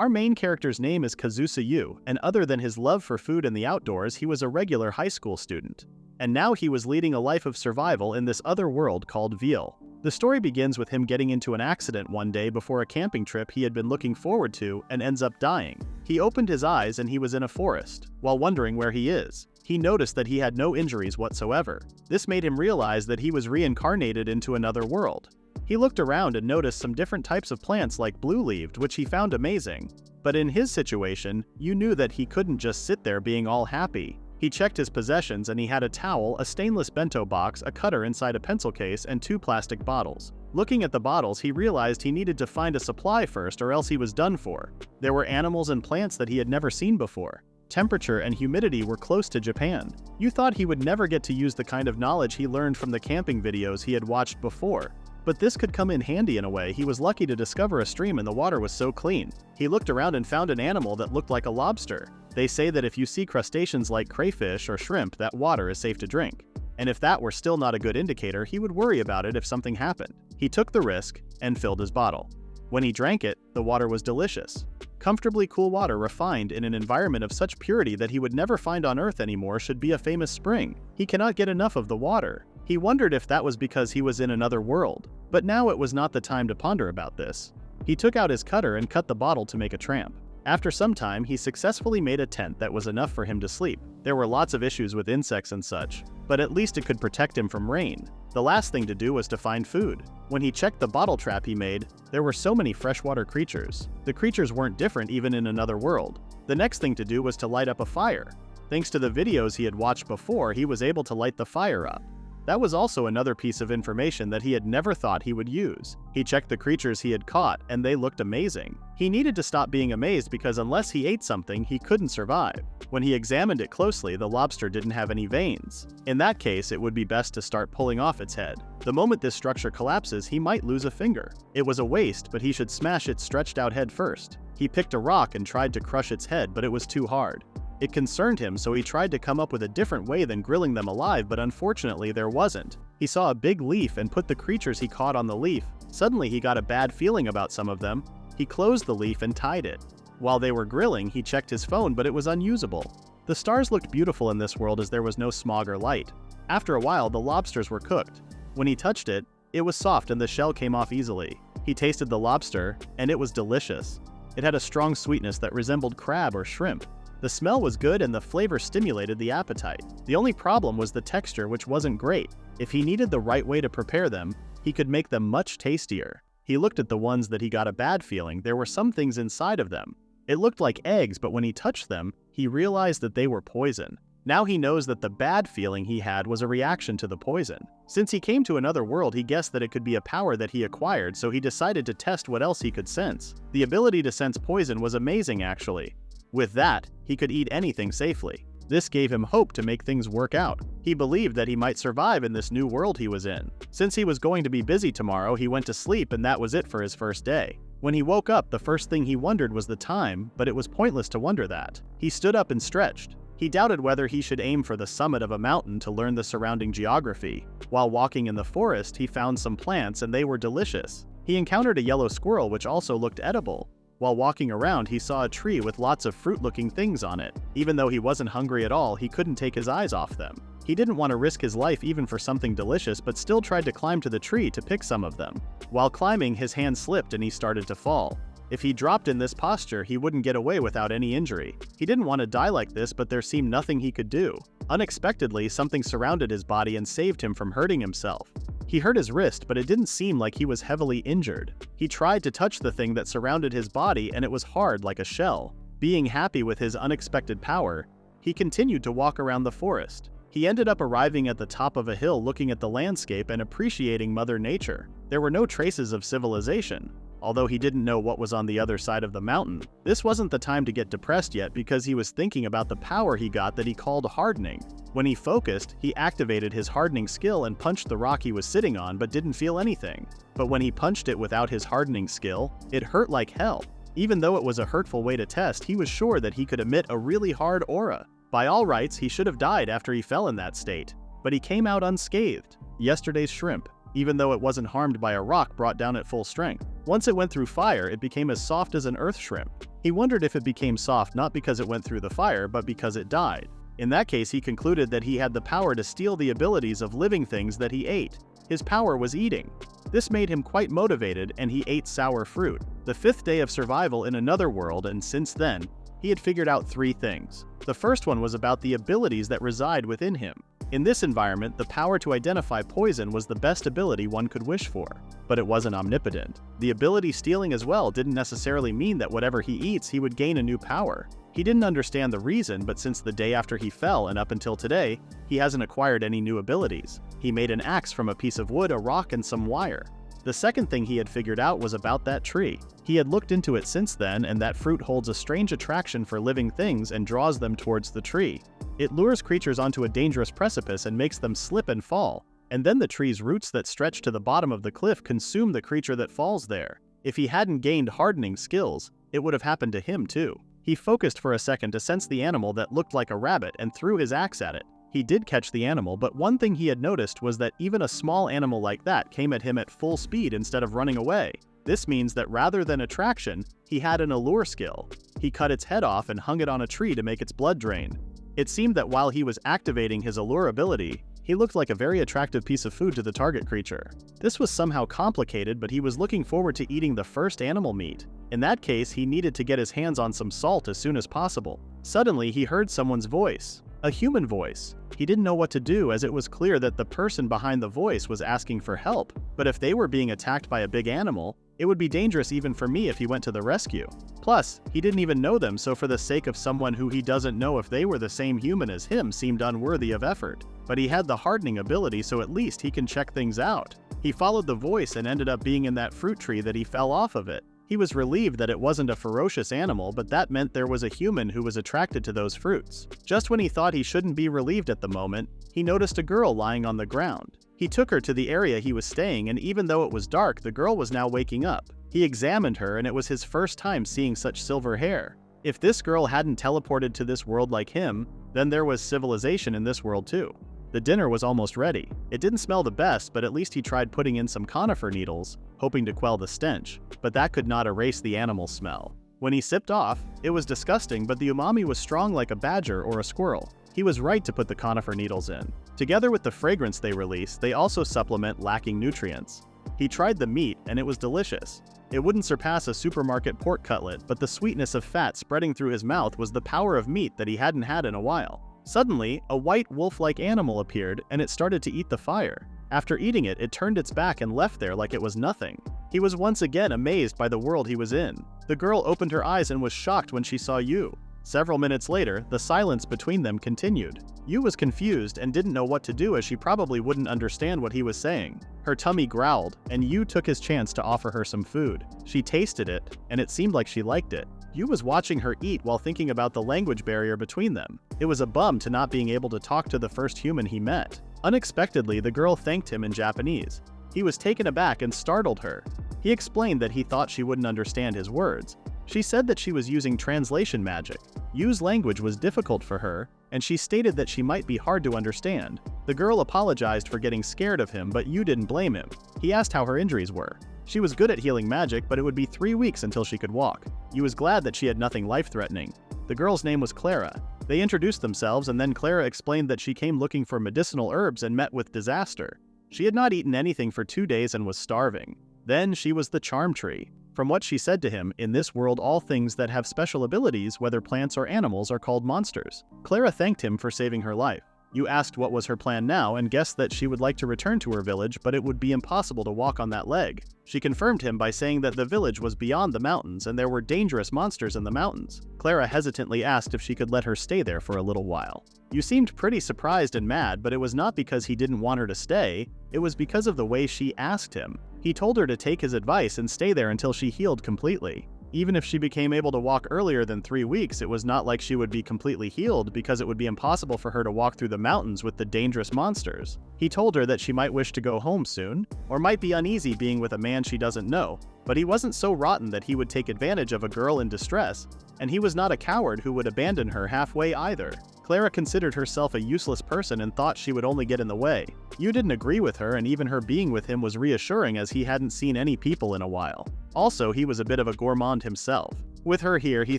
Our main character's name is Kazusa Yu, and other than his love for food and the outdoors, he was a regular high school student. And now he was leading a life of survival in this other world called Veal. The story begins with him getting into an accident one day before a camping trip he had been looking forward to and ends up dying. He opened his eyes and he was in a forest. While wondering where he is, he noticed that he had no injuries whatsoever. This made him realize that he was reincarnated into another world. He looked around and noticed some different types of plants like blue-leaved, which he found amazing. But in his situation, you knew that he couldn't just sit there being all happy. He checked his possessions and he had a towel, a stainless bento box, a cutter inside a pencil case, and 2 plastic bottles. Looking at the bottles, he realized he needed to find a supply first or else he was done for. There were animals and plants that he had never seen before. Temperature and humidity were close to Japan. You thought he would never get to use the kind of knowledge he learned from the camping videos he had watched before. But this could come in handy in a way. He was lucky to discover a stream and the water was so clean. He looked around and found an animal that looked like a lobster. They say that if you see crustaceans like crayfish or shrimp, that water is safe to drink. And if that were still not a good indicator, he would worry about it if something happened. He took the risk and filled his bottle. When he drank it, the water was delicious. Comfortably cool water refined in an environment of such purity that he would never find on Earth anymore should be a famous spring. He cannot get enough of the water. He wondered if that was because he was in another world. But now it was not the time to ponder about this. He took out his cutter and cut the bottle to make a tramp. After some time, he successfully made a tent that was enough for him to sleep. There were lots of issues with insects and such, but at least it could protect him from rain. The last thing to do was to find food. When he checked the bottle trap he made, there were so many freshwater creatures. The creatures weren't different even in another world. The next thing to do was to light up a fire. Thanks to the videos he had watched before, he was able to light the fire up. That was also another piece of information that he had never thought he would use. He checked the creatures he had caught, and they looked amazing. He needed to stop being amazed because unless he ate something, he couldn't survive. When he examined it closely, the lobster didn't have any veins. In that case, it would be best to start pulling off its head. The moment this structure collapses, he might lose a finger. It was a waste, but he should smash its stretched out head first. He picked a rock and tried to crush its head, but it was too hard. It concerned him, so he tried to come up with a different way than grilling them alive, but unfortunately there wasn't. He saw a big leaf and put the creatures he caught on the leaf. Suddenly he got a bad feeling about some of them. He closed the leaf and tied it. While they were grilling, he checked his phone, but it was unusable. The stars looked beautiful in this world as there was no smog or light. After a while, the lobsters were cooked. When he touched it, it was soft and the shell came off easily. He tasted the lobster, and it was delicious. It had a strong sweetness that resembled crab or shrimp. The smell was good and the flavor stimulated the appetite. The only problem was the texture, which wasn't great. If he needed the right way to prepare them, he could make them much tastier. He looked at the ones that he got a bad feeling. There were some things inside of them. It looked like eggs, but when he touched them, he realized that they were poison. Now he knows that the bad feeling he had was a reaction to the poison. Since he came to another world, he guessed that it could be a power that he acquired, so he decided to test what else he could sense. The ability to sense poison was amazing, actually. With that, he could eat anything safely. This gave him hope to make things work out. He believed that he might survive in this new world he was in. Since he was going to be busy tomorrow, he went to sleep and that was it for his first day. When he woke up, the first thing he wondered was the time, but it was pointless to wonder that. He stood up and stretched. He doubted whether he should aim for the summit of a mountain to learn the surrounding geography. While walking in the forest, he found some plants and they were delicious. He encountered a yellow squirrel which also looked edible. While walking around, he saw a tree with lots of fruit-looking things on it. Even though he wasn't hungry at all, he couldn't take his eyes off them. He didn't want to risk his life even for something delicious, but still tried to climb to the tree to pick some of them. While climbing, his hand slipped and he started to fall. If he dropped in this posture, he wouldn't get away without any injury. He didn't want to die like this, but there seemed nothing he could do. Unexpectedly, something surrounded his body and saved him from hurting himself. He hurt his wrist, but it didn't seem like he was heavily injured. He tried to touch the thing that surrounded his body and it was hard like a shell. Being happy with his unexpected power, he continued to walk around the forest. He ended up arriving at the top of a hill looking at the landscape and appreciating Mother Nature. There were no traces of civilization. Although he didn't know what was on the other side of the mountain, this wasn't the time to get depressed yet because he was thinking about the power he got that he called hardening. When he focused, he activated his hardening skill and punched the rock he was sitting on but didn't feel anything. But when he punched it without his hardening skill, it hurt like hell. Even though it was a hurtful way to test, he was sure that he could emit a really hard aura. By all rights, he should have died after he fell in that state. But he came out unscathed. Yesterday's shrimp, even though it wasn't harmed by a rock brought down at full strength. Once it went through fire, it became as soft as an earth shrimp. He wondered if it became soft not because it went through the fire, but because it died. In that case, he concluded that he had the power to steal the abilities of living things that he ate. His power was eating. This made him quite motivated, and he ate sour fruit. The 5th day of survival in another world, and since then, he had figured out 3 things. The first one was about the abilities that reside within him. In this environment, the power to identify poison was the best ability one could wish for. But it wasn't omnipotent. The ability stealing as well didn't necessarily mean that whatever he eats, he would gain a new power. He didn't understand the reason, but since the day after he fell and up until today, he hasn't acquired any new abilities. He made an axe from a piece of wood, a rock, and some wire. The second thing he had figured out was about that tree. He had looked into it since then, and that fruit holds a strange attraction for living things and draws them towards the tree. It lures creatures onto a dangerous precipice and makes them slip and fall, and then the tree's roots that stretch to the bottom of the cliff consume the creature that falls there. If he hadn't gained hardening skills, it would have happened to him too. He focused for a second to sense the animal that looked like a rabbit and threw his axe at it. He did catch the animal, but one thing he had noticed was that even a small animal like that came at him at full speed instead of running away. This means that rather than attraction, he had an allure skill. He cut its head off and hung it on a tree to make its blood drain. It seemed that while he was activating his allure ability, he looked like a very attractive piece of food to the target creature. This was somehow complicated, but he was looking forward to eating the first animal meat. In that case, he needed to get his hands on some salt as soon as possible. Suddenly, he heard someone's voice. A human voice. He didn't know what to do, as it was clear that the person behind the voice was asking for help. But if they were being attacked by a big animal, it would be dangerous even for me if he went to the rescue. Plus, he didn't even know them, so for the sake of someone who he doesn't know if they were the same human as him seemed unworthy of effort. But he had the hardening ability, so at least he can check things out. He followed the voice and ended up being in that fruit tree that he fell off of it. He was relieved that it wasn't a ferocious animal, but that meant there was a human who was attracted to those fruits. Just when he thought he shouldn't be relieved at the moment, he noticed a girl lying on the ground. He took her to the area he was staying, and even though it was dark, the girl was now waking up. He examined her, and it was his first time seeing such silver hair. If this girl hadn't teleported to this world like him, then there was civilization in this world too. The dinner was almost ready. It didn't smell the best, but at least he tried putting in some conifer needles, hoping to quell the stench, but that could not erase the animal smell. When he sipped off, it was disgusting, but the umami was strong like a badger or a squirrel. He was right to put the conifer needles in. Together with the fragrance they release, they also supplement lacking nutrients. He tried the meat, and it was delicious. It wouldn't surpass a supermarket pork cutlet, but the sweetness of fat spreading through his mouth was the power of meat that he hadn't had in a while. Suddenly, a white wolf-like animal appeared, and it started to eat the fire. After eating it, it turned its back and left there like it was nothing. He was once again amazed by the world he was in. The girl opened her eyes and was shocked when she saw Yu. Several minutes later, the silence between them continued. Yu was confused and didn't know what to do, as she probably wouldn't understand what he was saying. Her tummy growled, and Yu took his chance to offer her some food. She tasted it, and it seemed like she liked it. Yu was watching her eat while thinking about the language barrier between them. It was a bum to not being able to talk to the first human he met. Unexpectedly, the girl thanked him in Japanese. He was taken aback and startled her. He explained that he thought she wouldn't understand his words. She said that she was using translation magic. Yu's language was difficult for her, and she stated that she might be hard to understand. The girl apologized for getting scared of him, but Yu didn't blame him. He asked how her injuries were. She was good at healing magic, but it would be 3 weeks until she could walk. Yu was glad that she had nothing life-threatening. The girl's name was Clara. They introduced themselves, and then Clara explained that she came looking for medicinal herbs and met with disaster. She had not eaten anything for 2 days and was starving. Then she was the charm tree. From what she said to him, in this world all things that have special abilities, whether plants or animals, are called monsters. Clara thanked him for saving her life. Yu asked what was her plan now and guessed that she would like to return to her village, but it would be impossible to walk on that leg. She confirmed him by saying that the village was beyond the mountains and there were dangerous monsters in the mountains. Clara hesitantly asked if she could let her stay there for a little while. Yu seemed pretty surprised and mad, but it was not because he didn't want her to stay, it was because of the way she asked him. He told her to take his advice and stay there until she healed completely. Even if she became able to walk earlier than 3 weeks, it was not like she would be completely healed, because it would be impossible for her to walk through the mountains with the dangerous monsters. He told her that she might wish to go home soon, or might be uneasy being with a man she doesn't know, but he wasn't so rotten that he would take advantage of a girl in distress, and he was not a coward who would abandon her halfway either. Clara considered herself a useless person and thought she would only get in the way. Yu didn't agree with her, and even her being with him was reassuring, as he hadn't seen any people in a while. Also, he was a bit of a gourmand himself. With her here, he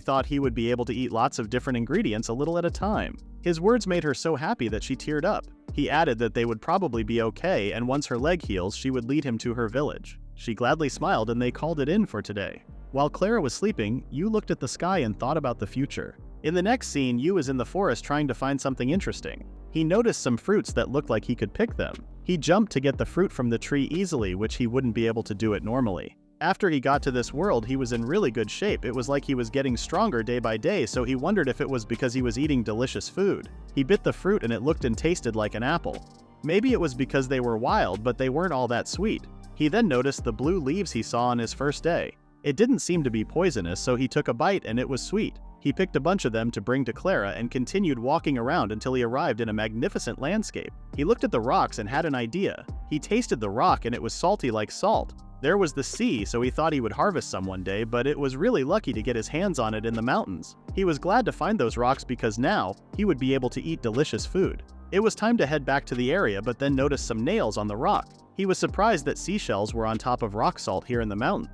thought he would be able to eat lots of different ingredients a little at a time. His words made her so happy that she teared up. He added that they would probably be okay, and once her leg heals, she would lead him to her village. She gladly smiled and they called it in for today. While Clara was sleeping, Yu looked at the sky and thought about the future. In the next scene, Yu is in the forest trying to find something interesting. He noticed some fruits that looked like he could pick them. He jumped to get the fruit from the tree easily, which he wouldn't be able to do it normally. After he got to this world, he was in really good shape. It was like he was getting stronger day by day, so he wondered if it was because he was eating delicious food. He bit the fruit and it looked and tasted like an apple. Maybe it was because they were wild, but they weren't all that sweet. He then noticed the blue leaves he saw on his first day. It didn't seem to be poisonous, so he took a bite and it was sweet. He picked a bunch of them to bring to Clara and continued walking around until he arrived in a magnificent landscape. He looked at the rocks and had an idea. He tasted the rock and it was salty like salt. There was the sea, so he thought he would harvest some one day, but it was really lucky to get his hands on it in the mountains. He was glad to find those rocks because now he would be able to eat delicious food. It was time to head back to the area, but then noticed some nails on the rock. He was surprised that seashells were on top of rock salt here in the mountains.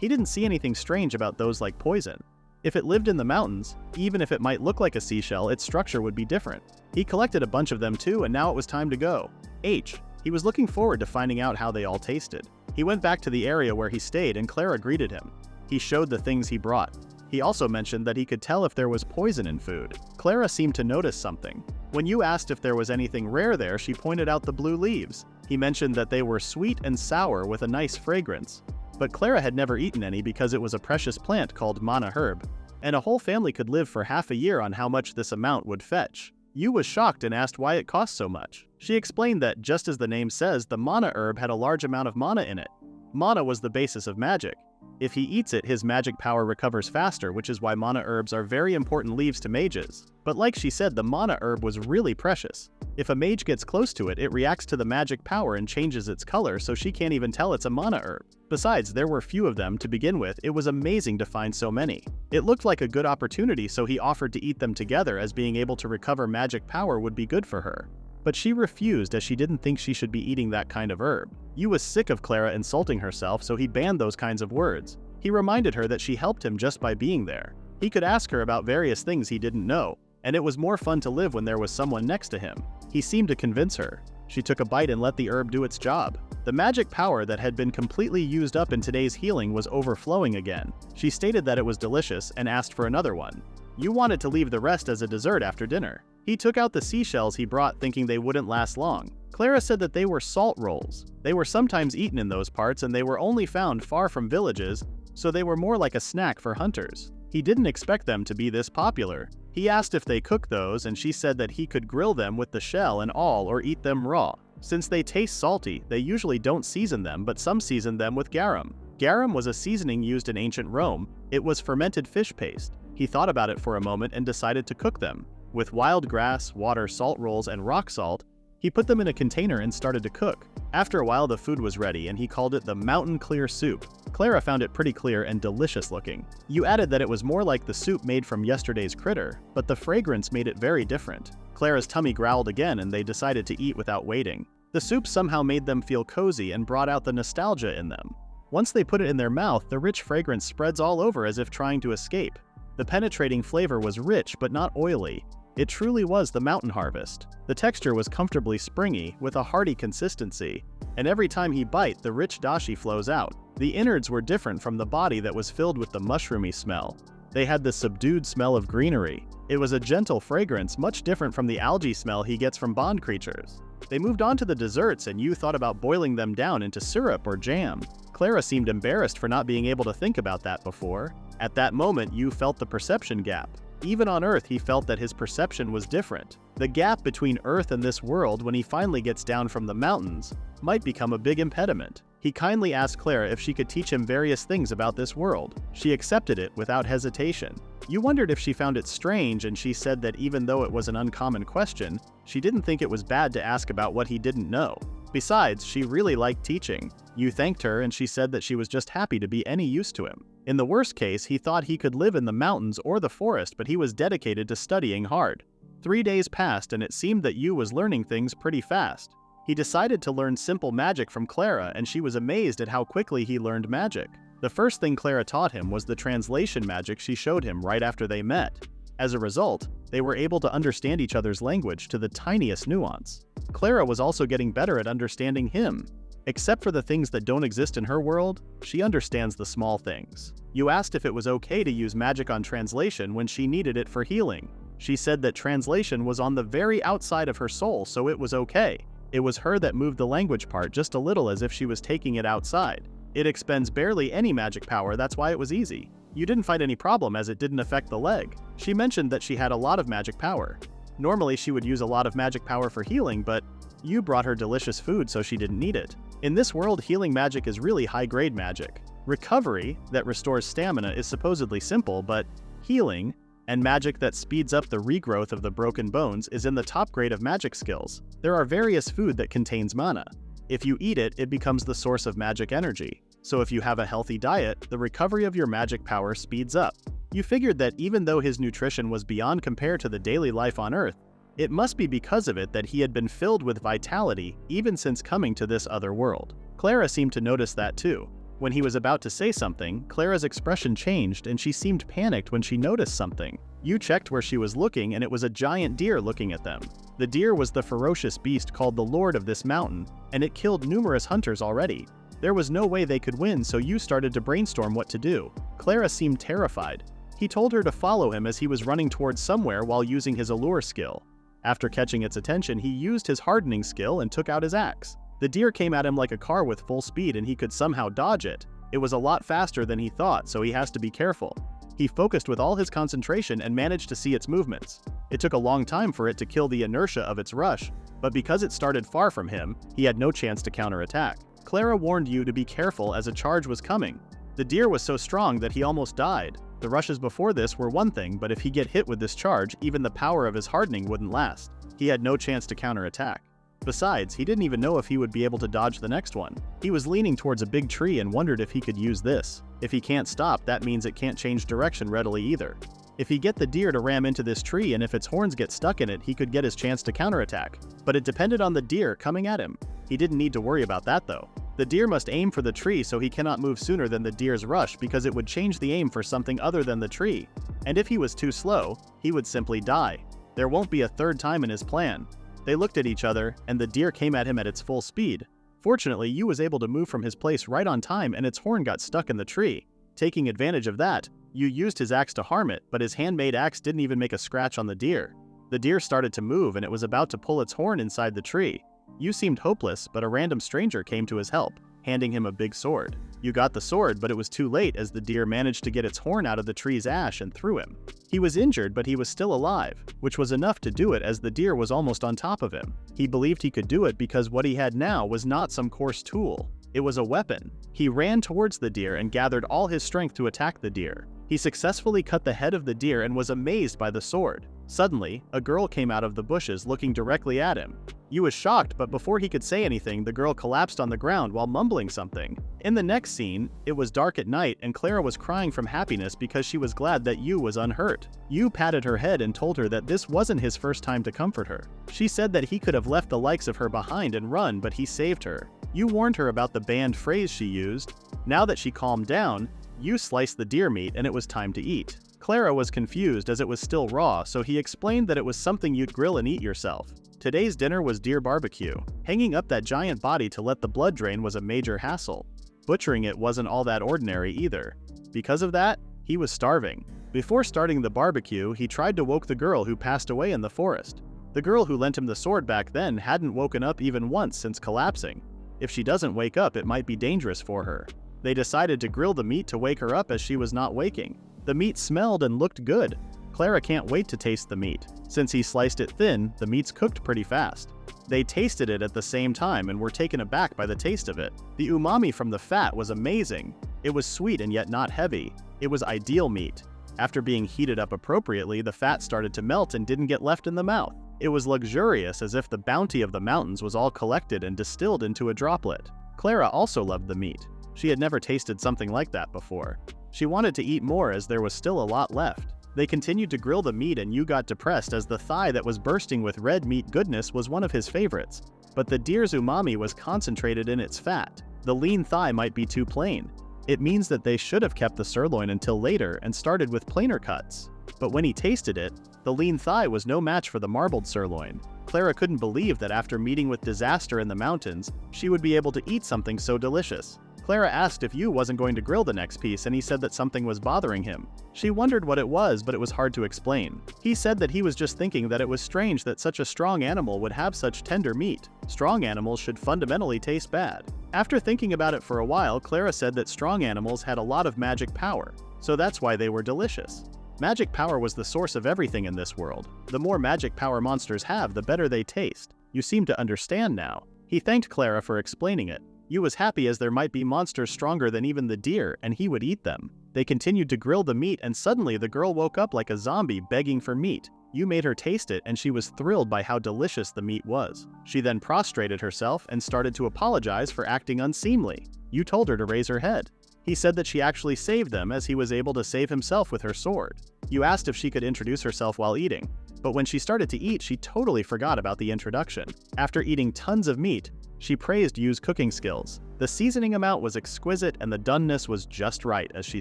He didn't see anything strange about those like poison. If it lived in the mountains, even if it might look like a seashell, its structure would be different. He collected a bunch of them too, and now it was time to go. He was looking forward to finding out how they all tasted. He went back to the area where he stayed and Clara greeted him. He showed the things he brought. He also mentioned that he could tell if there was poison in food. Clara seemed to notice something. When you asked if there was anything rare there, she pointed out the blue leaves. He mentioned that they were sweet and sour with a nice fragrance. But Clara had never eaten any because it was a precious plant called mana herb, and a whole family could live for half a year on how much this amount would fetch. Yu was shocked and asked why it cost so much. She explained that, just as the name says, the mana herb had a large amount of mana in it. Mana was the basis of magic. If he eats it, his magic power recovers faster, which is why mana herbs are very important leaves to mages. But like she said, the mana herb was really precious. If a mage gets close to it, it reacts to the magic power and changes its color, so she can't even tell it's a mana herb. Besides, there were few of them to begin with. It was amazing to find so many. It looked like a good opportunity, so he offered to eat them together, as being able to recover magic power would be good for her. But she refused, as she didn't think she should be eating that kind of herb. Yu was sick of Clara insulting herself, so he banned those kinds of words. He reminded her that she helped him just by being there. He could ask her about various things he didn't know, and it was more fun to live when there was someone next to him. He seemed to convince her. She took a bite and let the herb do its job. The magic power that had been completely used up in today's healing was overflowing again. She stated that it was delicious and asked for another one. Yu wanted to leave the rest as a dessert after dinner. He took out the seashells he brought, thinking they wouldn't last long. Clara said that they were salt rolls. They were sometimes eaten in those parts, and they were only found far from villages, so they were more like a snack for hunters. He didn't expect them to be this popular. He asked if they cooked those, and she said that he could grill them with the shell and all or eat them raw. Since they taste salty, they usually don't season them, but some season them with garum. Garum was a seasoning used in ancient Rome. It was fermented fish paste. He thought about it for a moment and decided to cook them. With wild grass, water, salt rolls, and rock salt, he put them in a container and started to cook. After a while, the food was ready, and he called it the Mountain Clear Soup. Clara found it pretty clear and delicious looking. You added that it was more like the soup made from yesterday's critter, but the fragrance made it very different. Clara's tummy growled again, and they decided to eat without waiting. The soup somehow made them feel cozy and brought out the nostalgia in them. Once they put it in their mouth, the rich fragrance spreads all over as if trying to escape. The penetrating flavor was rich but not oily. It truly was the mountain harvest. The texture was comfortably springy, with a hearty consistency, and every time he bite, the rich dashi flows out. The innards were different from the body that was filled with the mushroomy smell. They had the subdued smell of greenery. It was a gentle fragrance, much different from the algae smell he gets from bond creatures. They moved on to the desserts, and Yu thought about boiling them down into syrup or jam. Clara seemed embarrassed for not being able to think about that before. At that moment, Yu felt the perception gap. Even on Earth, he felt that his perception was different. The gap between Earth and this world, when he finally gets down from the mountains, might become a big impediment. He kindly asked Clara if she could teach him various things about this world. She accepted it without hesitation. You wondered if she found it strange, and she said that even though it was an uncommon question, she didn't think it was bad to ask about what he didn't know. Besides, she really liked teaching. You thanked her, and she said that she was just happy to be any use to him. In the worst case, he thought he could live in the mountains or the forest, but he was dedicated to studying hard. 3 days passed, and it seemed that Yu was learning things pretty fast. He decided to learn simple magic from Clara, and she was amazed at how quickly he learned magic. The first thing Clara taught him was the translation magic she showed him right after they met. As a result, they were able to understand each other's language to the tiniest nuance. Clara was also getting better at understanding him. Except for the things that don't exist in her world, she understands the small things. You asked if it was okay to use magic on translation when she needed it for healing. She said that translation was on the very outside of her soul, so it was okay. It was her that moved the language part just a little, as if she was taking it outside. It expends barely any magic power, that's why it was easy. You didn't find any problem as it didn't affect the leg. She mentioned that she had a lot of magic power. Normally she would use a lot of magic power for healing, but you brought her delicious food so she didn't need it. In this world, healing magic is really high-grade magic. Recovery, that restores stamina, is supposedly simple, but healing, and magic that speeds up the regrowth of the broken bones, is in the top grade of magic skills. There are various food that contains mana. If you eat it, it becomes the source of magic energy. So if you have a healthy diet, the recovery of your magic power speeds up. You figured that even though his nutrition was beyond compare to the daily life on Earth, it must be because of it that he had been filled with vitality even since coming to this other world. Clara seemed to notice that too. When he was about to say something, Clara's expression changed and she seemed panicked when she noticed something. You checked where she was looking and it was a giant deer looking at them. The deer was the ferocious beast called the Lord of this mountain, and it killed numerous hunters already. There was no way they could win, so you started to brainstorm what to do. Clara seemed terrified. He told her to follow him as he was running towards somewhere while using his allure skill. After catching its attention, he used his hardening skill and took out his axe. The deer came at him like a car with full speed and he could somehow dodge it. It was a lot faster than he thought, so he has to be careful. He focused with all his concentration and managed to see its movements. It took a long time for it to kill the inertia of its rush, but because it started far from him, he had no chance to counterattack. Clara warned you to be careful as a charge was coming. The deer was so strong that he almost died. The rushes before this were one thing, but if he get hit with this charge, even the power of his hardening wouldn't last. He had no chance to counterattack. Besides, he didn't even know if he would be able to dodge the next one. He was leaning towards a big tree and wondered if he could use this. If he can't stop, that means it can't change direction readily either. If he get the deer to ram into this tree and if its horns get stuck in it, he could get his chance to counterattack. But it depended on the deer coming at him. He didn't need to worry about that though. The deer must aim for the tree, so he cannot move sooner than the deer's rush because it would change the aim for something other than the tree. And if he was too slow, he would simply die. There won't be a third time in his plan. They looked at each other, and the deer came at him at its full speed. Fortunately, Yu was able to move from his place right on time and its horn got stuck in the tree. Taking advantage of that, Yu used his axe to harm it, but his handmade axe didn't even make a scratch on the deer. The deer started to move and it was about to pull its horn inside the tree. Yu seemed hopeless, but a random stranger came to his help, handing him a big sword. Yu got the sword, but it was too late as the deer managed to get its horn out of the tree's ash and threw him. He was injured, but he was still alive, which was enough to do it as the deer was almost on top of him. He believed he could do it because what he had now was not some coarse tool. It was a weapon. He ran towards the deer and gathered all his strength to attack the deer. He successfully cut the head of the deer and was amazed by the sword. Suddenly, a girl came out of the bushes looking directly at him. Yu was shocked, but before he could say anything, the girl collapsed on the ground while mumbling something. In the next scene, it was dark at night and Clara was crying from happiness because she was glad that Yu was unhurt. Yu patted her head and told her that this wasn't his first time to comfort her. She said that he could have left the likes of her behind and run, but he saved her. Yu warned her about the banned phrase she used. Now that she calmed down, Yu sliced the deer meat and it was time to eat. Clara was confused as it was still raw, so he explained that it was something you'd grill and eat yourself. Today's dinner was deer barbecue. Hanging up that giant body to let the blood drain was a major hassle. Butchering it wasn't all that ordinary either. Because of that, he was starving. Before starting the barbecue, he tried to woke the girl who passed away in the forest. The girl who lent him the sword back then hadn't woken up even once since collapsing. If she doesn't wake up, it might be dangerous for her. They decided to grill the meat to wake her up as she was not waking. The meat smelled and looked good. Clara can't wait to taste the meat. Since he sliced it thin, the meat's cooked pretty fast. They tasted it at the same time and were taken aback by the taste of it. The umami from the fat was amazing. It was sweet and yet not heavy. It was ideal meat. After being heated up appropriately, the fat started to melt and didn't get left in the mouth. It was luxurious, as if the bounty of the mountains was all collected and distilled into a droplet. Clara also loved the meat. She had never tasted something like that before. She wanted to eat more as there was still a lot left. They continued to grill the meat and Yu got depressed as the thigh that was bursting with red meat goodness was one of his favorites. But the deer's umami was concentrated in its fat. The lean thigh might be too plain. It means that they should have kept the sirloin until later and started with plainer cuts. But when he tasted it, the lean thigh was no match for the marbled sirloin. Clara couldn't believe that after meeting with disaster in the mountains, she would be able to eat something so delicious. Clara asked if Yu wasn't going to grill the next piece, and he said that something was bothering him. She wondered what it was, but it was hard to explain. He said that he was just thinking that it was strange that such a strong animal would have such tender meat. Strong animals should fundamentally taste bad. After thinking about it for a while, Clara said that strong animals had a lot of magic power, so that's why they were delicious. Magic power was the source of everything in this world. The more magic power monsters have, the better they taste. You seem to understand now. He thanked Clara for explaining it. Yu was happy as there might be monsters stronger than even the deer, and he would eat them. They continued to grill the meat, and suddenly the girl woke up like a zombie begging for meat. Yu made her taste it, and she was thrilled by how delicious the meat was. She then prostrated herself and started to apologize for acting unseemly. Yu told her to raise her head. He said that she actually saved them, as he was able to save himself with her sword. Yu asked if she could introduce herself while eating, but when she started to eat, she totally forgot about the introduction. After eating tons of meat, she praised Yu's cooking skills. The seasoning amount was exquisite and the doneness was just right, as she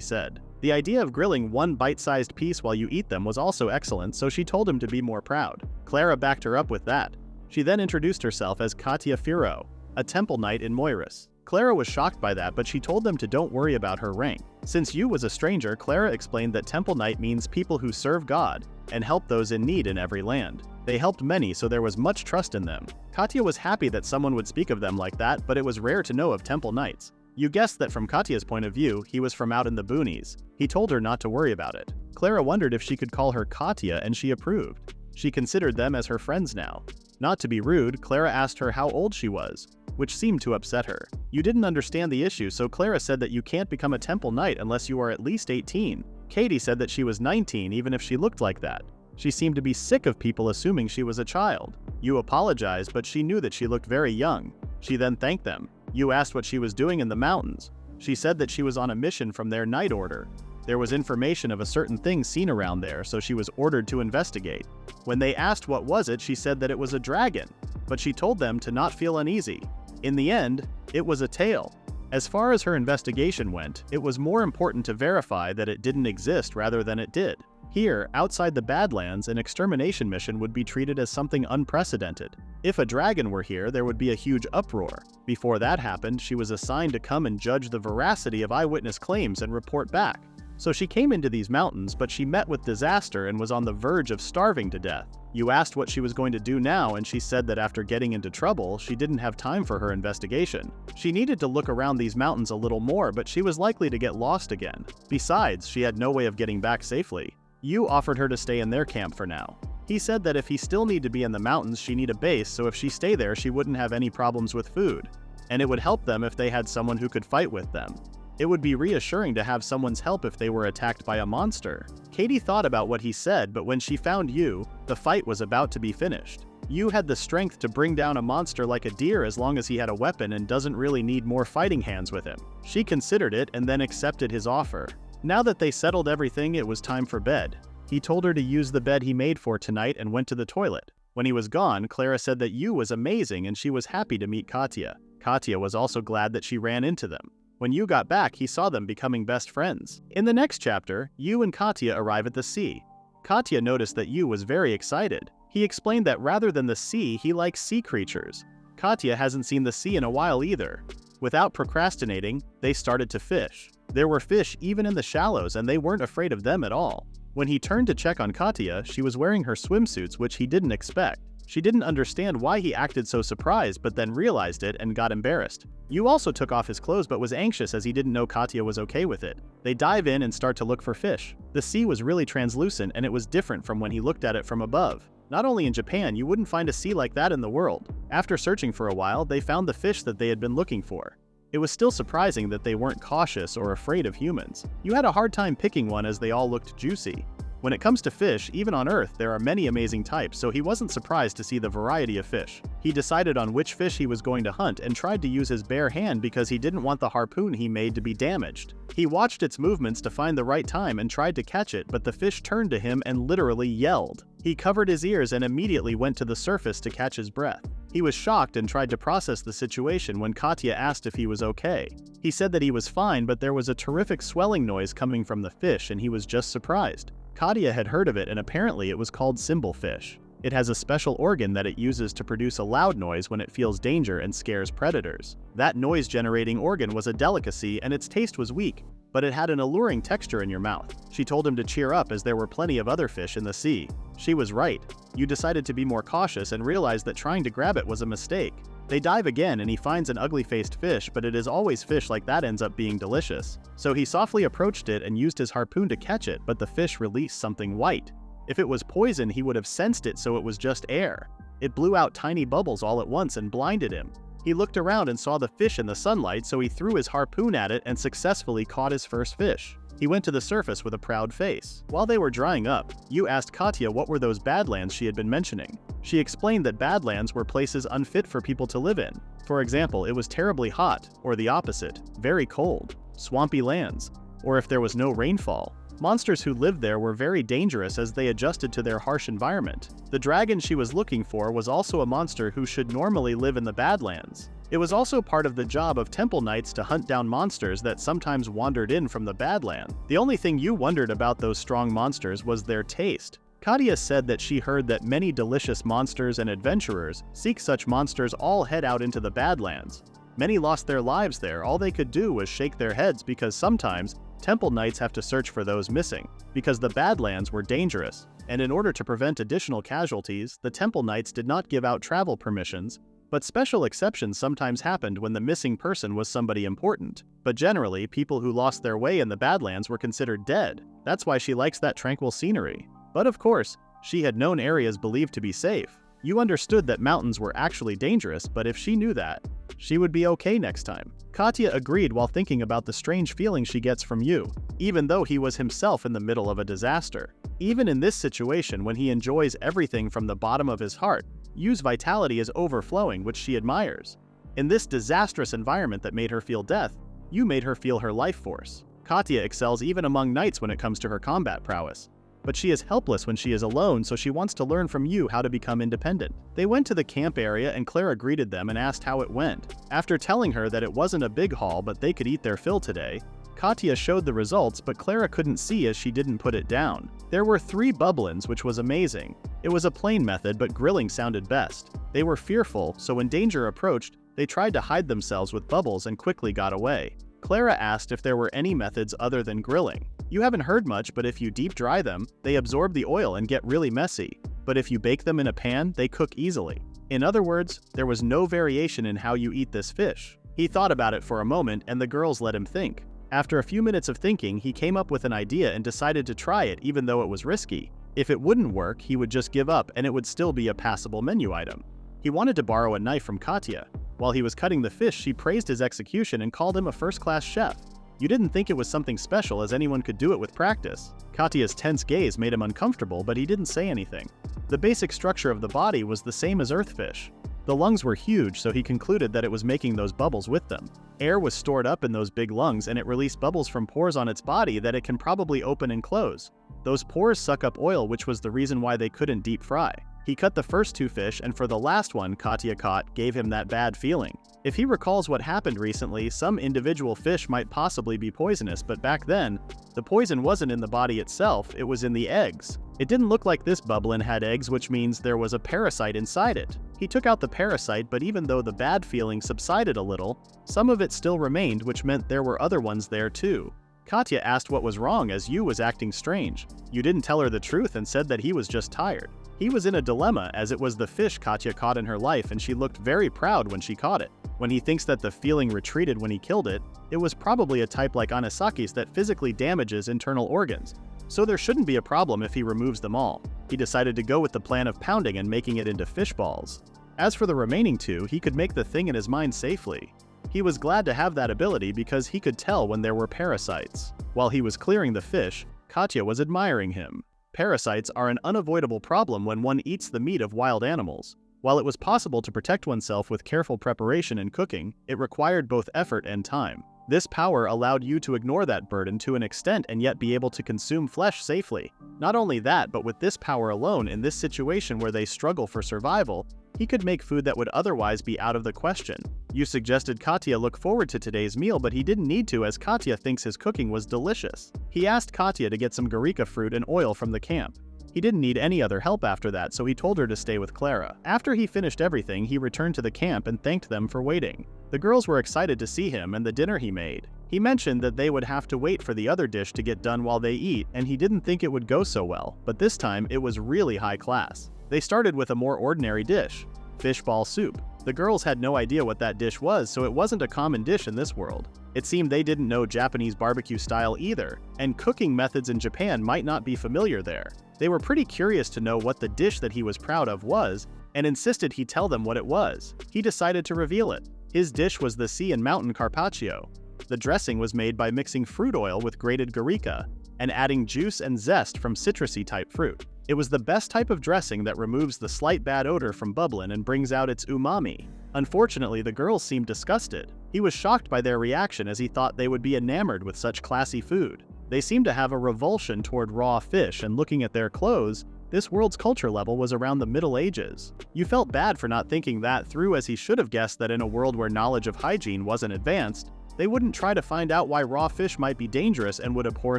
said. The idea of grilling one bite-sized piece while you eat them was also excellent, so she told him to be more proud. Clara backed her up with that. She then introduced herself as Katia Firo, a temple knight in Moiris. Clara was shocked by that, but she told them to don't worry about her rank. Since Yu was a stranger, Clara explained that temple knight means people who serve God and help those in need in every land. They helped many, so there was much trust in them. Katia was happy that someone would speak of them like that, but it was rare to know of temple knights. You guessed that from Katia's point of view, he was from out in the boonies. He told her not to worry about it. Clara wondered if she could call her Katia, and she approved. She considered them as her friends now. Not to be rude, Clara asked her how old she was, which seemed to upset her. You didn't understand the issue, so Clara said that you can't become a temple knight unless you are at least 18. Katie said that she was 19 even if she looked like that. She seemed to be sick of people assuming she was a child. Yu apologized, but she knew that she looked very young. She then thanked them. Yu asked what she was doing in the mountains. She said that she was on a mission from their night order. There was information of a certain thing seen around there, so she was ordered to investigate. When they asked what was it, she said that it was a dragon, but she told them to not feel uneasy. In the end, it was a tail. As far as her investigation went, it was more important to verify that it didn't exist rather than it did. Here, outside the Badlands, an extermination mission would be treated as something unprecedented. If a dragon were here, there would be a huge uproar. Before that happened, she was assigned to come and judge the veracity of eyewitness claims and report back. So she came into these mountains, but she met with disaster and was on the verge of starving to death. You asked what she was going to do now, and she said that after getting into trouble, she didn't have time for her investigation. She needed to look around these mountains a little more, but she was likely to get lost again. Besides, she had no way of getting back safely. Yu offered her to stay in their camp for now. He said that if he still need to be in the mountains, she need a base, so if she stay there, she wouldn't have any problems with food. And it would help them if they had someone who could fight with them. It would be reassuring to have someone's help if they were attacked by a monster. Katie thought about what he said, but when she found Yu, the fight was about to be finished. Yu had the strength to bring down a monster like a deer as long as he had a weapon and doesn't really need more fighting hands with him. She considered it and then accepted his offer. Now that they settled everything, it was time for bed. He told her to use the bed he made for tonight and went to the toilet. When he was gone, Clara said that Yu was amazing and she was happy to meet Katia. Katia was also glad that she ran into them. When Yu got back, he saw them becoming best friends. In the next chapter, Yu and Katia arrive at the sea. Katia noticed that Yu was very excited. He explained that rather than the sea, he likes sea creatures. Katia hasn't seen the sea in a while either. Without procrastinating, they started to fish. There were fish even in the shallows, and they weren't afraid of them at all. When he turned to check on Katia, she was wearing her swimsuits, which he didn't expect. She didn't understand why he acted so surprised, but then realized it and got embarrassed. Yu also took off his clothes but was anxious as he didn't know Katia was okay with it. They dive in and start to look for fish. The sea was really translucent and it was different from when he looked at it from above. Not only in Japan, you wouldn't find a sea like that in the world. After searching for a while, they found the fish that they had been looking for. It was still surprising that they weren't cautious or afraid of humans. You had a hard time picking one as they all looked juicy. When it comes to fish, even on Earth, there are many amazing types, so he wasn't surprised to see the variety of fish. He decided on which fish he was going to hunt and tried to use his bare hand because he didn't want the harpoon he made to be damaged. He watched its movements to find the right time and tried to catch it, but the fish turned to him and literally yelled. He covered his ears and immediately went to the surface to catch his breath. He was shocked and tried to process the situation when Katya asked if he was okay. He said that he was fine, but there was a terrific swelling noise coming from the fish and he was just surprised. Katya had heard of it and apparently it was called cymbal fish. It has a special organ that it uses to produce a loud noise when it feels danger and scares predators. That noise-generating organ was a delicacy and its taste was weak, but it had an alluring texture in your mouth. She told him to cheer up as there were plenty of other fish in the sea. She was right. You decided to be more cautious and realized that trying to grab it was a mistake. They dive again and he finds an ugly-faced fish, but it is always fish like that ends up being delicious. So he softly approached it and used his harpoon to catch it, but the fish released something white. If it was poison, he would have sensed it, so it was just air. It blew out tiny bubbles all at once and blinded him. He looked around and saw the fish in the sunlight, so he threw his harpoon at it and successfully caught his first fish. He went to the surface with a proud face. While they were drying up, you asked Katya what were those badlands she had been mentioning. She explained that badlands were places unfit for people to live in. For example, it was terribly hot, or the opposite, very cold, swampy lands, or if there was no rainfall. Monsters who lived there were very dangerous as they adjusted to their harsh environment. The dragon she was looking for was also a monster who should normally live in the Badlands. It was also part of the job of temple knights to hunt down monsters that sometimes wandered in from the Badland. The only thing you wondered about those strong monsters was their taste. Katya said that she heard that many delicious monsters and adventurers seek such monsters all head out into the Badlands. Many lost their lives there. All they could do was shake their heads because sometimes temple knights have to search for those missing, because the Badlands were dangerous, and in order to prevent additional casualties, the temple knights did not give out travel permissions, but special exceptions sometimes happened when the missing person was somebody important. But generally, people who lost their way in the Badlands were considered dead. That's why she likes that tranquil scenery. But of course, she had known areas believed to be safe. You understood that mountains were actually dangerous, but if she knew that, she would be okay next time. Katya agreed while thinking about the strange feeling she gets from you, even though he was himself in the middle of a disaster. Even in this situation, when he enjoys everything from the bottom of his heart, Yu's vitality is overflowing, which she admires. In this disastrous environment that made her feel death, you made her feel her life force. Katya excels even among knights when it comes to her combat prowess. But she is helpless when she is alone, so she wants to learn from you how to become independent. They went to the camp area and Clara greeted them and asked how it went. After telling her that it wasn't a big haul but they could eat their fill today, Katya showed the results, but Clara couldn't see as she didn't put it down. There were 3 bubblins, which was amazing. It was a plain method, but grilling sounded best. They were fearful, so when danger approached, they tried to hide themselves with bubbles and quickly got away. Clara asked if there were any methods other than grilling. You haven't heard much, but if you deep dry them, they absorb the oil and get really messy. But if you bake them in a pan, they cook easily. In other words, there was no variation in how you eat this fish. He thought about it for a moment and the girls let him think. After a few minutes of thinking, he came up with an idea and decided to try it even though it was risky. If it wouldn't work, he would just give up and it would still be a passable menu item. He wanted to borrow a knife from Katya. While he was cutting the fish, she praised his execution and called him a first-class chef. You didn't think it was something special as anyone could do it with practice. Katya's tense gaze made him uncomfortable, but he didn't say anything. The basic structure of the body was the same as earthfish. The lungs were huge, so he concluded that it was making those bubbles with them. Air was stored up in those big lungs and it released bubbles from pores on its body that it can probably open and close. Those pores suck up oil, which was the reason why they couldn't deep fry. He cut the first 2 fish, and for the last one Katya caught gave him that bad feeling. If he recalls what happened recently, some individual fish might possibly be poisonous, but back then, the poison wasn't in the body itself, it was in the eggs. It didn't look like this bubblin had eggs, which means there was a parasite inside it. He took out the parasite, but even though the bad feeling subsided a little, some of it still remained, which meant there were other ones there too. Katya asked what was wrong as Yu was acting strange. You didn't tell her the truth and said that he was just tired. He was in a dilemma as it was the fish Katya caught in her life and she looked very proud when she caught it. When he thinks that the feeling retreated when he killed it, it was probably a type like Anisaki's that physically damages internal organs. So there shouldn't be a problem if he removes them all. He decided to go with the plan of pounding and making it into fish balls. As for the remaining 2, he could make the thing in his mind safely. He was glad to have that ability because he could tell when there were parasites. While he was clearing the fish, Katya was admiring him. Parasites are an unavoidable problem when one eats the meat of wild animals. While it was possible to protect oneself with careful preparation and cooking, it required both effort and time. This power allowed you to ignore that burden to an extent and yet be able to consume flesh safely. Not only that, but with this power alone in this situation where they struggle for survival, He could make food that would otherwise be out of the question. Yu suggested Katya look forward to today's meal, but he didn't need to as Katya thinks his cooking was delicious. He asked Katya to get some garika fruit and oil from the camp. He didn't need any other help after that, so he told her to stay with Clara. After he finished everything, he returned to the camp and thanked them for waiting. The girls were excited to see him and the dinner he made. He mentioned that they would have to wait for the other dish to get done while they eat, and he didn't think it would go so well, but this time it was really high class. They started with a more ordinary dish, fishball soup. The girls had no idea what that dish was, so it wasn't a common dish in this world. It seemed they didn't know Japanese barbecue style either, and cooking methods in Japan might not be familiar there. They were pretty curious to know what the dish that he was proud of was, and insisted he tell them what it was. He decided to reveal it. His dish was the sea and mountain carpaccio. The dressing was made by mixing fruit oil with grated garika, and adding juice and zest from citrusy type fruit. It was the best type of dressing that removes the slight bad odor from bubbling and brings out its umami. Unfortunately, the girls seemed disgusted. He was shocked by their reaction as he thought they would be enamored with such classy food. They seemed to have a revulsion toward raw fish, and looking at their clothes, this world's culture level was around the Middle Ages. You felt bad for not thinking that through, as he should have guessed that in a world where knowledge of hygiene wasn't advanced, they wouldn't try to find out why raw fish might be dangerous and would abhor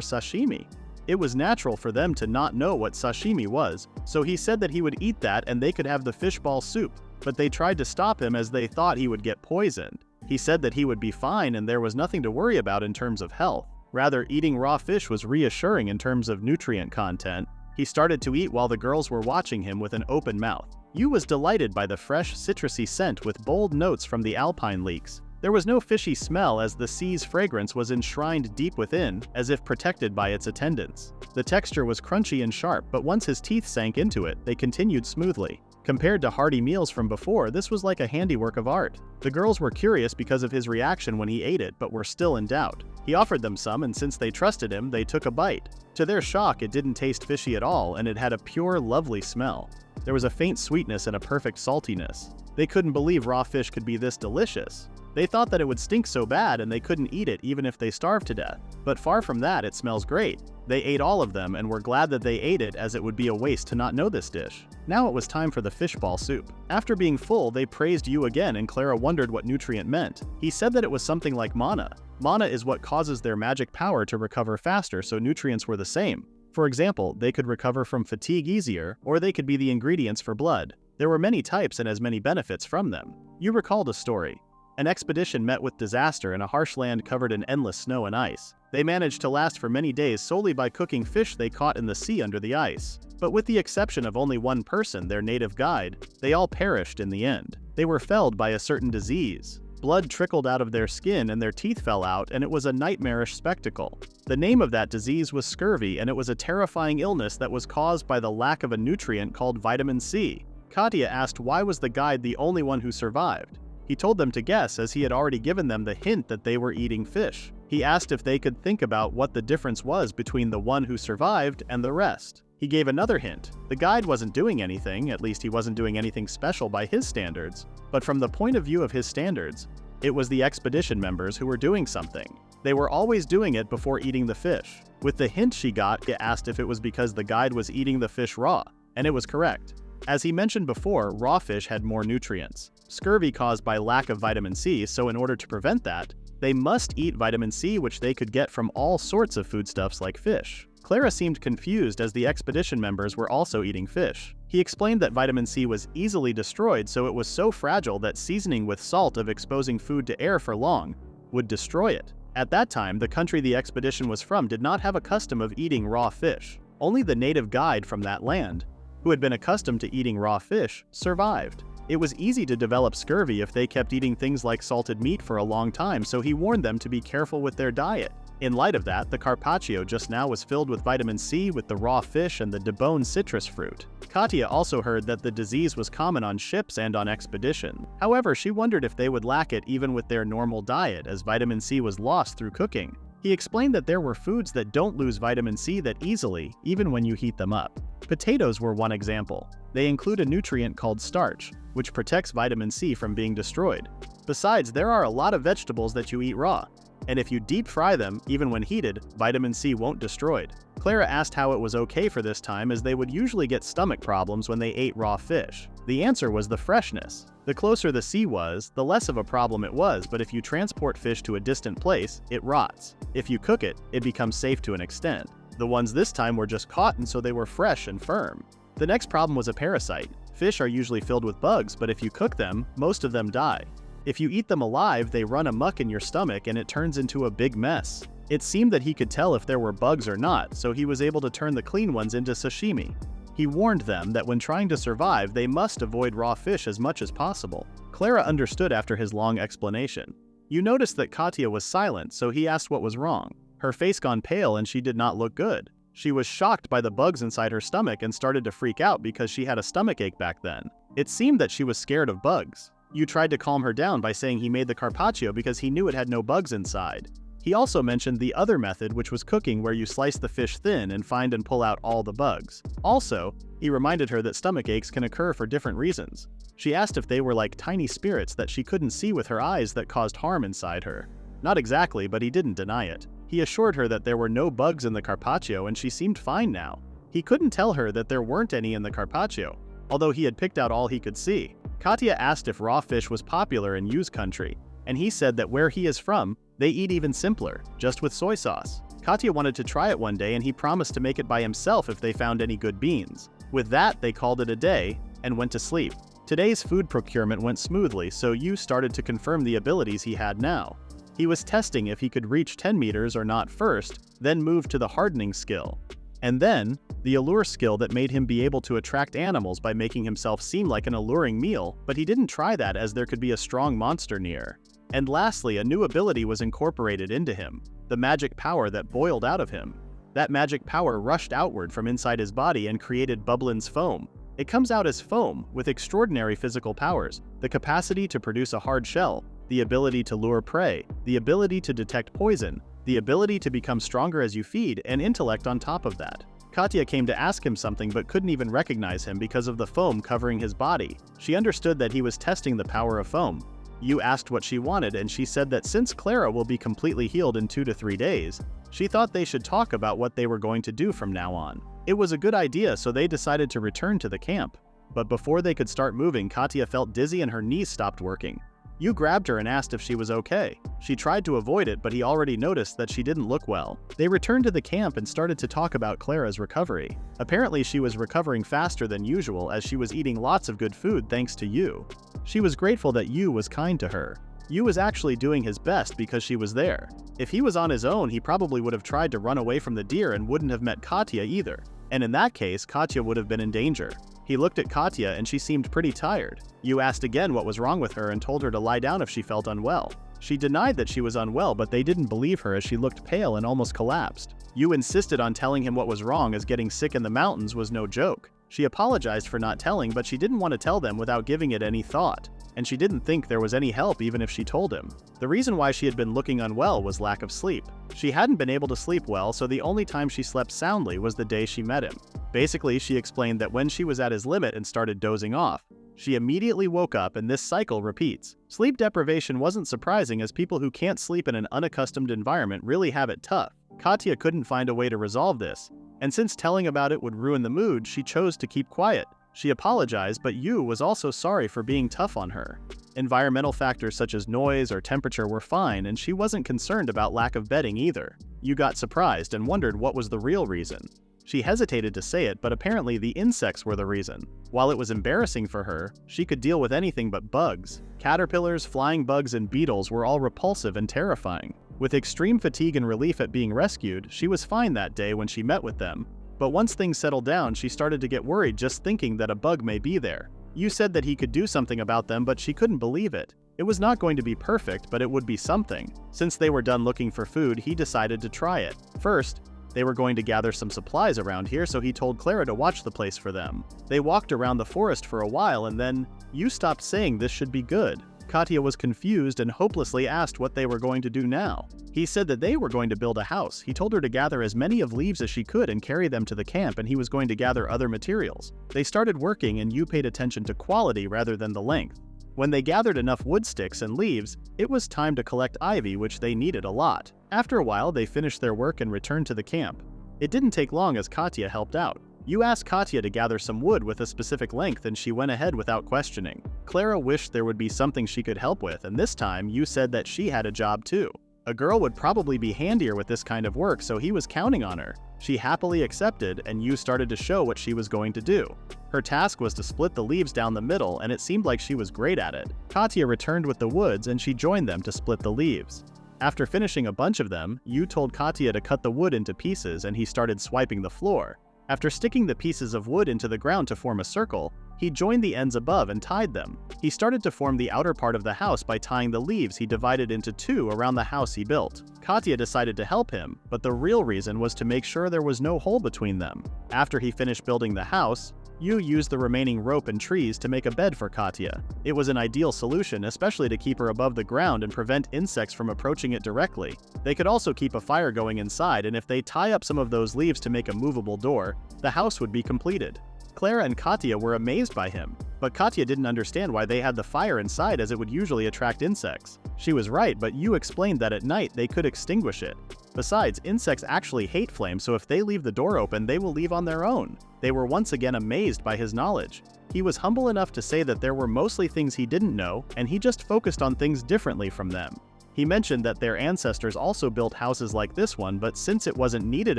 sashimi. It was natural for them to not know what sashimi was, so he said that he would eat that and they could have the fishball soup, but they tried to stop him as they thought he would get poisoned. He said that he would be fine and there was nothing to worry about in terms of health. Rather, eating raw fish was reassuring in terms of nutrient content. He started to eat while the girls were watching him with an open mouth. Yu was delighted by the fresh, citrusy scent with bold notes from the alpine leeks. There was no fishy smell as the sea's fragrance was enshrined deep within, as if protected by its attendants. The texture was crunchy and sharp, but once his teeth sank into it, they continued smoothly. Compared to hearty meals from before, this was like a handiwork of art. The girls were curious because of his reaction when he ate it, but were still in doubt. He offered them some, and since they trusted him, they took a bite. To their shock, it didn't taste fishy at all, and it had a pure, lovely smell. There was a faint sweetness and a perfect saltiness. They couldn't believe raw fish could be this delicious. They thought that it would stink so bad and they couldn't eat it even if they starved to death. But far from that, it smells great. They ate all of them and were glad that they ate it, as it would be a waste to not know this dish. Now it was time for the fishball soup. After being full, they praised Yu again, and Clara wondered what nutrient meant. He said that it was something like mana. Mana is what causes their magic power to recover faster, so nutrients were the same. For example, they could recover from fatigue easier, or they could be the ingredients for blood. There were many types and as many benefits from them. Yu recalled a story. An expedition met with disaster in a harsh land covered in endless snow and ice. They managed to last for many days solely by cooking fish they caught in the sea under the ice. But with the exception of only one person, their native guide, they all perished in the end. They were felled by a certain disease. Blood trickled out of their skin and their teeth fell out, and it was a nightmarish spectacle. The name of that disease was scurvy, and it was a terrifying illness that was caused by the lack of a nutrient called vitamin C. Katya asked why was the guide the only one who survived. He told them to guess, as he had already given them the hint that they were eating fish. He asked if they could think about what the difference was between the one who survived and the rest. He gave another hint. The guide wasn't doing anything, at least he wasn't doing anything special by his standards, but from the point of view of his standards, it was the expedition members who were doing something. They were always doing it before eating the fish. With the hint she got, he asked if it was because the guide was eating the fish raw, and it was correct. As he mentioned before, raw fish had more nutrients. Scurvy caused by lack of vitamin C, so in order to prevent that, they must eat vitamin C, which they could get from all sorts of foodstuffs like fish. Clara seemed confused as the expedition members were also eating fish. He explained that vitamin C was easily destroyed, so it was so fragile that seasoning with salt of exposing food to air for long would destroy it. At that time, the country the expedition was from did not have a custom of eating raw fish. Only the native guide from that land, who had been accustomed to eating raw fish, survived. It was easy to develop scurvy if they kept eating things like salted meat for a long time, so he warned them to be careful with their diet. In light of that, the carpaccio just now was filled with vitamin C with the raw fish and the deboned citrus fruit. Katya also heard that the disease was common on ships and on expedition. However, she wondered if they would lack it even with their normal diet, as vitamin C was lost through cooking. He explained that there were foods that don't lose vitamin C that easily, even when you heat them up. Potatoes were one example. They include a nutrient called starch, which protects vitamin C from being destroyed. Besides, there are a lot of vegetables that you eat raw, and if you deep fry them, even when heated, vitamin C won't destroyed. Clara asked how it was okay for this time, as they would usually get stomach problems when they ate raw fish. The answer was the freshness. The closer the sea was, the less of a problem it was, but if you transport fish to a distant place, it rots. If you cook it, it becomes safe to an extent. The ones this time were just caught, and so they were fresh and firm. The next problem was a parasite. Fish are usually filled with bugs, but if you cook them, most of them die. If you eat them alive, they run amok in your stomach and it turns into a big mess. It seemed that he could tell if there were bugs or not, so he was able to turn the clean ones into sashimi. He warned them that when trying to survive, they must avoid raw fish as much as possible. Clara understood after his long explanation. You noticed that Katya was silent, so he asked what was wrong. Her face gone pale and she did not look good. She was shocked by the bugs inside her stomach and started to freak out because she had a stomachache back then. It seemed that she was scared of bugs. You tried to calm her down by saying he made the carpaccio because he knew it had no bugs inside. He also mentioned the other method, which was cooking, where you slice the fish thin and find and pull out all the bugs. Also, he reminded her that stomach aches can occur for different reasons. She asked if they were like tiny spirits that she couldn't see with her eyes that caused harm inside her. Not exactly, but he didn't deny it. He assured her that there were no bugs in the carpaccio and she seemed fine now. He couldn't tell her that there weren't any in the carpaccio, although he had picked out all he could see. Katya asked if raw fish was popular in Yu's country, and he said that where he is from, they eat even simpler, just with soy sauce. Katya wanted to try it one day and he promised to make it by himself if they found any good beans. With that, they called it a day and went to sleep. Today's food procurement went smoothly, so Yu started to confirm the abilities he had now. He was testing if he could reach 10 meters or not first, then moved to the hardening skill. And then, the allure skill that made him be able to attract animals by making himself seem like an alluring meal, but he didn't try that as there could be a strong monster near. And lastly, a new ability was incorporated into him, the magic power that boiled out of him. That magic power rushed outward from inside his body and created Bubblin's foam. It comes out as foam, with extraordinary physical powers, the capacity to produce a hard shell, the ability to lure prey, the ability to detect poison, the ability to become stronger as you feed, and intellect on top of that. Katya came to ask him something but couldn't even recognize him because of the foam covering his body. She understood that he was testing the power of foam. Yu asked what she wanted and she said that since Clara will be completely healed in 2 to 3 days, she thought they should talk about what they were going to do from now on. It was a good idea, so they decided to return to the camp. But before they could start moving, Katya felt dizzy and her knees stopped working. Yu grabbed her and asked if she was okay. She tried to avoid it, but he already noticed that she didn't look well. They returned to the camp and started to talk about Clara's recovery. Apparently she was recovering faster than usual as she was eating lots of good food thanks to Yu. She was grateful that Yu was kind to her. Yu was actually doing his best because she was there. If he was on his own, he probably would have tried to run away from the deer and wouldn't have met Katya either. And in that case, Katya would have been in danger. He looked at Katya and she seemed pretty tired. Yu asked again what was wrong with her and told her to lie down if she felt unwell. She denied that she was unwell, but they didn't believe her as she looked pale and almost collapsed. Yu insisted on telling him what was wrong, as getting sick in the mountains was no joke. She apologized for not telling, but she didn't want to tell them without giving it any thought. And she didn't think there was any help even if she told him. The reason why she had been looking unwell was lack of sleep. She hadn't been able to sleep well, so the only time she slept soundly was the day she met him. Basically, she explained that when she was at his limit and started dozing off, she immediately woke up and this cycle repeats. Sleep deprivation wasn't surprising, as people who can't sleep in an unaccustomed environment really have it tough. Katya couldn't find a way to resolve this, and since telling about it would ruin the mood, she chose to keep quiet. She apologized, but Yu was also sorry for being tough on her. Environmental factors such as noise or temperature were fine, and she wasn't concerned about lack of bedding either. Yu got surprised and wondered what was the real reason. She hesitated to say it, but apparently the insects were the reason. While it was embarrassing for her, she could deal with anything but bugs. Caterpillars, flying bugs, and beetles were all repulsive and terrifying. With extreme fatigue and relief at being rescued, she was fine that day when she met with them. But once things settled down, she started to get worried just thinking that a bug may be there. Yu said that he could do something about them, but she couldn't believe it. It was not going to be perfect, but it would be something. Since they were done looking for food, he decided to try it. First, they were going to gather some supplies around here, so he told Clara to watch the place for them. They walked around the forest for a while and then, Yu stopped saying this should be good. Katya was confused and hopelessly asked what they were going to do now. He said that they were going to build a house. He told her to gather as many of leaves as she could and carry them to the camp, and he was going to gather other materials. They started working and Yu paid attention to quality rather than the length. When they gathered enough wood sticks and leaves, it was time to collect ivy, which they needed a lot. After a while, they finished their work and returned to the camp. It didn't take long as Katya helped out. You asked Katya to gather some wood with a specific length and she went ahead without questioning. Clara wished there would be something she could help with, and this time you said that she had a job too. A girl would probably be handier with this kind of work, so he was counting on her. She happily accepted, and you started to show what she was going to do. Her task was to split the leaves down the middle, and it seemed like she was great at it. Katya returned with the woods and she joined them to split the leaves. After finishing a bunch of them, you told Katya to cut the wood into pieces and he started swiping the floor. After sticking the pieces of wood into the ground to form a circle, he joined the ends above and tied them. He started to form the outer part of the house by tying the leaves he divided into two around the house he built. Katya decided to help him, but the real reason was to make sure there was no hole between them. After he finished building the house, you used the remaining rope and trees to make a bed for Katya. It was an ideal solution, especially to keep her above the ground and prevent insects from approaching it directly. They could also keep a fire going inside, and if they tie up some of those leaves to make a movable door, the house would be completed. Clara and Katya were amazed by him, but Katya didn't understand why they had the fire inside, as it would usually attract insects. She was right, but you explained that at night they could extinguish it. Besides, insects actually hate flames, so if they leave the door open, they will leave on their own. They were once again amazed by his knowledge. He was humble enough to say that there were mostly things he didn't know, and he just focused on things differently from them. He mentioned that their ancestors also built houses like this one, but since it wasn't needed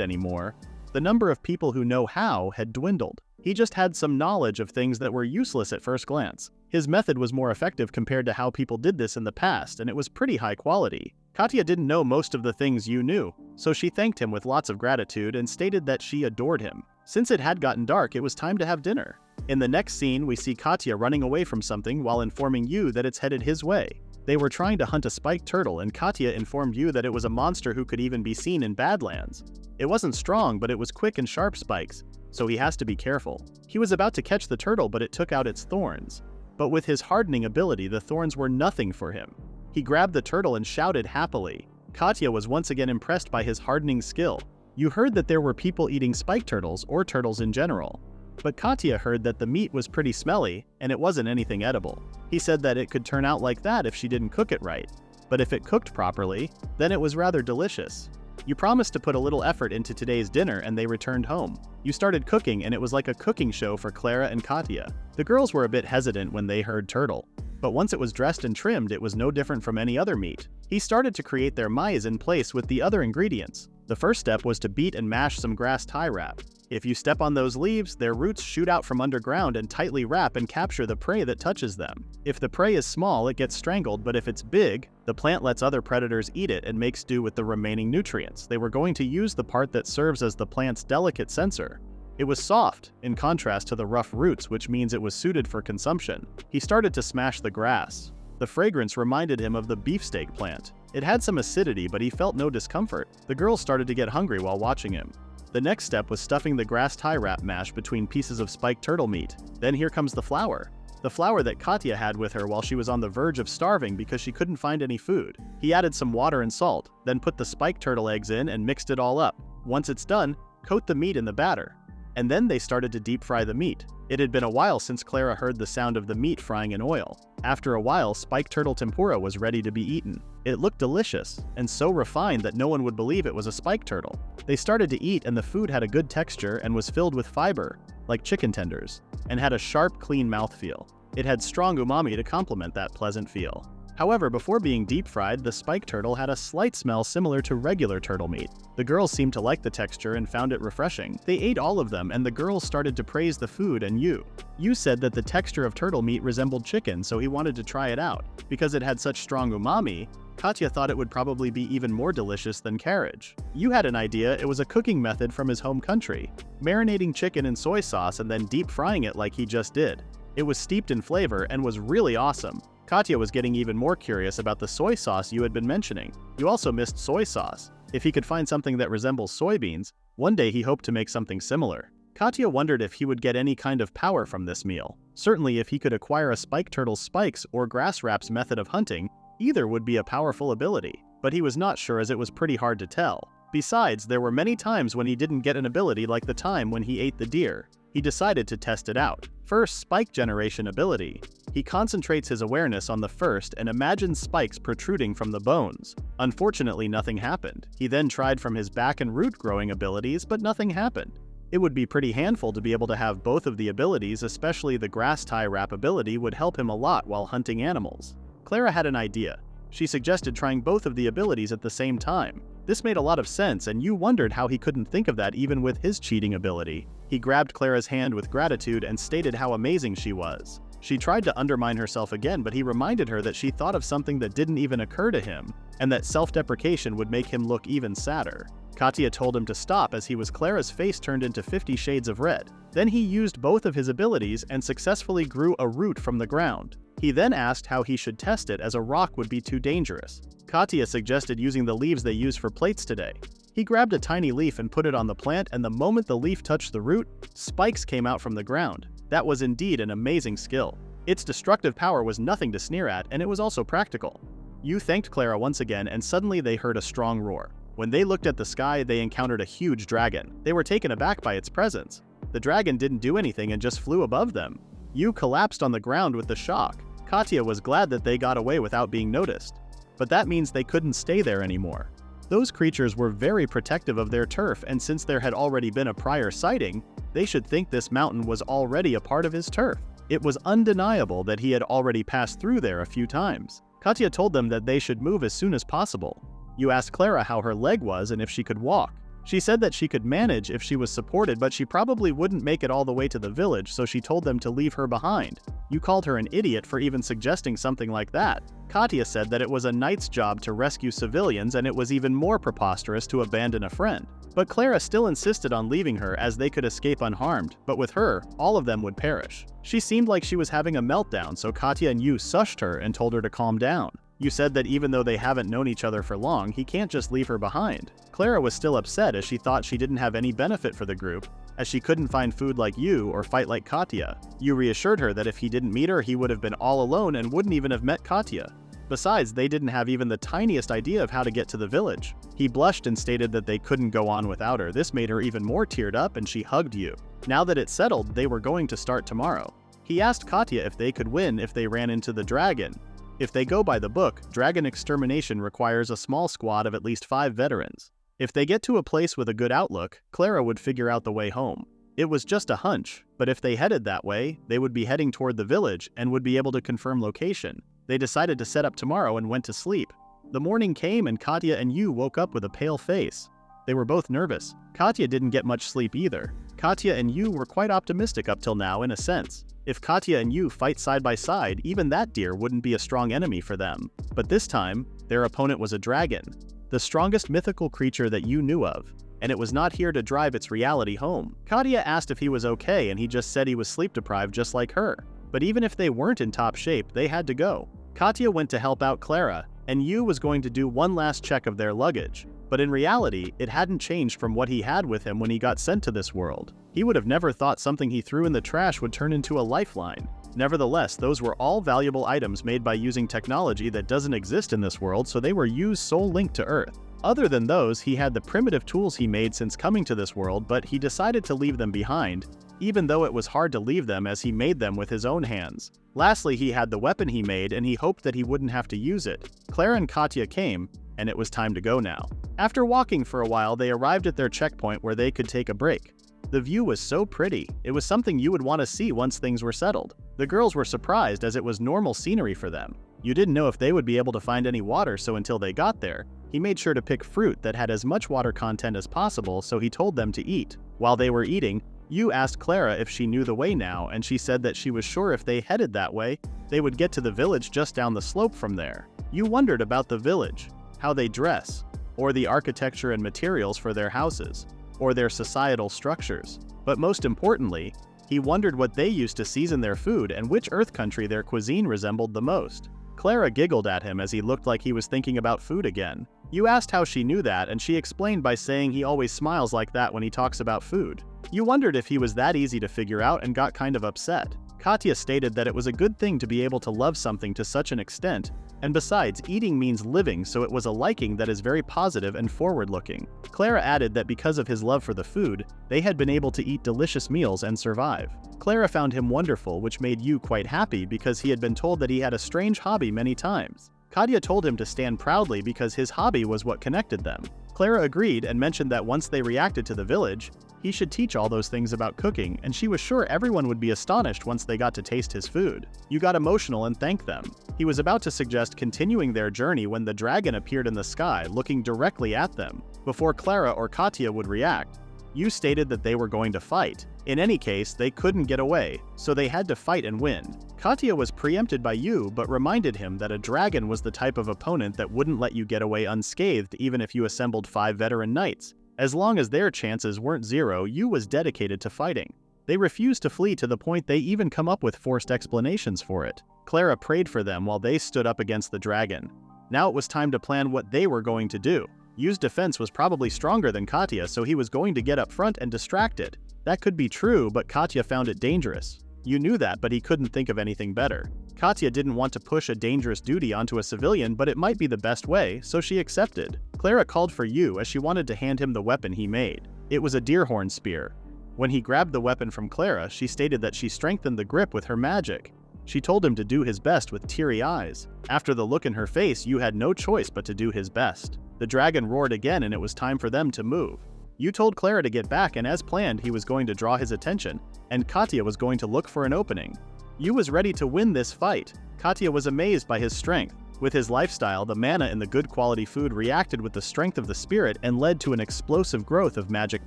anymore, the number of people who know how had dwindled. He just had some knowledge of things that were useless at first glance. His method was more effective compared to how people did this in the past, and it was pretty high quality. Katya didn't know most of the things you knew, so she thanked him with lots of gratitude and stated that she adored him. Since it had gotten dark, it was time to have dinner. In the next scene, we see Katya running away from something while informing you that it's headed his way. They were trying to hunt a spiked turtle, and Katya informed you that it was a monster who could even be seen in Badlands. It wasn't strong, but it was quick and sharp spikes, so he has to be careful. He was about to catch the turtle, but it took out its thorns. But with his hardening ability, the thorns were nothing for him. He grabbed the turtle and shouted happily. Katya was once again impressed by his hardening skill. You heard that there were people eating spiked turtles or turtles in general. But Katya heard that the meat was pretty smelly, and it wasn't anything edible. He said that it could turn out like that if she didn't cook it right. But if it cooked properly, then it was rather delicious. You promised to put a little effort into today's dinner, and they returned home. You started cooking, and it was like a cooking show for Clara and Katya. The girls were a bit hesitant when they heard turtle, but once it was dressed and trimmed, it was no different from any other meat. He started to create their maize in place with the other ingredients. The first step was to beat and mash some grass tie wrap. If you step on those leaves, their roots shoot out from underground and tightly wrap and capture the prey that touches them. If the prey is small, it gets strangled, but if it's big, the plant lets other predators eat it and makes do with the remaining nutrients. They were going to use the part that serves as the plant's delicate sensor. It was soft, in contrast to the rough roots, which means it was suited for consumption. He started to smash the grass. The fragrance reminded him of the beefsteak plant. It had some acidity, but he felt no discomfort. The girls started to get hungry while watching him. The next step was stuffing the grass tie wrap mash between pieces of spiked turtle meat. Then here comes the flour. The flour that Katya had with her while she was on the verge of starving because she couldn't find any food. He added some water and salt, then put the spiked turtle eggs in and mixed it all up. Once it's done, coat the meat in the batter. And then they started to deep fry the meat. It had been a while since Clara heard the sound of the meat frying in oil. After a while, spiked turtle tempura was ready to be eaten. It looked delicious, and so refined that no one would believe it was a spiked turtle. They started to eat, and the food had a good texture and was filled with fiber, like chicken tenders, and had a sharp, clean mouthfeel. It had strong umami to complement that pleasant feel. However, before being deep fried, the spiked turtle had a slight smell similar to regular turtle meat. The girls seemed to like the texture and found it refreshing. They ate all of them, and the girls started to praise the food and you. You said that the texture of turtle meat resembled chicken, so he wanted to try it out. Because it had such strong umami, Katya thought it would probably be even more delicious than carriage. You had an idea. It was a cooking method from his home country, marinating chicken in soy sauce and then deep frying it like he just did. It was steeped in flavor and was really awesome. Katya was getting even more curious about the soy sauce you had been mentioning. You also missed soy sauce. If he could find something that resembles soybeans, one day he hoped to make something similar. Katya wondered if he would get any kind of power from this meal. Certainly if he could acquire a spiked turtle's spikes or grass wrap's method of hunting, either would be a powerful ability. But he was not sure, as it was pretty hard to tell. Besides, there were many times when he didn't get an ability, like the time when he ate the deer. he decided to test it out. First, spike generation ability. He concentrates his awareness on the first and imagines spikes protruding from the bones. Unfortunately, nothing happened. He then tried from his back and root growing abilities, but nothing happened. It would be pretty handful to be able to have both of the abilities, especially the grass tie wrap ability would help him a lot while hunting animals. Clara had an idea. She suggested trying both of the abilities at the same time. This made a lot of sense, and you wondered how he couldn't think of that even with his cheating ability. He grabbed Clara's hand with gratitude and stated how amazing she was. She tried to undermine herself again, but he reminded her that she thought of something that didn't even occur to him, and that self-deprecation would make him look even sadder. Katya told him to stop as Clara's face turned into 50 shades of red. Then he used both of his abilities and successfully grew a root from the ground. He then asked how he should test it as a rock would be too dangerous. Katya suggested using the leaves they use for plates today. He grabbed a tiny leaf and put it on the plant, and the moment the leaf touched the root, spikes came out from the ground. That was indeed an amazing skill. Its destructive power was nothing to sneer at, and it was also practical. Yu thanked Clara once again, and suddenly they heard a strong roar. When they looked at the sky, they encountered a huge dragon. They were taken aback by its presence. The dragon didn't do anything and just flew above them. Yu collapsed on the ground with the shock. Katya was glad that they got away without being noticed. But that means they couldn't stay there anymore. Those creatures were very protective of their turf, and since there had already been a prior sighting, they should think this mountain was already a part of his turf. It was undeniable that he had already passed through there a few times. Katya told them that they should move as soon as possible. Yu asked Clara how her leg was and if she could walk. She said that she could manage if she was supported, but she probably wouldn't make it all the way to the village, so she told them to leave her behind. Yu called her an idiot for even suggesting something like that. Katya said that it was a knight's job to rescue civilians, and it was even more preposterous to abandon a friend. But Clara still insisted on leaving her as they could escape unharmed, but with her, all of them would perish. She seemed like she was having a meltdown, so Katya and Yu shushed her and told her to calm down. Yu said that even though they haven't known each other for long, he can't just leave her behind. Clara was still upset as she thought she didn't have any benefit for the group, as she couldn't find food like Yu or fight like Katya. Yu reassured her that if he didn't meet her, he would have been all alone and wouldn't even have met Katya. Besides, they didn't have even the tiniest idea of how to get to the village. He blushed and stated that they couldn't go on without her. This made her even more teared up, and she hugged Yu. Now that it's settled, they were going to start tomorrow. He asked Katya if they could win if they ran into the dragon. If they go by the book, dragon extermination requires a small squad of at least 5 veterans. If they get to a place with a good outlook, Clara would figure out the way home. It was just a hunch, but if they headed that way, they would be heading toward the village and would be able to confirm location. They decided to set up tomorrow and went to sleep. The morning came and Katya and Yu woke up with a pale face. They were both nervous. Katya didn't get much sleep either. Katya and Yu were quite optimistic up till now in a sense. If Katya and Yu fight side by side, even that deer wouldn't be a strong enemy for them. But this time, their opponent was a dragon, the strongest mythical creature that Yu knew of, and it was not here to drive its reality home. Katya asked if he was okay, and he just said he was sleep-deprived just like her. But even if they weren't in top shape, they had to go. Katya went to help out Clara, and Yu was going to do one last check of their luggage. But in reality, it hadn't changed from what he had with him when he got sent to this world. He would have never thought something he threw in the trash would turn into a lifeline. Nevertheless, those were all valuable items made by using technology that doesn't exist in this world, so they were Yu's sole link to Earth. Other than those, he had the primitive tools he made since coming to this world, but he decided to leave them behind, even though it was hard to leave them as he made them with his own hands. Lastly, he had the weapon he made, and he hoped that he wouldn't have to use it. Clara and Katya came, and it was time to go now. After walking for a while, they arrived at their checkpoint where they could take a break. The view was so pretty, it was something you would want to see once things were settled. The girls were surprised as it was normal scenery for them. You didn't know if they would be able to find any water, so until they got there, he made sure to pick fruit that had as much water content as possible, so he told them to eat. While they were eating, Yu asked Clara if she knew the way now, and she said that she was sure if they headed that way, they would get to the village just down the slope from there. Yu wondered about the village, how they dress, or the architecture and materials for their houses, or their societal structures. But most importantly, he wondered what they used to season their food and which Earth country their cuisine resembled the most. Clara giggled at him as he looked like he was thinking about food again. Yu asked how she knew that, and she explained by saying he always smiles like that when he talks about food. Yu wondered if he was that easy to figure out and got kind of upset. Katya stated that it was a good thing to be able to love something to such an extent, and besides, eating means living, so it was a liking that is very positive and forward-looking. Clara added that because of his love for the food, they had been able to eat delicious meals and survive. Clara found him wonderful, which made Yu quite happy because he had been told that he had a strange hobby many times. Katya told him to stand proudly because his hobby was what connected them. Clara agreed and mentioned that once they reacted to the village, he should teach all those things about cooking, and she was sure everyone would be astonished once they got to taste his food. Yu got emotional and thanked them. He was about to suggest continuing their journey when the dragon appeared in the sky, looking directly at them. Before Clara or Katya would react, Yu stated that they were going to fight. In any case, they couldn't get away, so they had to fight and win. Katya was preempted by Yu, but reminded him that a dragon was the type of opponent that wouldn't let you get away unscathed even if you assembled 5 veteran knights. As long as their chances weren't zero, Yu was dedicated to fighting. They refused to flee to the point they even come up with forced explanations for it. Clara prayed for them while they stood up against the dragon. Now it was time to plan what they were going to do. Yu's defense was probably stronger than Katya, so he was going to get up front and distract it. That could be true, but Katya found it dangerous. Yu knew that, but he couldn't think of anything better. Katya didn't want to push a dangerous duty onto a civilian, but it might be the best way, so she accepted. Clara called for Yu as she wanted to hand him the weapon he made. It was a deerhorn spear. When he grabbed the weapon from Clara, she stated that she strengthened the grip with her magic. She told him to do his best with teary eyes. After the look in her face, Yu had no choice but to do his best. The dragon roared again and it was time for them to move. Yu told Clara to get back, and as planned, he was going to draw his attention, and Katya was going to look for an opening. Yu was ready to win this fight. Katya was amazed by his strength. With his lifestyle, the mana in the good quality food reacted with the strength of the spirit and led to an explosive growth of magic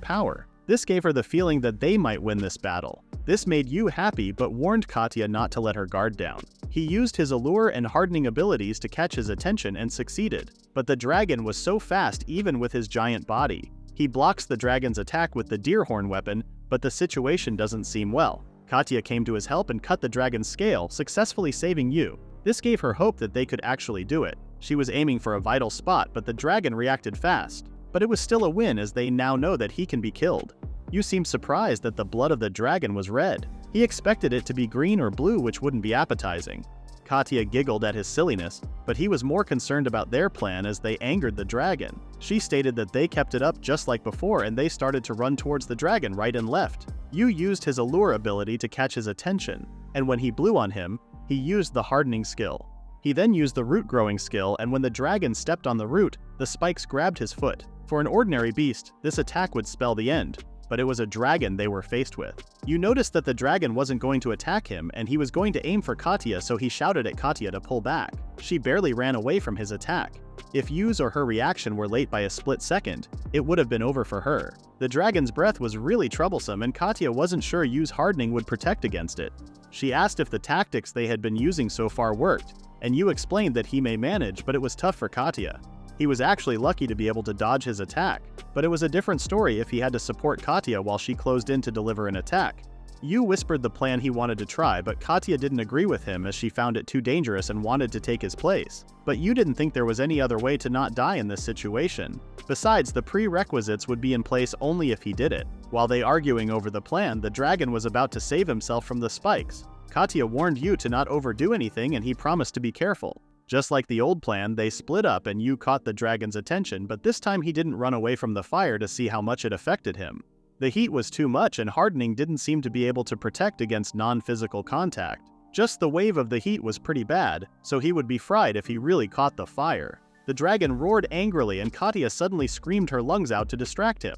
power. This gave her the feeling that they might win this battle. This made Yu happy but warned Katya not to let her guard down. He used his allure and hardening abilities to catch his attention and succeeded. But the dragon was so fast even with his giant body. He blocks the dragon's attack with the deerhorn weapon, but the situation doesn't seem well. Katya came to his help and cut the dragon's scale, successfully saving Yu. This gave her hope that they could actually do it. She was aiming for a vital spot, but the dragon reacted fast. But it was still a win as they now know that he can be killed. Yu seemed surprised that the blood of the dragon was red. He expected it to be green or blue, which wouldn't be appetizing. Katya giggled at his silliness, but he was more concerned about their plan as they angered the dragon. She stated that they kept it up just like before and they started to run towards the dragon right and left. Yu used his allure ability to catch his attention, and when he blew on him, he used the hardening skill. He then used the root growing skill, and when the dragon stepped on the root, the spikes grabbed his foot. For an ordinary beast, this attack would spell the end, but it was a dragon they were faced with. Yu noticed that the dragon wasn't going to attack him and he was going to aim for Katya, so he shouted at Katya to pull back. She barely ran away from his attack. If Yu's or her reaction were late by a split second, it would have been over for her. The dragon's breath was really troublesome and Katya wasn't sure Yu's hardening would protect against it. She asked if the tactics they had been using so far worked, and Yu explained that he may manage, but it was tough for Katya. He was actually lucky to be able to dodge his attack, but it was a different story if he had to support Katya while she closed in to deliver an attack. Yu whispered the plan he wanted to try, but Katya didn't agree with him as she found it too dangerous and wanted to take his place. But Yu didn't think there was any other way to not die in this situation. Besides, the prerequisites would be in place only if he did it. While they arguing over the plan, the dragon was about to save himself from the spikes. Katya warned Yu to not overdo anything and he promised to be careful. Just like the old plan, they split up and Yu caught the dragon's attention, but this time he didn't run away from the fire to see how much it affected him. The heat was too much and hardening didn't seem to be able to protect against non-physical contact. Just the wave of the heat was pretty bad, so he would be fried if he really caught the fire. The dragon roared angrily and Katya suddenly screamed her lungs out to distract him.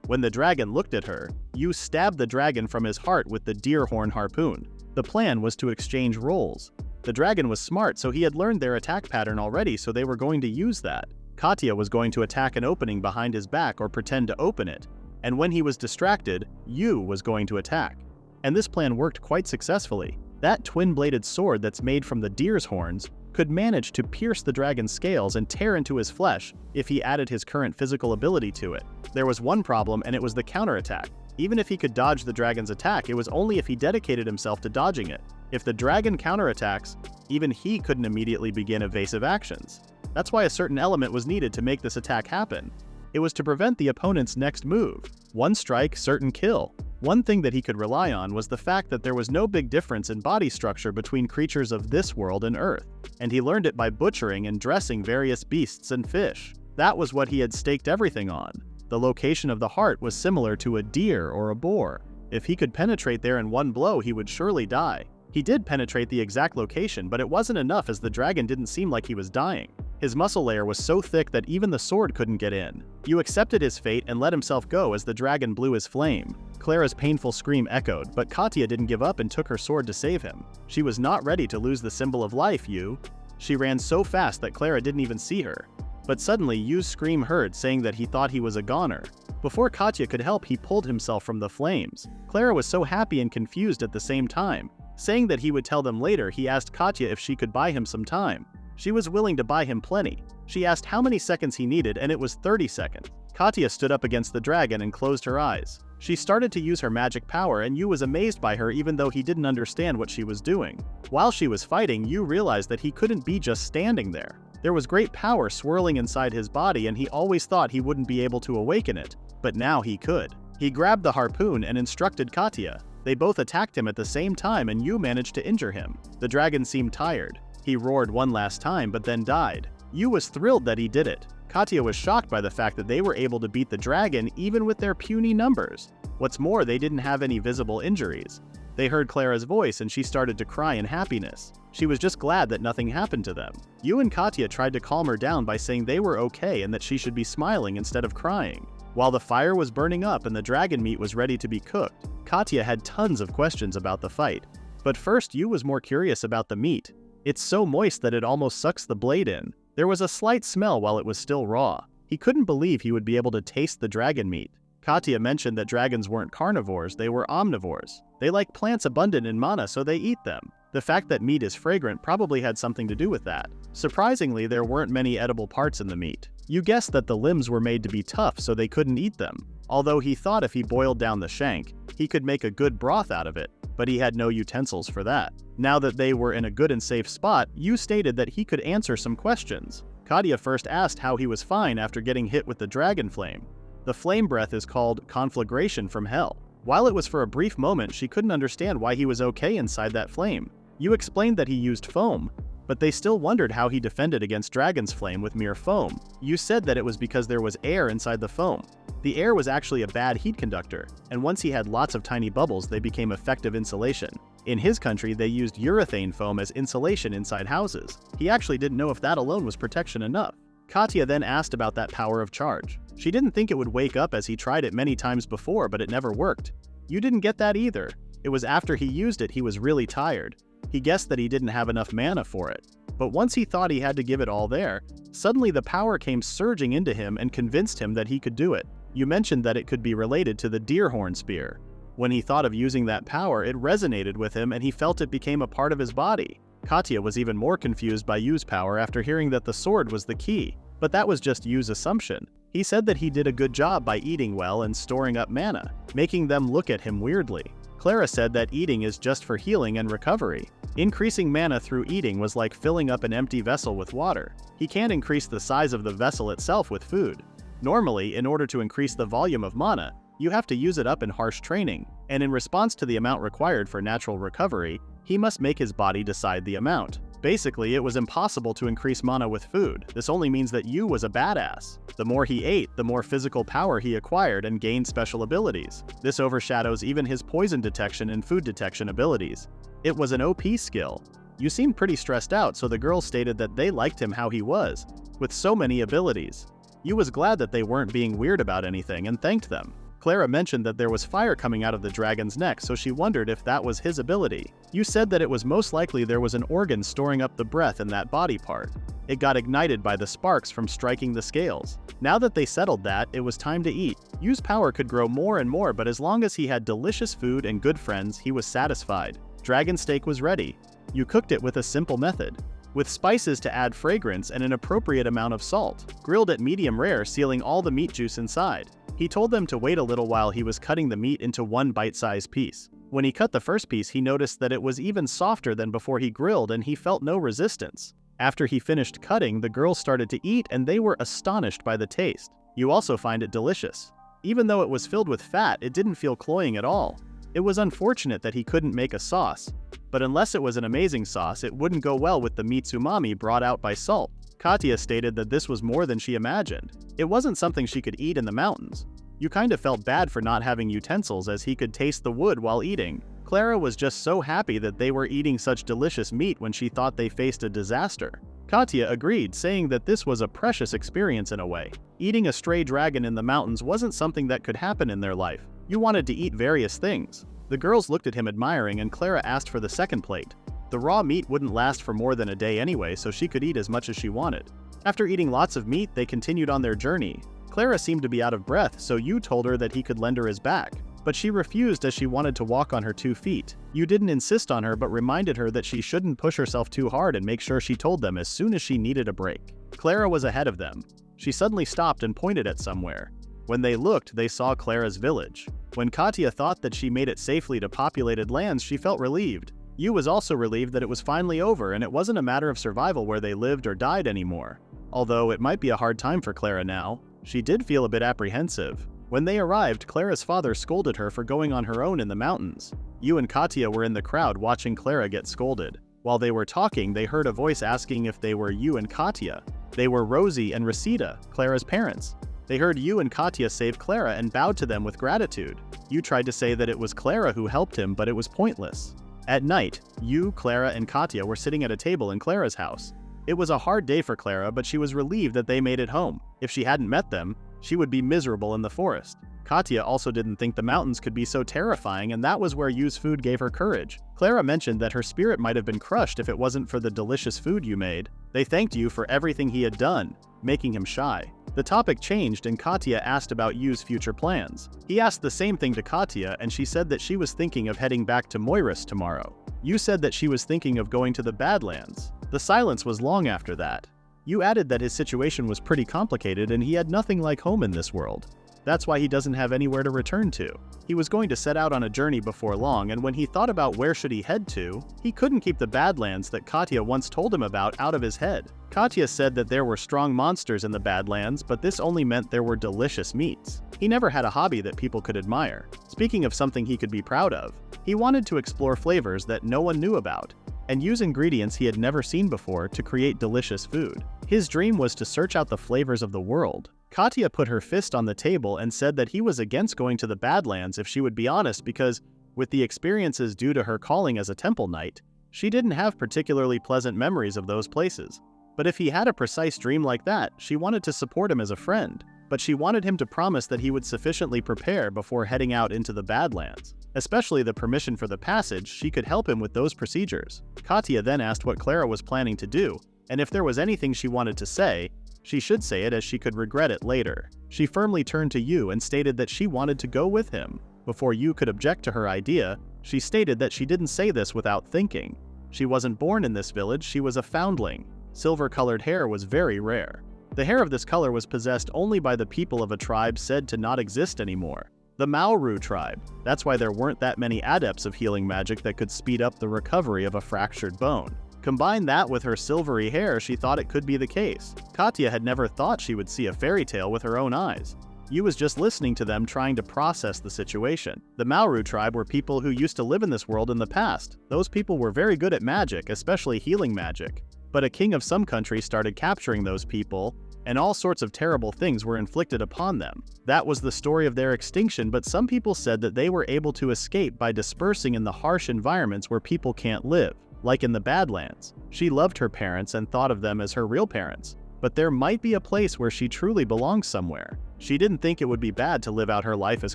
When the dragon looked at her, Yu stabbed the dragon from his heart with the deer horn harpoon. The plan was to exchange roles. The dragon was smart, so he had learned their attack pattern already, so they were going to use that. Katya was going to attack an opening behind his back or pretend to open it, and when he was distracted, Yu was going to attack. And this plan worked quite successfully. That twin-bladed sword that's made from the deer's horns could manage to pierce the dragon's scales and tear into his flesh if he added his current physical ability to it. There was one problem, and it was the counterattack. Even if he could dodge the dragon's attack, it was only if he dedicated himself to dodging it. If the dragon counterattacks, even he couldn't immediately begin evasive actions. That's why a certain element was needed to make this attack happen. It was to prevent the opponent's next move. One strike, certain kill. One thing that he could rely on was the fact that there was no big difference in body structure between creatures of this world and Earth, and he learned it by butchering and dressing various beasts and fish. That was what he had staked everything on. The location of the heart was similar to a deer or a boar. If he could penetrate there in one blow, he would surely die. He did penetrate the exact location, but it wasn't enough as the dragon didn't seem like he was dying. His muscle layer was so thick that even the sword couldn't get in. You accepted his fate and let himself go as the dragon blew his flame. Clara's painful scream echoed, but Katya didn't give up and took her sword to save him. She was not ready to lose the symbol of life, Yu. She ran so fast that Clara didn't even see her. But suddenly Yu's scream heard, saying that he thought he was a goner. Before Katya could help, he pulled himself from the flames. Clara was so happy and confused at the same time. Saying that he would tell them later, he asked Katya if she could buy him some time. She was willing to buy him plenty. She asked how many seconds he needed, and it was 30 seconds. Katya stood up against the dragon and closed her eyes. She started to use her magic power, and Yu was amazed by her even though he didn't understand what she was doing. While she was fighting, Yu realized that he couldn't be just standing there. There was great power swirling inside his body, and he always thought he wouldn't be able to awaken it. But now he could. He grabbed the harpoon and instructed Katya. They both attacked him at the same time, and Yu managed to injure him. The dragon seemed tired. He roared one last time but then died. Yu was thrilled that he did it. Katya was shocked by the fact that they were able to beat the dragon even with their puny numbers. What's more, they didn't have any visible injuries. They heard Clara's voice and she started to cry in happiness. She was just glad that nothing happened to them. Yu and Katya tried to calm her down by saying they were okay and that she should be smiling instead of crying. While the fire was burning up and the dragon meat was ready to be cooked, Katya had tons of questions about the fight. But first, Yu was more curious about the meat. It's so moist that it almost sucks the blade in. There was a slight smell while it was still raw. He couldn't believe he would be able to taste the dragon meat. Katya mentioned that dragons weren't carnivores, they were omnivores. They like plants abundant in mana, so they eat them. The fact that meat is fragrant probably had something to do with that. Surprisingly, there weren't many edible parts in the meat. You guessed that the limbs were made to be tough so they couldn't eat them. Although he thought if he boiled down the shank, he could make a good broth out of it, but he had no utensils for that. Now that they were in a good and safe spot, Yu stated that he could answer some questions. Katya first asked how he was fine after getting hit with the dragon flame. The flame breath is called conflagration from hell. While it was for a brief moment, she couldn't understand why he was okay inside that flame. Yu explained that he used foam, but they still wondered how he defended against dragon's flame with mere foam. Yu said that it was because there was air inside the foam. The air was actually a bad heat conductor, and once he had lots of tiny bubbles, they became effective insulation. In his country, they used urethane foam as insulation inside houses. He actually didn't know if that alone was protection enough. Katya then asked about that power of charge. She didn't think it would wake up as he tried it many times before, but it never worked. Yu didn't get that either. It was after he used it he was really tired. He guessed that he didn't have enough mana for it. But once he thought he had to give it all there, suddenly the power came surging into him and convinced him that he could do it. You mentioned that it could be related to the deer horn spear. When he thought of using that power, it resonated with him and he felt it became a part of his body. Katya was even more confused by Yu's power after hearing that the sword was the key, but that was just Yu's assumption. He said that he did a good job by eating well and storing up mana, making them look at him weirdly. Clara said that eating is just for healing and recovery. Increasing mana through eating was like filling up an empty vessel with water. He can't increase the size of the vessel itself with food. Normally, in order to increase the volume of mana, you have to use it up in harsh training, and in response to the amount required for natural recovery, he must make his body decide the amount. Basically, it was impossible to increase mana with food. This only means that Yu was a badass. The more he ate, the more physical power he acquired and gained special abilities. This overshadows even his poison detection and food detection abilities. It was an OP skill. Yu seemed pretty stressed out, so the girls stated that they liked him how he was, with so many abilities. Yu was glad that they weren't being weird about anything and thanked them. Clara mentioned that there was fire coming out of the dragon's neck, so she wondered if that was his ability. Yu said that it was most likely there was an organ storing up the breath in that body part. It got ignited by the sparks from striking the scales. Now that they settled that, it was time to eat. Yu's power could grow more and more, but as long as he had delicious food and good friends, he was satisfied. Dragon steak was ready. Yu cooked it with a simple method, with spices to add fragrance and an appropriate amount of salt, grilled at medium rare, sealing all the meat juice inside. He told them to wait a little while he was cutting the meat into one bite-sized piece. When he cut the first piece, he noticed that it was even softer than before he grilled and he felt no resistance. After he finished cutting, the girls started to eat and they were astonished by the taste. You also find it delicious. Even though it was filled with fat, it didn't feel cloying at all. It was unfortunate that he couldn't make a sauce, but unless it was an amazing sauce, it wouldn't go well with the meat's umami brought out by salt. Katya stated that this was more than she imagined. It wasn't something she could eat in the mountains. You kind of felt bad for not having utensils, as he could taste the wood while eating. Clara was just so happy that they were eating such delicious meat when she thought they faced a disaster. Katya agreed, saying that this was a precious experience in a way. Eating a stray dragon in the mountains wasn't something that could happen in their life. You wanted to eat various things. The girls looked at him admiring, and Clara asked for the second plate. The raw meat wouldn't last for more than a day anyway, so she could eat as much as she wanted. After eating lots of meat, they continued on their journey. Clara seemed to be out of breath, so Yu told her that he could lend her his back. But she refused, as she wanted to walk on her 2 feet. Yu didn't insist on her, but reminded her that she shouldn't push herself too hard and make sure she told them as soon as she needed a break. Clara was ahead of them. She suddenly stopped and pointed at somewhere. When they looked, they saw Clara's village. When Katya thought that she made it safely to populated lands, she felt relieved. Yu was also relieved that it was finally over and it wasn't a matter of survival where they lived or died anymore. Although it might be a hard time for Clara now, she did feel a bit apprehensive. When they arrived, Clara's father scolded her for going on her own in the mountains. Yu and Katya were in the crowd watching Clara get scolded. While they were talking, they heard a voice asking if they were Yu and Katya. They were Rosie and Resita, Clara's parents. They heard Yu and Katya save Clara and bowed to them with gratitude. Yu tried to say that it was Clara who helped him, but it was pointless. At night, Yu, Clara, and Katya were sitting at a table in Clara's house. It was a hard day for Clara, but she was relieved that they made it home. If she hadn't met them, she would be miserable in the forest. Katya also didn't think the mountains could be so terrifying, and that was where Yu's food gave her courage. Clara mentioned that her spirit might have been crushed if it wasn't for the delicious food you made. They thanked Yu for everything he had done, making him shy. The topic changed, and Katya asked about Yu's future plans. He asked the same thing to Katya, and she said that she was thinking of heading back to Moiris tomorrow. Yu said that she was thinking of going to the Badlands. The silence was long after that. Yu added that his situation was pretty complicated and he had nothing like home in this world. That's why he doesn't have anywhere to return to. He was going to set out on a journey before long, and when he thought about where should he head to, he couldn't keep the Badlands that Katya once told him about out of his head. Katya said that there were strong monsters in the Badlands, but this only meant there were delicious meats. He never had a hobby that people could admire. Speaking of something he could be proud of, he wanted to explore flavors that no one knew about, and use ingredients he had never seen before to create delicious food. His dream was to search out the flavors of the world. Katya put her fist on the table and said that he was against going to the Badlands if she would be honest, because, with the experiences due to her calling as a temple knight, she didn't have particularly pleasant memories of those places. But if he had a precise dream like that, she wanted to support him as a friend, but she wanted him to promise that he would sufficiently prepare before heading out into the Badlands. Especially the permission for the passage, she could help him with those procedures. Katya then asked what Clara was planning to do, and if there was anything she wanted to say, she should say it, as she could regret it later. She firmly turned to Yu and stated that she wanted to go with him. Before Yu could object to her idea, she stated that she didn't say this without thinking. She wasn't born in this village, she was a foundling. Silver-colored hair was very rare. The hair of this color was possessed only by the people of a tribe said to not exist anymore. The Maoru tribe. That's why there weren't that many adepts of healing magic that could speed up the recovery of a fractured bone. Combine that with her silvery hair, she thought it could be the case. Katya had never thought she would see a fairy tale with her own eyes. Yu was just listening to them, trying to process the situation. The Maoru tribe were people who used to live in this world in the past. Those people were very good at magic, especially healing magic. But a king of some country started capturing those people, and all sorts of terrible things were inflicted upon them. That was the story of their extinction, but some people said that they were able to escape by dispersing in the harsh environments where people can't live, like in the Badlands. She loved her parents and thought of them as her real parents, but there might be a place where she truly belongs somewhere. She didn't think it would be bad to live out her life as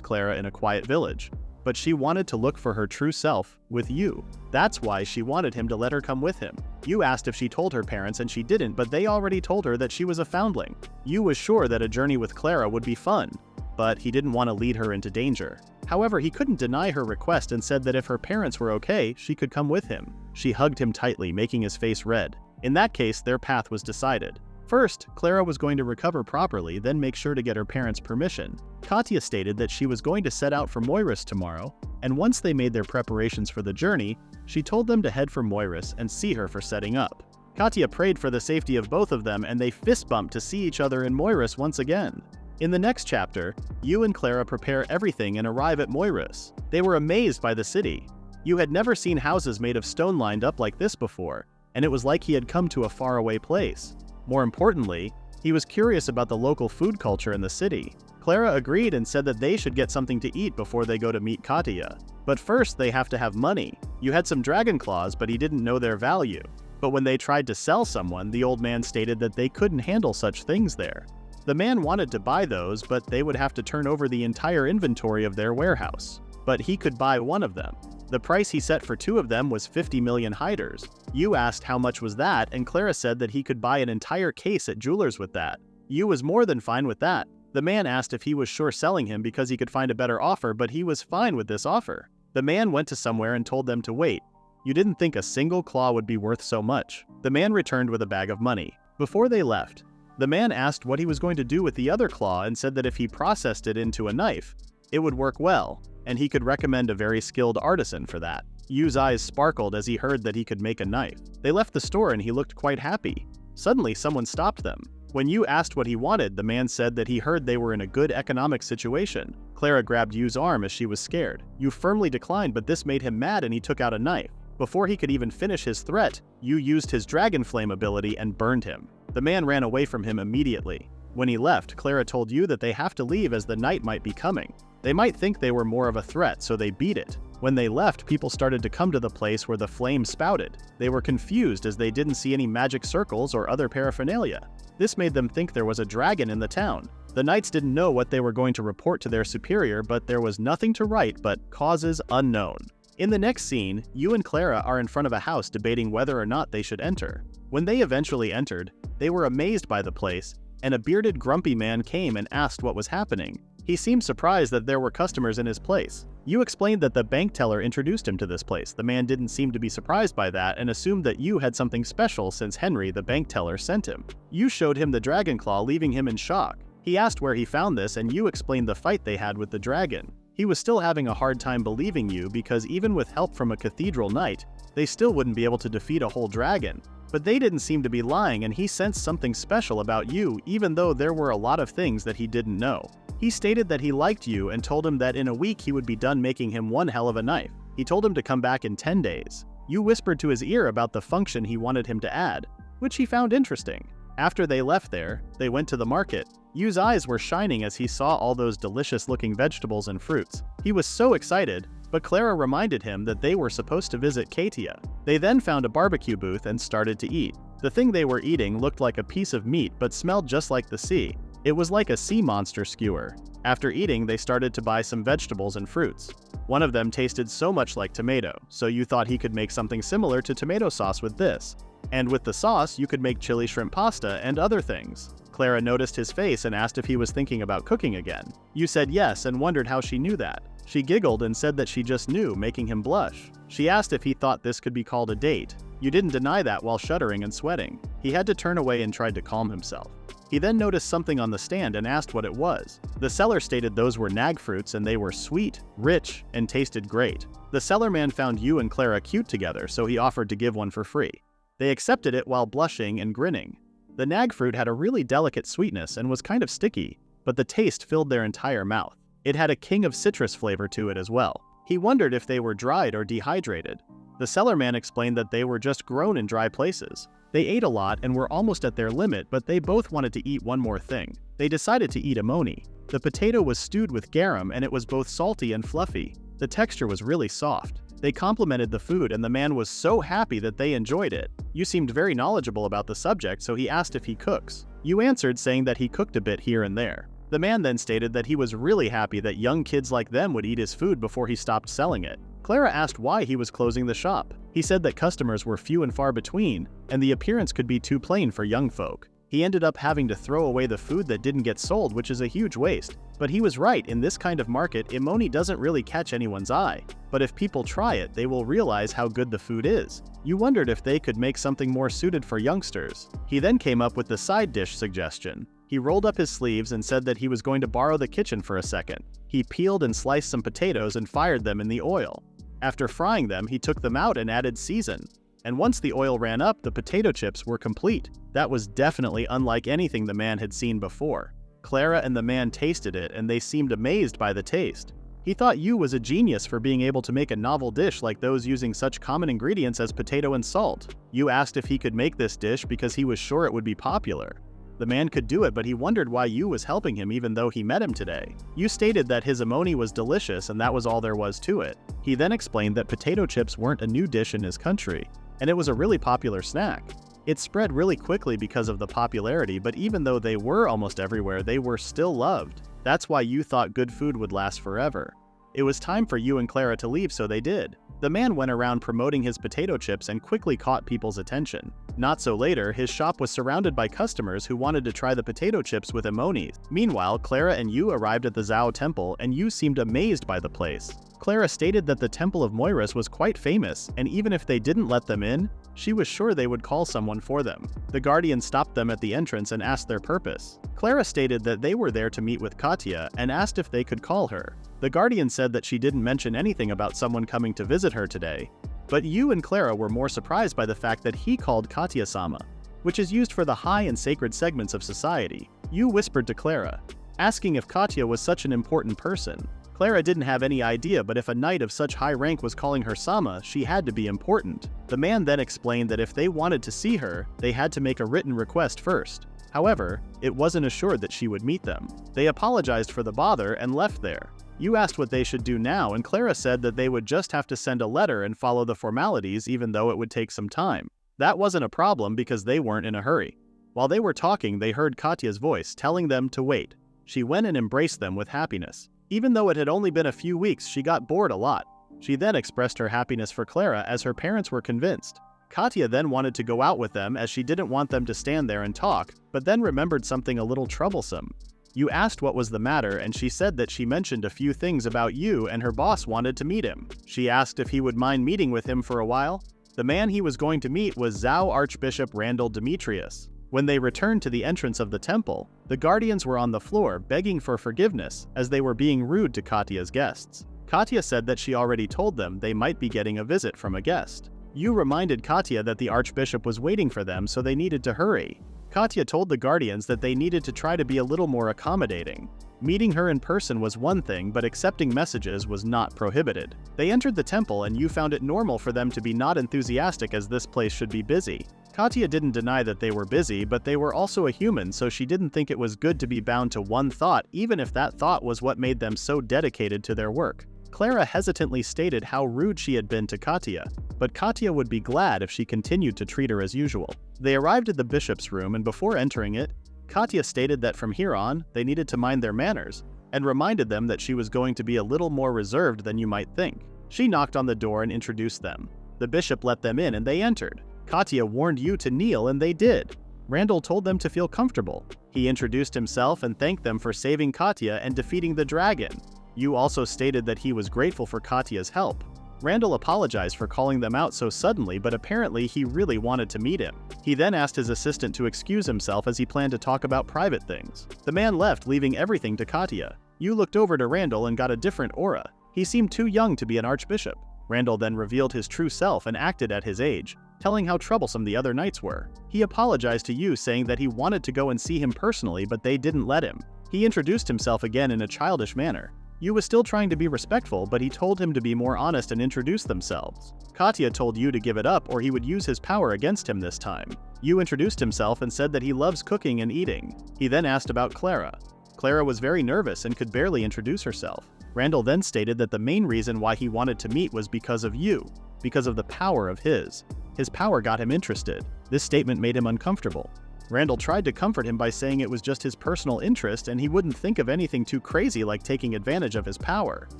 Clara in a quiet village, but she wanted to look for her true self with Yu. That's why she wanted him to let her come with him. Yu asked if she told her parents, and she didn't, but they already told her that she was a foundling. Yu was sure that a journey with Clara would be fun, but he didn't want to lead her into danger. However, he couldn't deny her request and said that if her parents were okay, she could come with him. She hugged him tightly, making his face red. In that case, their path was decided. First, Clara was going to recover properly, then make sure to get her parents' permission. Katya stated that she was going to set out for Moiris tomorrow, and once they made their preparations for the journey, she told them to head for Moiris and see her for setting up. Katya prayed for the safety of both of them, and they fist bumped to see each other in Moiris once again. In the next chapter, Yu and Clara prepare everything and arrive at Moirus. They were amazed by the city. Yu had never seen houses made of stone lined up like this before, and it was like he had come to a faraway place. More importantly, he was curious about the local food culture in the city. Clara agreed and said that they should get something to eat before they go to meet Katya. But first they have to have money. Yu had some dragon claws, but he didn't know their value. But when they tried to sell someone, the old man stated that they couldn't handle such things there. The man wanted to buy those, but they would have to turn over the entire inventory of their warehouse. But he could buy one of them. The price he set for 2 of them was 50 million hiders. Yu asked how much was that, and Clara said that he could buy an entire case at jewelers with that. Yu was more than fine with that. The man asked if he was sure selling him because he could find a better offer, but he was fine with this offer. The man went to somewhere and told them to wait. You didn't think a single claw would be worth so much. The man returned with a bag of money. Before they left, the man asked what he was going to do with the other claw and said that if he processed it into a knife, it would work well, and he could recommend a very skilled artisan for that. Yu's eyes sparkled as he heard that he could make a knife. They left the store and he looked quite happy. Suddenly, someone stopped them. When Yu asked what he wanted, the man said that he heard they were in a good economic situation. Clara grabbed Yu's arm as she was scared. Yu firmly declined, but this made him mad and he took out a knife. Before he could even finish his threat, Yu used his dragon flame ability and burned him. The man ran away from him immediately. When he left, Clara told Yu that they have to leave as the night might be coming. They might think they were more of a threat, so they beat it. When they left, people started to come to the place where the flame spouted. They were confused as they didn't see any magic circles or other paraphernalia. This made them think there was a dragon in the town. The knights didn't know what they were going to report to their superior, but there was nothing to write but causes unknown. In the next scene, Yu and Clara are in front of a house debating whether or not they should enter. When they eventually entered, they were amazed by the place, and a bearded, grumpy man came and asked what was happening. He seemed surprised that there were customers in his place. Yu explained that the bank teller introduced him to this place. The man didn't seem to be surprised by that and assumed that Yu had something special since Henry, the bank teller, sent him. Yu showed him the dragon claw, leaving him in shock. He asked where he found this, and Yu explained the fight they had with the dragon. He was still having a hard time believing Yu because even with help from a cathedral knight, they still wouldn't be able to defeat a whole dragon. But they didn't seem to be lying, and he sensed something special about Yu, even though there were a lot of things that he didn't know. He stated that he liked Yu and told him that in a week he would be done making him one hell of a knife. He told him to come back in 10 days. Yu whispered to his ear about the function he wanted him to add, which he found interesting. After they left there, they went to the market. Yu's eyes were shining as he saw all those delicious-looking vegetables and fruits. He was so excited, but Clara reminded him that they were supposed to visit Katya. They then found a barbecue booth and started to eat. The thing they were eating looked like a piece of meat but smelled just like the sea. It was like a sea monster skewer. After eating, they started to buy some vegetables and fruits. One of them tasted so much like tomato, so Yu thought he could make something similar to tomato sauce with this. And with the sauce, you could make chili shrimp pasta and other things. Clara noticed his face and asked if he was thinking about cooking again. Yu said yes and wondered how she knew that. She giggled and said that she just knew, making him blush. She asked if he thought this could be called a date. Yu didn't deny that while shuddering and sweating. He had to turn away and tried to calm himself. He then noticed something on the stand and asked what it was. The seller stated those were nag fruits and they were sweet, rich, and tasted great. The seller man found Yu and Clara cute together, so he offered to give one for free. They accepted it while blushing and grinning. The nag fruit had a really delicate sweetness and was kind of sticky, but the taste filled their entire mouth. It had a king of citrus flavor to it as well. He wondered if they were dried or dehydrated. The seller man explained that they were just grown in dry places. They ate a lot and were almost at their limit, but they both wanted to eat one more thing. They decided to eat amoni. The potato was stewed with garum and it was both salty and fluffy. The texture was really soft. They complimented the food and the man was so happy that they enjoyed it. Yu seemed very knowledgeable about the subject, so he asked if he cooks. Yu answered, saying that he cooked a bit here and there. The man then stated that he was really happy that young kids like them would eat his food before he stopped selling it. Clara asked why he was closing the shop. He said that customers were few and far between, and the appearance could be too plain for young folk. He ended up having to throw away the food that didn't get sold, which is a huge waste. But he was right, in this kind of market, imoni doesn't really catch anyone's eye. But if people try it, they will realize how good the food is. You wondered if they could make something more suited for youngsters. He then came up with the side dish suggestion. He rolled up his sleeves and said that he was going to borrow the kitchen for a second. He peeled and sliced some potatoes and fired them in the oil. After frying them, he took them out and added season. And once the oil ran up, the potato chips were complete. That was definitely unlike anything the man had seen before. Clara and the man tasted it and they seemed amazed by the taste. He thought Yu was a genius for being able to make a novel dish like those using such common ingredients as potato and salt. Yu asked if he could make this dish because he was sure it would be popular. The man could do it, but he wondered why Yu was helping him even though he met him today. Yu stated that his amoni was delicious and that was all there was to it. He then explained that potato chips weren't a new dish in his country, and it was a really popular snack. It spread really quickly because of the popularity, but even though they were almost everywhere, they were still loved. That's why Yu thought good food would last forever. It was time for Yu and Clara to leave, so they did. The man went around promoting his potato chips and quickly caught people's attention. Not so later, his shop was surrounded by customers who wanted to try the potato chips with amoni. Meanwhile, Clara and Yu arrived at the Zhao Temple, and Yu seemed amazed by the place. Clara stated that the Temple of Moiras was quite famous, and even if they didn't let them in, she was sure they would call someone for them. The guardian stopped them at the entrance and asked their purpose. Clara stated that they were there to meet with Katya and asked if they could call her. The guardian said that she didn't mention anything about someone coming to visit her today, but Yu and Clara were more surprised by the fact that he called Katya-sama, which is used for the high and sacred segments of society. Yu whispered to Clara, asking if Katya was such an important person. Clara didn't have any idea, but if a knight of such high rank was calling her Sama, she had to be important. The man then explained that if they wanted to see her, they had to make a written request first. However, it wasn't assured that she would meet them. They apologized for the bother and left there. Yu asked what they should do now, and Clara said that they would just have to send a letter and follow the formalities even though it would take some time. That wasn't a problem because they weren't in a hurry. While they were talking, they heard Katya's voice telling them to wait. She went and embraced them with happiness. Even though it had only been a few weeks, she got bored a lot. She then expressed her happiness for Clara as her parents were convinced. Katya then wanted to go out with them as she didn't want them to stand there and talk, but then remembered something a little troublesome. Yu asked what was the matter, and she said that she mentioned a few things about Yu and her boss wanted to meet him. She asked if he would mind meeting with him for a while. The man he was going to meet was Zhao Archbishop Randall Demetrius. When they returned to the entrance of the temple, the guardians were on the floor begging for forgiveness as they were being rude to Katya's guests. Katya said that she already told them they might be getting a visit from a guest. Yu reminded Katya that the archbishop was waiting for them, so they needed to hurry. Katya told the guardians that they needed to try to be a little more accommodating. Meeting her in person was one thing, but accepting messages was not prohibited. They entered the temple, and Yu found it normal for them to be not enthusiastic as this place should be busy. Katya didn't deny that they were busy, but they were also a human, so she didn't think it was good to be bound to one thought, even if that thought was what made them so dedicated to their work. Clara hesitantly stated how rude she had been to Katya, but Katya would be glad if she continued to treat her as usual. They arrived at the bishop's room, and before entering it, Katya stated that from here on, they needed to mind their manners, and reminded them that she was going to be a little more reserved than you might think. She knocked on the door and introduced them. The bishop let them in and they entered. Katya warned Yu to kneel and they did. Randall told them to feel comfortable. He introduced himself and thanked them for saving Katya and defeating the dragon. Yu also stated that he was grateful for Katya's help. Randall apologized for calling them out so suddenly, but apparently he really wanted to meet him. He then asked his assistant to excuse himself as he planned to talk about private things. The man left, leaving everything to Katya. Yu looked over to Randall and got a different aura. He seemed too young to be an archbishop. Randall then revealed his true self and acted at his age, telling how troublesome the other knights were. He apologized to Yu, saying that he wanted to go and see him personally, but they didn't let him. He introduced himself again in a childish manner. Yu was still trying to be respectful, but he told him to be more honest and introduce themselves. Katya told Yu to give it up or he would use his power against him this time. Yu introduced himself and said that he loves cooking and eating. He then asked about Clara. Clara was very nervous and could barely introduce herself. Randall then stated that the main reason why he wanted to meet was because of Yu, because of the power of his. His power got him interested. This statement made him uncomfortable. Randall tried to comfort him by saying it was just his personal interest and he wouldn't think of anything too crazy like taking advantage of his power.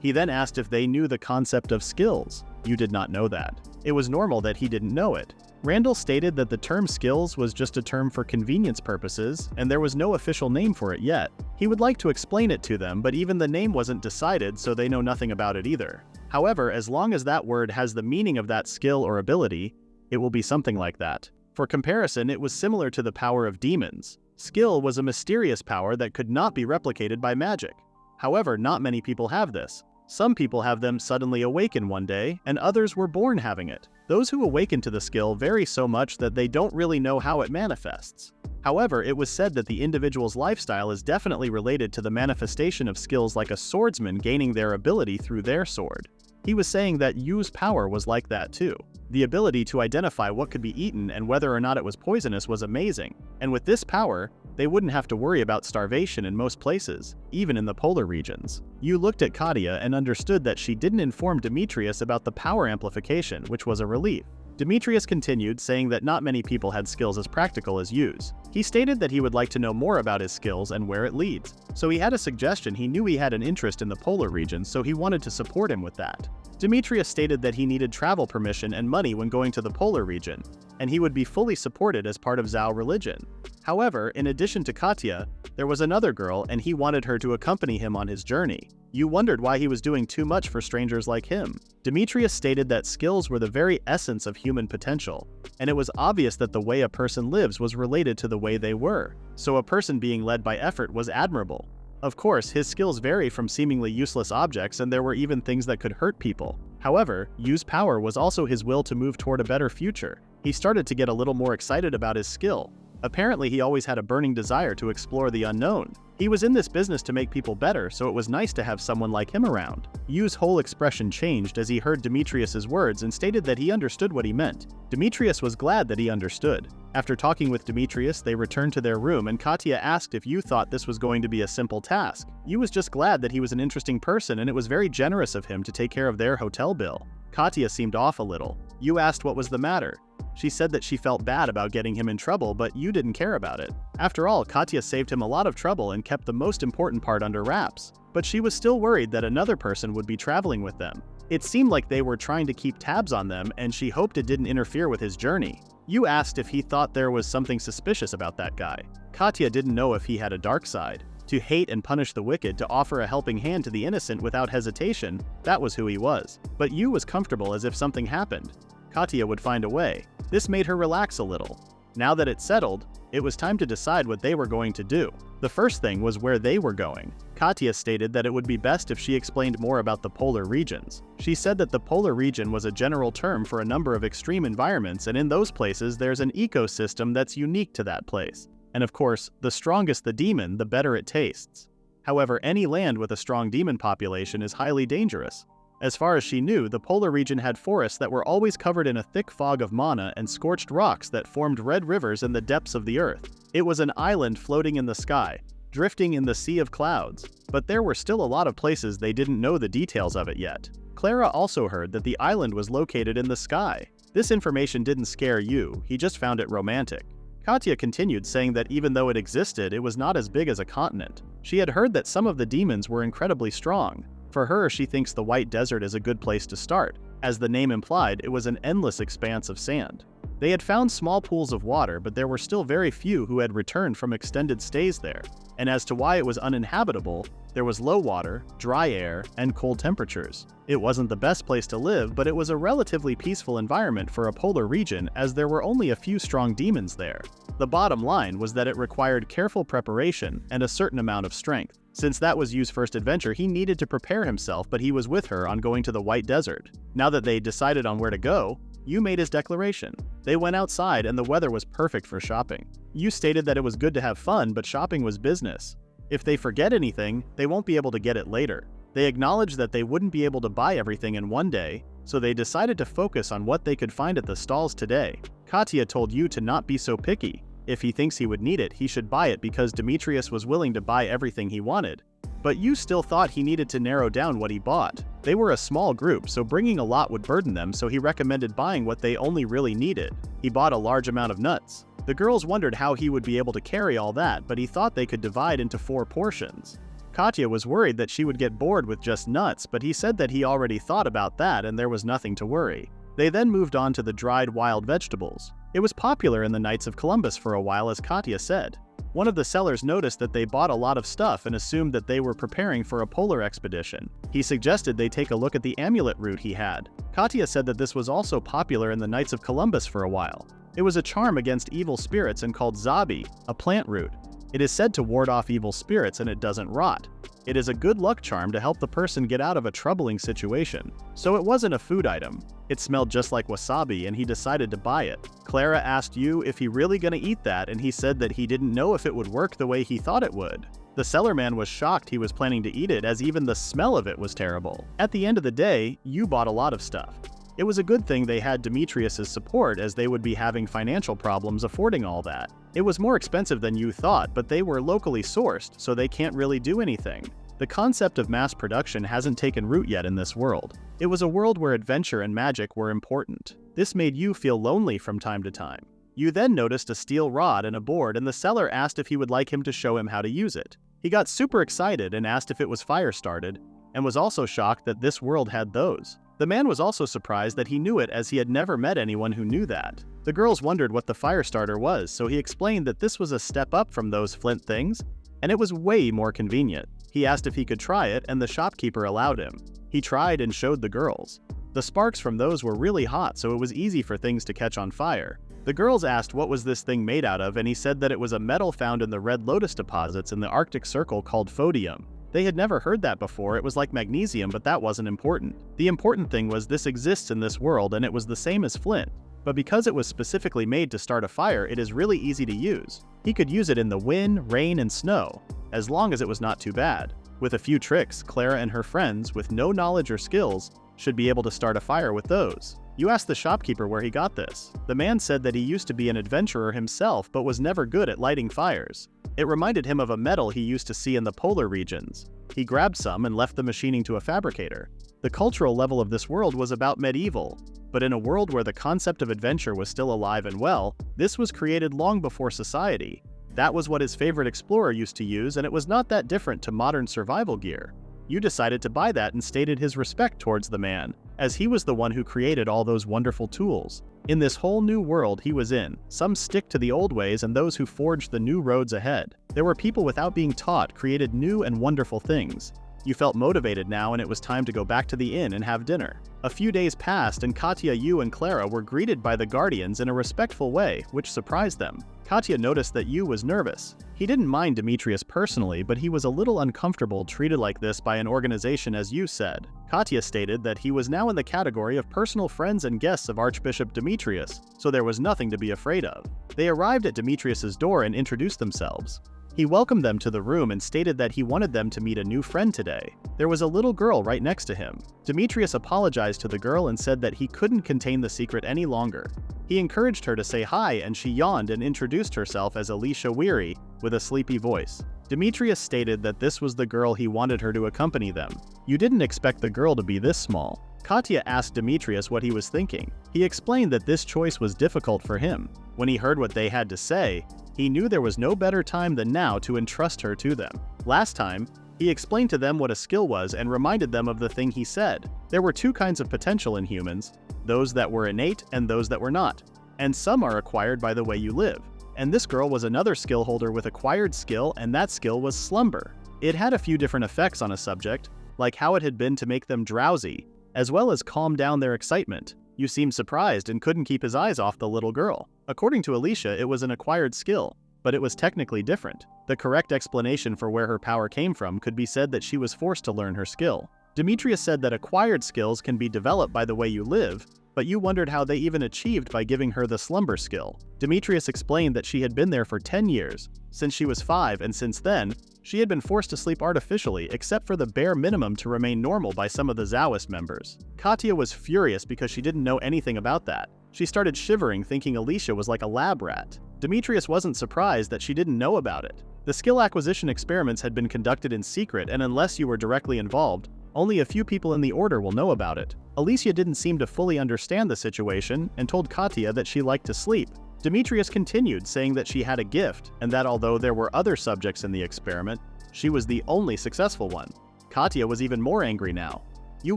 He then asked if they knew the concept of skills. Yu did not know that. It was normal that he didn't know it. Randall stated that the term skills was just a term for convenience purposes, and there was no official name for it yet. He would like to explain it to them, but even the name wasn't decided, so they know nothing about it either. However, as long as that word has the meaning of that skill or ability, it will be something like that. For comparison, it was similar to the power of demons. Skill was a mysterious power that could not be replicated by magic. However, not many people have this. Some people have them suddenly awaken one day, and others were born having it. Those who awaken to the skill vary so much that they don't really know how it manifests. However, it was said that the individual's lifestyle is definitely related to the manifestation of skills like a swordsman gaining their ability through their sword. He was saying that Yu's power was like that too. The ability to identify what could be eaten and whether or not it was poisonous was amazing, and with this power, they wouldn't have to worry about starvation in most places, even in the polar regions. Yu looked at Katya and understood that she didn't inform Demetrius about the power amplification, which was a relief. Demetrius continued, saying that not many people had skills as practical as Yu's. He stated that he would like to know more about his skills and where it leads. So he had a suggestion. He knew he had an interest in the polar regions, so he wanted to support him with that. Demetrius stated that he needed travel permission and money when going to the polar region, and he would be fully supported as part of Zhao religion. However, in addition to Katya, there was another girl and he wanted her to accompany him on his journey. Yu wondered why he was doing too much for strangers like him. Demetrius stated that skills were the very essence of human potential, and it was obvious that the way a person lives was related to the way they were, so a person being led by effort was admirable. Of course, his skills vary from seemingly useless objects, and there were even things that could hurt people. However, Yu's power was also his will to move toward a better future. He started to get a little more excited about his skill. Apparently, he always had a burning desire to explore the unknown. He was in this business to make people better, so it was nice to have someone like him around. Yu's whole expression changed as he heard Demetrius's words and stated that he understood what he meant. Demetrius was glad that he understood. After talking with Demetrius, they returned to their room and Katya asked if Yu thought this was going to be a simple task. Yu was just glad that he was an interesting person and it was very generous of him to take care of their hotel bill. Katya seemed off a little. Yu asked what was the matter. She said that she felt bad about getting him in trouble, but Yu didn't care about it. After all, Katya saved him a lot of trouble and kept the most important part under wraps. But she was still worried that another person would be traveling with them. It seemed like they were trying to keep tabs on them, and she hoped it didn't interfere with his journey. Yu asked if he thought there was something suspicious about that guy. Katya didn't know if he had a dark side. To hate and punish the wicked, to offer a helping hand to the innocent without hesitation, that was who he was. But Yu was comfortable as if something happened. Katya would find a way. This made her relax a little. Now that it settled, it was time to decide what they were going to do. The first thing was where they were going. Katya stated that it would be best if she explained more about the polar regions. She said that the polar region was a general term for a number of extreme environments, and in those places there's an ecosystem that's unique to that place. And of course, the strongest the demon, the better it tastes. However, any land with a strong demon population is highly dangerous. As far as she knew, the polar region had forests that were always covered in a thick fog of mana and scorched rocks that formed red rivers in the depths of the earth. It was an island floating in the sky, drifting in the sea of clouds, but there were still a lot of places they didn't know the details of it yet. Clara also heard that the island was located in the sky. This information didn't scare Yu, he just found it romantic. Katya continued, saying that even though it existed, it was not as big as a continent. She had heard that some of the demons were incredibly strong. For her, she thinks the White Desert is a good place to start. As the name implied, it was an endless expanse of sand. They had found small pools of water, but there were still very few who had returned from extended stays there. And as to why it was uninhabitable, there was low water, dry air, and cold temperatures. It wasn't the best place to live, but it was a relatively peaceful environment for a polar region as there were only a few strong demons there. The bottom line was that it required careful preparation and a certain amount of strength. Since that was Yu's first adventure, he needed to prepare himself, but he was with her on going to the White Desert. Now that they decided on where to go, Yu made his declaration. They went outside and the weather was perfect for shopping. Yu stated that it was good to have fun, but shopping was business. If they forget anything, they won't be able to get it later. They acknowledged that they wouldn't be able to buy everything in one day, so they decided to focus on what they could find at the stalls today. Katya told Yu to not be so picky. If he thinks he would need it, he should buy it because Demetrius was willing to buy everything he wanted. But Yu still thought he needed to narrow down what he bought. They were a small group, so bringing a lot would burden them, so he recommended buying what they only really needed. He bought a large amount of nuts. The girls wondered how he would be able to carry all that, but he thought they could divide into 4 portions. Katya was worried that she would get bored with just nuts, but he said that he already thought about that and there was nothing to worry. They then moved on to the dried wild vegetables. It was popular in the Knights of Columbus for a while, as Katya said. One of the sellers noticed that they bought a lot of stuff and assumed that they were preparing for a polar expedition. He suggested they take a look at the amulet root he had. Katya said that this was also popular in the Knights of Columbus for a while. It was a charm against evil spirits and called Zabi, a plant root. It is said to ward off evil spirits and it doesn't rot. It is a good luck charm to help the person get out of a troubling situation. So it wasn't a food item. It smelled just like wasabi and he decided to buy it. Clara asked Yu if he really gonna eat that and he said that he didn't know if it would work the way he thought it would. The sellerman was shocked he was planning to eat it as even the smell of it was terrible. At the end of the day, Yu bought a lot of stuff. It was a good thing they had Demetrius's support as they would be having financial problems affording all that. It was more expensive than Yu thought, but they were locally sourced, so they can't really do anything. The concept of mass production hasn't taken root yet in this world. It was a world where adventure and magic were important. This made Yu feel lonely from time to time. Yu then noticed a steel rod and a board and the seller asked if he would like him to show him how to use it. He got super excited and asked if it was fire started, and was also shocked that this world had those. The man was also surprised that he knew it as he had never met anyone who knew that. The girls wondered what the fire starter was, so he explained that this was a step up from those flint things, and it was way more convenient. He asked if he could try it, and the shopkeeper allowed him. He tried and showed the girls. The sparks from those were really hot, so it was easy for things to catch on fire. The girls asked what was this thing made out of, and he said that it was a metal found in the red lotus deposits in the Arctic Circle called phodium. They had never heard that before. It was like magnesium, but that wasn't important. The important thing was this exists in this world and it was the same as flint. But because it was specifically made to start a fire, it is really easy to use. He could use it in the wind, rain, and snow, as long as it was not too bad. With a few tricks, Clara and her friends, with no knowledge or skills, should be able to start a fire with those. You asked the shopkeeper where he got this. The man said that he used to be an adventurer himself but was never good at lighting fires. It reminded him of a metal he used to see in the polar regions. He grabbed some and left the machining to a fabricator. The cultural level of this world was about medieval, but in a world where the concept of adventure was still alive and well, this was created long before society. That was what his favorite explorer used to use, and it was not that different to modern survival gear. Yu decided to buy that and stated his respect towards the man, as he was the one who created all those wonderful tools. In this whole new world he was in, some stick to the old ways and those who forged the new roads ahead. There were people without being taught created new and wonderful things. You felt motivated now and it was time to go back to the inn and have dinner. A few days passed and Katya, Yu, and Clara were greeted by the guardians in a respectful way, which surprised them. Katya noticed that Yu was nervous. He didn't mind Demetrius personally, but he was a little uncomfortable treated like this by an organization, as Yu said. Katya stated that he was now in the category of personal friends and guests of Archbishop Demetrius, so there was nothing to be afraid of. They arrived at Demetrius's door and introduced themselves. He welcomed them to the room and stated that he wanted them to meet a new friend today. There was a little girl right next to him. Demetrius apologized to the girl and said that he couldn't contain the secret any longer. He encouraged her to say hi and she yawned and introduced herself as Alicia Weary, with a sleepy voice. Demetrius stated that this was the girl he wanted her to accompany them. You didn't expect the girl to be this small. Katya asked Demetrius what he was thinking. He explained that this choice was difficult for him. When he heard what they had to say, he knew there was no better time than now to entrust her to them. Last time, he explained to them what a skill was and reminded them of the thing he said. There were two kinds of potential in humans, those that were innate and those that were not. And some are acquired by the way you live. And this girl was another skill holder with acquired skill, and that skill was slumber. It had a few different effects on a subject, like how it had been to make them drowsy, as well as calm down their excitement. You seemed surprised and couldn't keep his eyes off the little girl. According to Alicia, it was an acquired skill, but it was technically different. The correct explanation for where her power came from could be said that she was forced to learn her skill. Demetrius said that acquired skills can be developed by the way you live, but you wondered how they even achieved by giving her the slumber skill. Demetrius explained that she had been there for 10 years, since she was 5, and since then, she had been forced to sleep artificially except for the bare minimum to remain normal by some of the Zaoist members. Katya was furious because she didn't know anything about that. She started shivering, thinking Alicia was like a lab rat. Demetrius wasn't surprised that she didn't know about it. The skill acquisition experiments had been conducted in secret, and unless you were directly involved, only a few people in the order will know about it. Alicia didn't seem to fully understand the situation and told Katya that she liked to sleep. Demetrius continued, saying that she had a gift, and that although there were other subjects in the experiment, she was the only successful one. Katya was even more angry now. You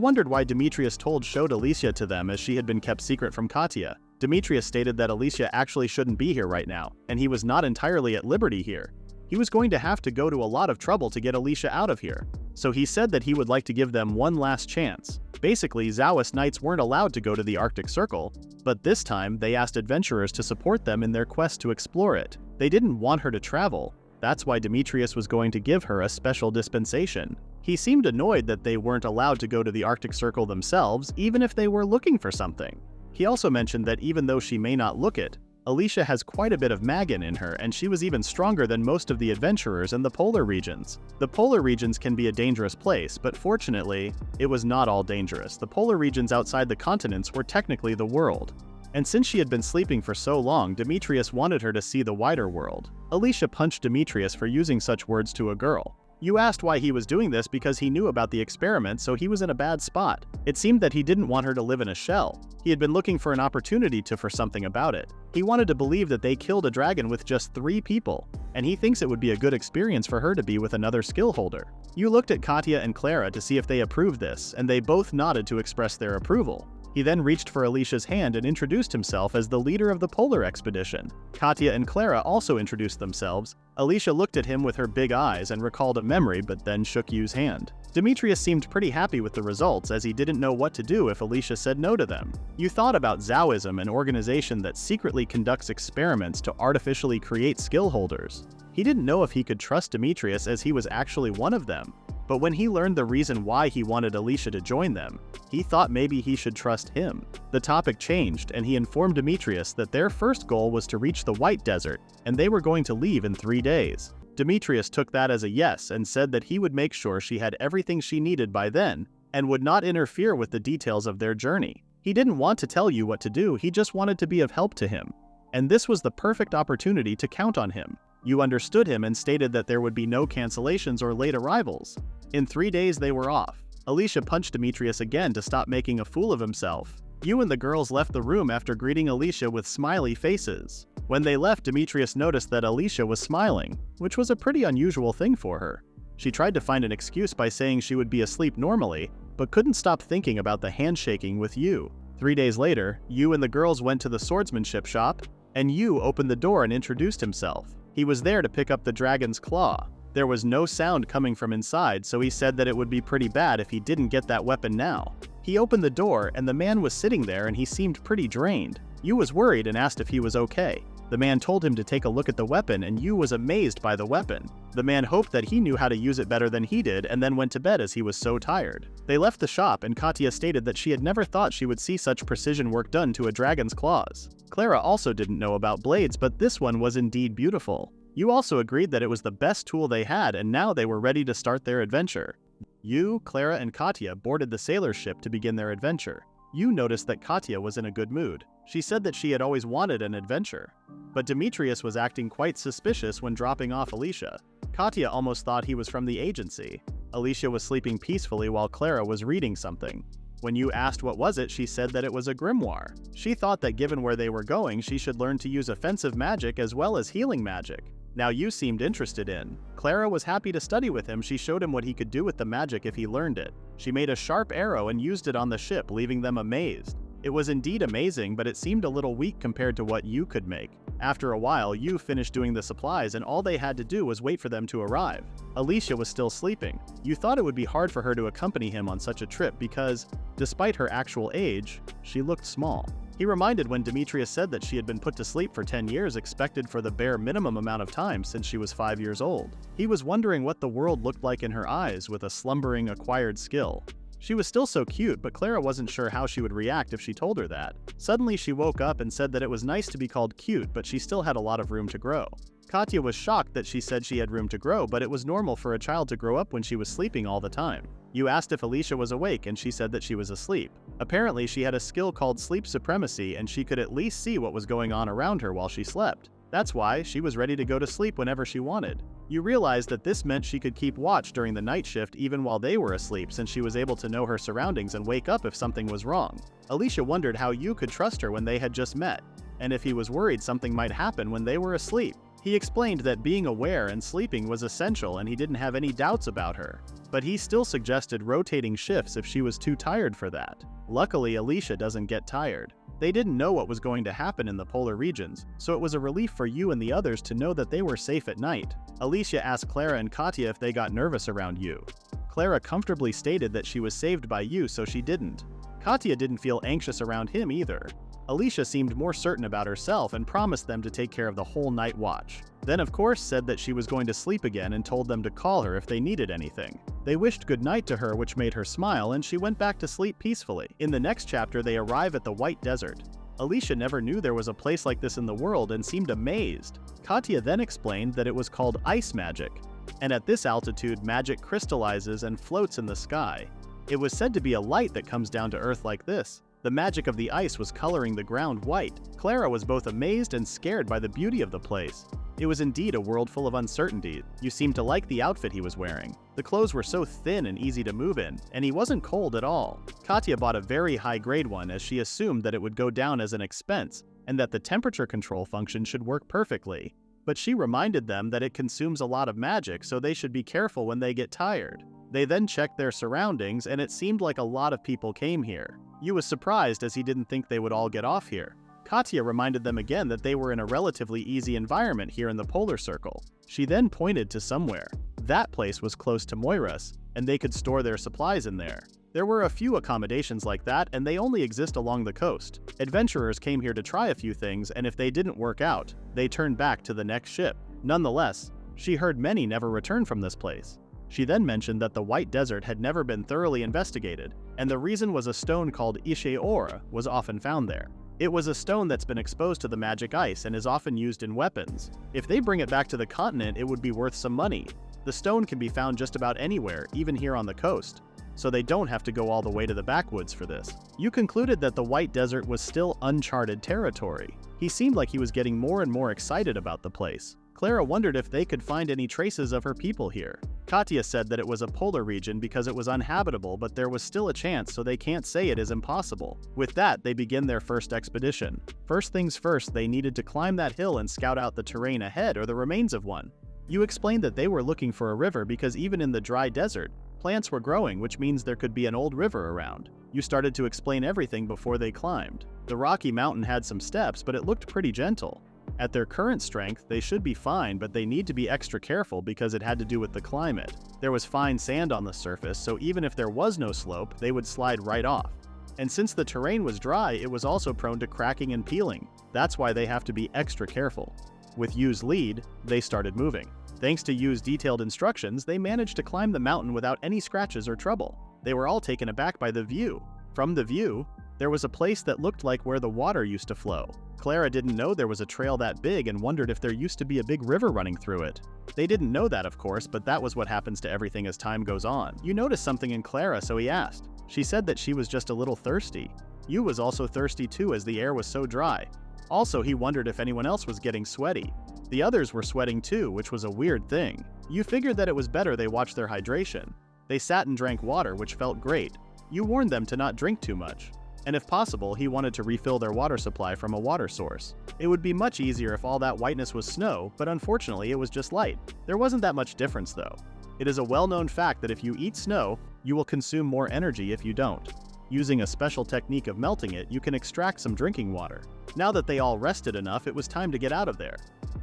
wondered why Demetrius showed Alicia to them, as she had been kept secret from Katya. Demetrius stated that Alicia actually shouldn't be here right now, and he was not entirely at liberty here. He was going to have to go to a lot of trouble to get Alicia out of here. So he said that he would like to give them one last chance. Basically, Zaoist knights weren't allowed to go to the Arctic Circle, but this time they asked adventurers to support them in their quest to explore it. They didn't want her to travel. That's why Demetrius was going to give her a special dispensation. He seemed annoyed that they weren't allowed to go to the Arctic Circle themselves, even if they were looking for something. He also mentioned that even though she may not look it, Alicia has quite a bit of Magan in her, and she was even stronger than most of the adventurers in the polar regions. The polar regions can be a dangerous place, but fortunately, it was not all dangerous. The polar regions outside the continents were technically the world. And since she had been sleeping for so long, Demetrius wanted her to see the wider world. Alicia punched Demetrius for using such words to a girl. You asked why he was doing this because he knew about the experiment, so he was in a bad spot. It seemed that he didn't want her to live in a shell. He had been looking for an opportunity for something about it. He wanted to believe that they killed a dragon with just 3 people, and he thinks it would be a good experience for her to be with another skill holder. You looked at Katya and Clara to see if they approved this, and they both nodded to express their approval. He then reached for Alicia's hand and introduced himself as the leader of the polar expedition. Katya and Clara also introduced themselves. Alicia looked at him with her big eyes and recalled a memory, but then shook Yu's hand. Demetrius seemed pretty happy with the results, as he didn't know what to do if Alicia said no to them. You thought about Zaoism, an organization that secretly conducts experiments to artificially create skill holders. He didn't know if he could trust Demetrius, as he was actually one of them. But when he learned the reason why he wanted Alicia to join them, he thought maybe he should trust him. The topic changed, and he informed Demetrius that their first goal was to reach the White Desert, and they were going to leave in 3 days. Demetrius took that as a yes and said that he would make sure she had everything she needed by then, and would not interfere with the details of their journey. He didn't want to tell you what to do, he just wanted to be of help to him. And this was the perfect opportunity to count on him. You understood him and stated that there would be no cancellations or late arrivals. In 3 days they were off. Alicia punched Demetrius again to stop making a fool of himself. You and the girls left the room after greeting Alicia with smiley faces. When they left, Demetrius noticed that Alicia was smiling, which was a pretty unusual thing for her. She tried to find an excuse by saying she would be asleep normally, but couldn't stop thinking about the handshaking with Yu. 3 days later, Yu and the girls went to the swordsmanship shop, and Yu opened the door and introduced himself. He was there to pick up the dragon's claw. There was no sound coming from inside, so he said that it would be pretty bad if he didn't get that weapon now. He opened the door, and the man was sitting there and he seemed pretty drained. Yu was worried and asked if he was okay. The man told him to take a look at the weapon, and Yu was amazed by the weapon. The man hoped that he knew how to use it better than he did, and then went to bed as he was so tired. They left the shop, and Katya stated that she had never thought she would see such precision work done to a dragon's claws. Clara also didn't know about blades, but this one was indeed beautiful. Yu also agreed that it was the best tool they had, and now they were ready to start their adventure. Yu, Clara, and Katya boarded the sailor ship to begin their adventure. Yu noticed that Katya was in a good mood. She said that she had always wanted an adventure. But Demetrius was acting quite suspicious when dropping off Alicia. Katya almost thought he was from the agency. Alicia was sleeping peacefully while Clara was reading something. When Yu asked what was it, she said that it was a grimoire. She thought that given where they were going, she should learn to use offensive magic as well as healing magic. Now Yu seemed interested in. Clara was happy to study with him. She showed him what he could do with the magic if he learned it. She made a sharp arrow and used it on the ship, leaving them amazed. It was indeed amazing, but it seemed a little weak compared to what Yu could make. After a while, Yu finished doing the supplies, and all they had to do was wait for them to arrive. Alicia was still sleeping. Yu thought it would be hard for her to accompany him on such a trip because, despite her actual age, she looked small. He reminded when Demetrius said that she had been put to sleep for 10 years, expected for the bare minimum amount of time since she was 5 years old. He was wondering what the world looked like in her eyes with a slumbering acquired skill. She was still so cute, but Clara wasn't sure how she would react if she told her that. Suddenly she woke up and said that it was nice to be called cute, but she still had a lot of room to grow. Katya was shocked that she said she had room to grow, but it was normal for a child to grow up when she was sleeping all the time. Yu asked if Alicia was awake, and she said that she was asleep. Apparently she had a skill called sleep supremacy, and she could at least see what was going on around her while she slept. That's why she was ready to go to sleep whenever she wanted. You realized that this meant she could keep watch during the night shift even while they were asleep, since she was able to know her surroundings and wake up if something was wrong. Alicia wondered how Yu could trust her when they had just met, and if he was worried something might happen when they were asleep. He explained that being aware and sleeping was essential and he didn't have any doubts about her. But he still suggested rotating shifts if she was too tired for that. Luckily, Alicia doesn't get tired. They didn't know what was going to happen in the polar regions, so it was a relief for Yu and the others to know that they were safe at night. Alicia asked Clara and Katya if they got nervous around Yu. Clara comfortably stated that she was saved by Yu, so she didn't. Katya didn't feel anxious around him either. Alicia seemed more certain about herself and promised them to take care of the whole night watch. Then of course said that she was going to sleep again and told them to call her if they needed anything. They wished goodnight to her, which made her smile, and she went back to sleep peacefully. In the next chapter they arrive at the White Desert. Alicia never knew there was a place like this in the world and seemed amazed. Katya then explained that it was called ice magic, and at this altitude magic crystallizes and floats in the sky. It was said to be a light that comes down to Earth like this. The magic of the ice was coloring the ground white. Clara was both amazed and scared by the beauty of the place. It was indeed a world full of uncertainty. You seemed to like the outfit he was wearing. The clothes were so thin and easy to move in, and he wasn't cold at all. Katya bought a very high-grade one as she assumed that it would go down as an expense, and that the temperature control function should work perfectly. But she reminded them that it consumes a lot of magic, so they should be careful when they get tired. They then checked their surroundings, and it seemed like a lot of people came here. Yu was surprised as he didn't think they would all get off here. Katya reminded them again that they were in a relatively easy environment here in the polar circle. She then pointed to somewhere. That place was close to Moira's, and they could store their supplies in there. There were a few accommodations like that, and they only exist along the coast. Adventurers came here to try a few things, and if they didn't work out, they turned back to the next ship. Nonetheless, she heard many never returned from this place. She then mentioned that the White Desert had never been thoroughly investigated, and the reason was a stone called Ishe Ora was often found there. It was a stone that's been exposed to the magic ice and is often used in weapons. If they bring it back to the continent, it would be worth some money. The stone can be found just about anywhere, even here on the coast, so they don't have to go all the way to the backwoods for this. You concluded that the White Desert was still uncharted territory. He seemed like he was getting more and more excited about the place. Clara wondered if they could find any traces of her people here. Katya said that it was a polar region because it was uninhabitable, but there was still a chance, so they can't say it is impossible. With that, they begin their first expedition. First things first, they needed to climb that hill and scout out the terrain ahead or the remains of one. You explained that they were looking for a river because even in the dry desert, plants were growing, which means there could be an old river around. You started to explain everything before they climbed. The rocky mountain had some steps, but it looked pretty gentle. At their current strength, they should be fine, but they need to be extra careful because it had to do with the climate. There was fine sand on the surface, so even if there was no slope, they would slide right off. And since the terrain was dry, it was also prone to cracking and peeling. That's why they have to be extra careful. With Yu's lead, they started moving. Thanks to Yu's detailed instructions, they managed to climb the mountain without any scratches or trouble. They were all taken aback by the view. From the view, there was a place that looked like where the water used to flow. Clara didn't know there was a trail that big and wondered if there used to be a big river running through it. They didn't know that, of course, but that was what happens to everything as time goes on. Yu noticed something in Clara, so he asked. She said that she was just a little thirsty. Yu was also thirsty too, as the air was so dry. Also, he wondered if anyone else was getting sweaty. The others were sweating too, which was a weird thing. Yu figured that it was better they watched their hydration. They sat and drank water, which felt great. Yu warned them to not drink too much. And if possible, he wanted to refill their water supply from a water source. It would be much easier if all that whiteness was snow, but unfortunately it was just light. There wasn't that much difference though. It is a well-known fact that if you eat snow, you will consume more energy if you don't. Using a special technique of melting it, you can extract some drinking water. Now that they all rested enough, it was time to get out of there.